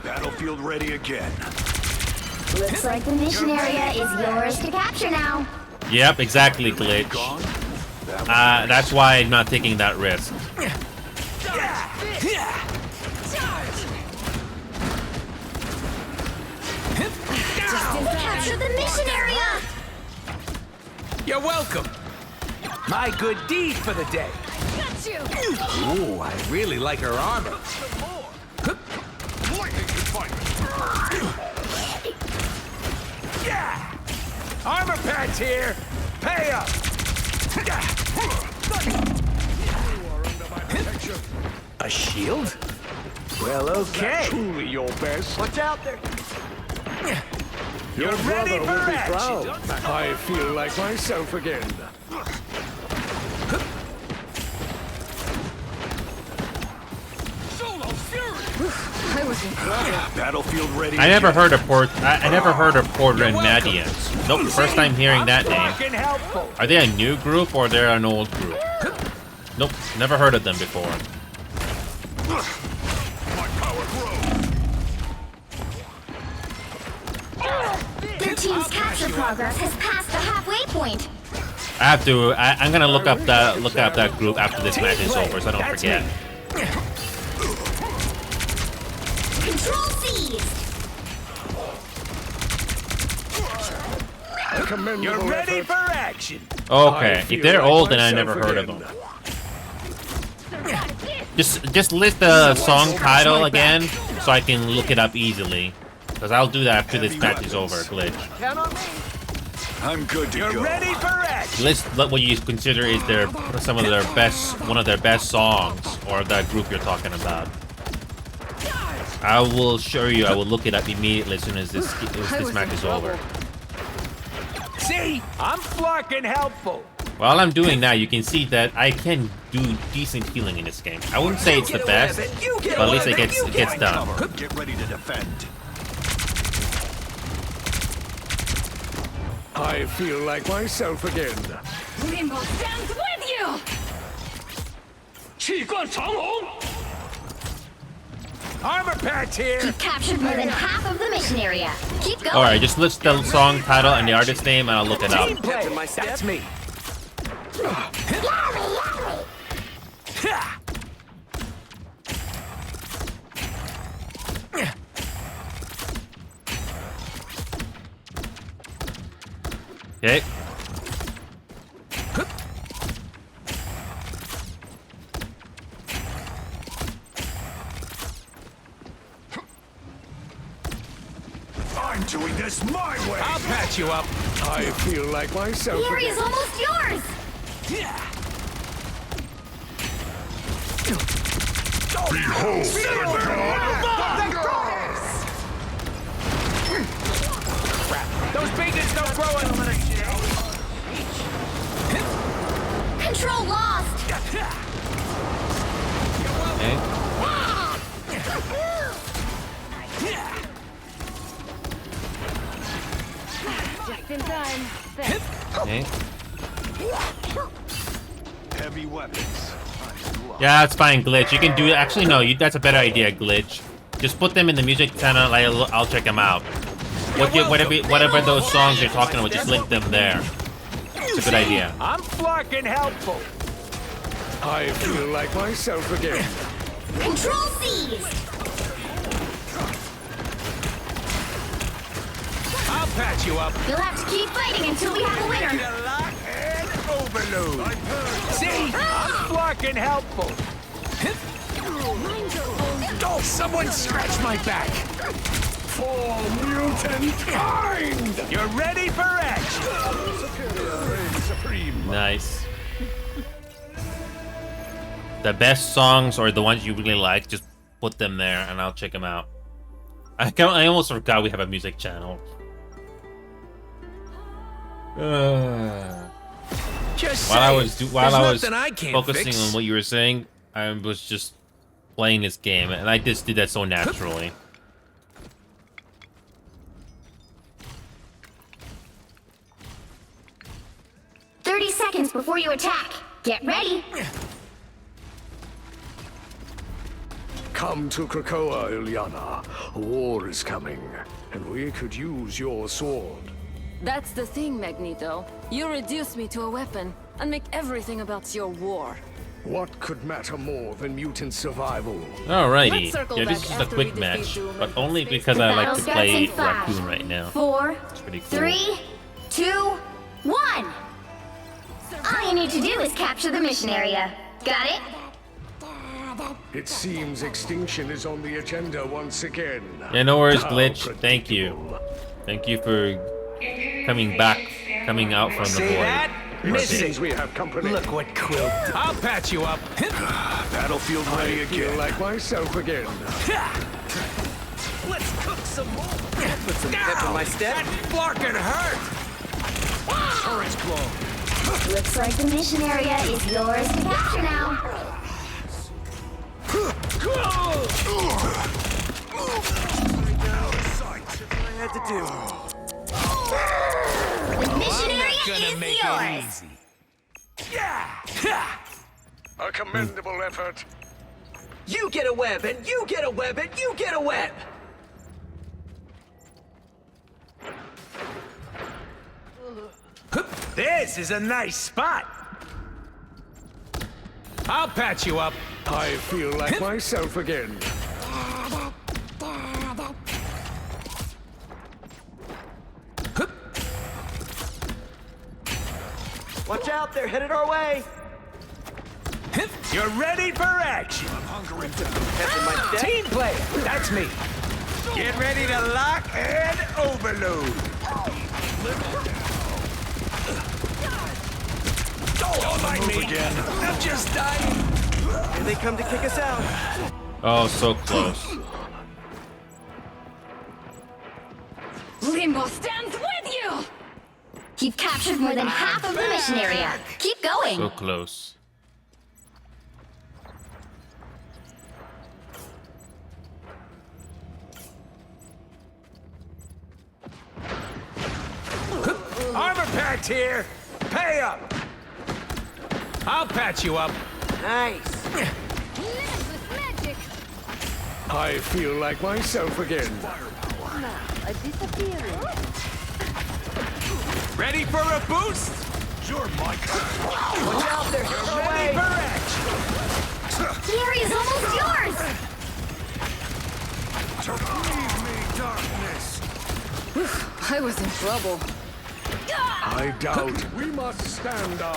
Battlefield ready again. Looks like the mission area is yours to capture now. Yep, exactly, Glitch. That's why I'm not taking that risk. Capture the mission area! You're welcome. My good deed for the day. Got you! Ooh, I really like her armor. Yeah! Armor patch here! Pay up! A shield? Well, okay. Truly your best. Watch out there. Your ready brother for will be action. proud. I feel like myself again. I was in trouble. Battlefield ready. I never heard of I never heard of Porter and Madians. Nope, first time hearing that name. Fucking helpful. Are they a new group or they're an old group? Nope, never heard of them before. My power grows. Their team's capture progress has passed the halfway point. I have to. I'm gonna look up that group after this match is over, so I don't forget. Control seized. A commendable You're ready effort. for action. Okay, I if they're feel old, like then I never myself heard of again. them. Just list the song title again, so I can look it up easily. Cause I'll do that after this match is over, Glitch. Count on me. I'm good to You're go. ready for action. List what you consider is one of their best songs, or that group you're talking about. I will show you. I will look it up immediately as soon as this match is over. See, I'm fucking helpful. While I'm doing that, you can see that I can do decent healing in this game. I wouldn't say it's the best, but at least it gets done. Get ready to defend. I feel like myself again. Rainbow stands with you! Armor patch here. You've captured more than half of the mission area. Keep going. Alright, just list the song title and the artist name, and I'll look it up. Team play. That's me. Okay. I'm doing this my way. I'll patch you up. I feel like myself The area's again. almost yours. Behold the Those beacons don't grow in. Control lost. Okay. Just in time. Thanks. Okay. Heavy weapons. Yeah, that's fine, Glitch. You can do it. Actually, no, that's a better idea, Glitch. Just put them in the music channel. I'll check them out. Whatever those songs you're talking about, just link them there. It's a good idea. I'm fucking helpful. I feel like myself again. Control seized. I'll patch you up. You'll have to keep fighting until we have a winner. And overload. See, I'm fucking helpful. Oh, someone scratch my back. For mutant kind! You're ready for action. Nice. The best songs or the ones you really like, just put them there and I'll check them out. I almost forgot we have a music channel. Just While I saying, was there's nothing I can't focusing fix. on what you were saying, I was just playing this game, and I just did that so naturally. Seconds before you attack. Get ready. Come to Krakoa, Ilyana. War is coming, and we could use your sword. That's the thing, Magneto. You reduce me to a weapon and make everything about your war. What could matter more than mutant survival? Alrighty. Yeah, this is just a quick match, but only because I like to play Raccoon right now. 4, It's pretty cool. 3, 2, 1. All you need to do is capture the mission area. Got it? It seems extinction is on the agenda once again. Yeah, no worries, How Glitch. Thank you. Thank you for coming out from the See void. that? Missing. Seems we have company. Look what Quill. I'll patch you up. Battlefield ready I feel again. like myself again. Let's cook some more. Put some pep in my step. That flarkin' hurt. Turret's blown. Looks like the mission area is yours to capture now. I had to do. The mission I'm not area gonna is make yours. it easy. Yeah. A commendable effort. You get a web, and you get a web, and you get a web. This is a nice spot. I'll patch you up. I feel like myself again. Watch out, they're headed our way. You're ready for action. Pep in my step. Team player, that's me. Get ready to lock and overload. Don't mind me. I'm just dying. Here they come to kick us out. Oh, so close. Limbo stands with you! You've captured more than half of the mission area. Keep going. So close. Armor packed here. Pay up. I'll patch you up. Nice. Live with magic! I feel like myself again. A disappearance. Ready for a boost? Sure, Mike. Watch out, they're headed our Ready way. for action. The area's almost yours. Leave me, darkness. I was in trouble. I doubt we must stand up.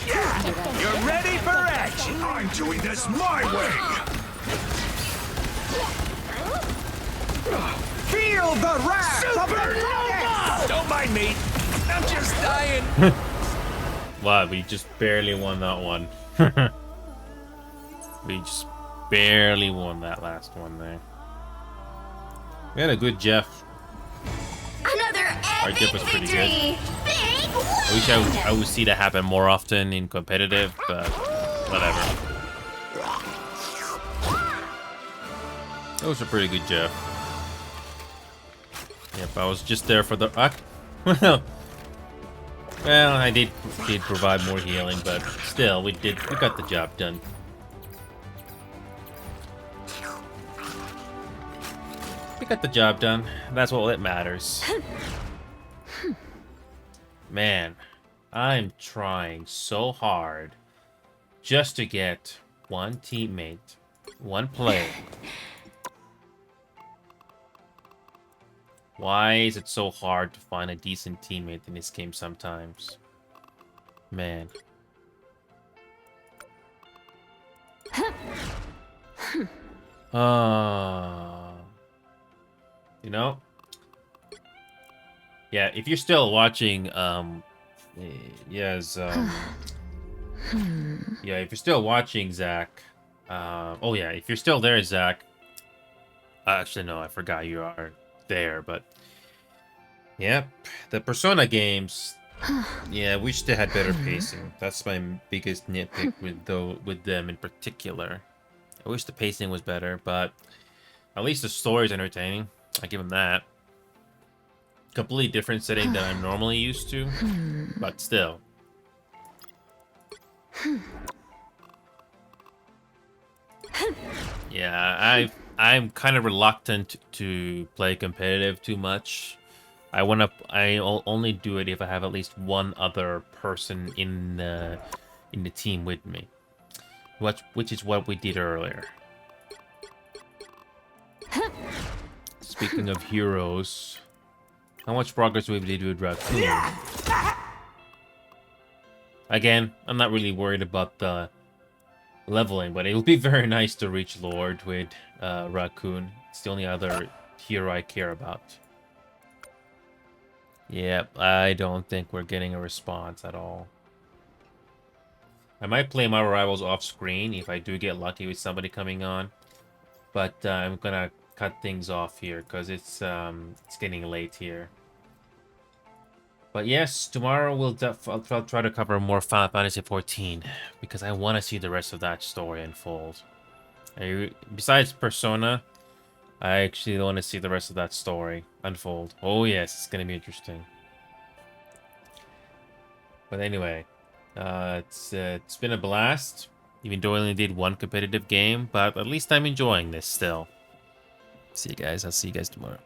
You're ready for action. I'm doing this my way. Feel the wrath of the Supernova! Don't mind me. I'm just dying. Wow, we just barely won that one. We just barely won that last one there. We had a good Jeff. Another Our epic Jeff was pretty good. victory. Big I wish I would see that happen more often in competitive, but whatever. That was a pretty good Jeff. Yep, I was just there for the... well, I did provide more healing, but still, we got the job done. We got the job done. That's all that matters. Man, I'm trying so hard just to get one teammate, one player. Why is it so hard to find a decent teammate in this game sometimes? Man. You know? Yeah, if you're still watching, yes, yeah, if you're still watching, Zach, oh yeah, if you're still there, Zach, actually, no, I forgot you are there, but, yep, the Persona games, yeah, wish they had better pacing. That's my biggest nitpick with them in particular. I wish the pacing was better, but at least the story's entertaining. I give them that. Completely different setting than I'm normally used to, but still. Yeah, I'm kind of reluctant to play competitive too much. I'll only do it if I have at least one other person in the team with me, which is what we did earlier. Speaking of heroes, how much progress we did with Raccoon? Again, I'm not really worried about the leveling, but it will be very nice to reach Lord with Raccoon. It's the only other hero I care about. Yep, I don't think we're getting a response at all. I might play my rivals off screen if I do get lucky with somebody coming on. But I'm gonna cut things off here because it's getting late here. But yes, tomorrow I'll try to cover more Final Fantasy XIV because I want to see the rest of that story unfold. Besides Persona, I actually want to see the rest of that story unfold. Oh yes, it's gonna be interesting. But anyway, it's been a blast. Even though I only did one competitive game, but at least I'm enjoying this still. See you guys. I'll see you guys tomorrow.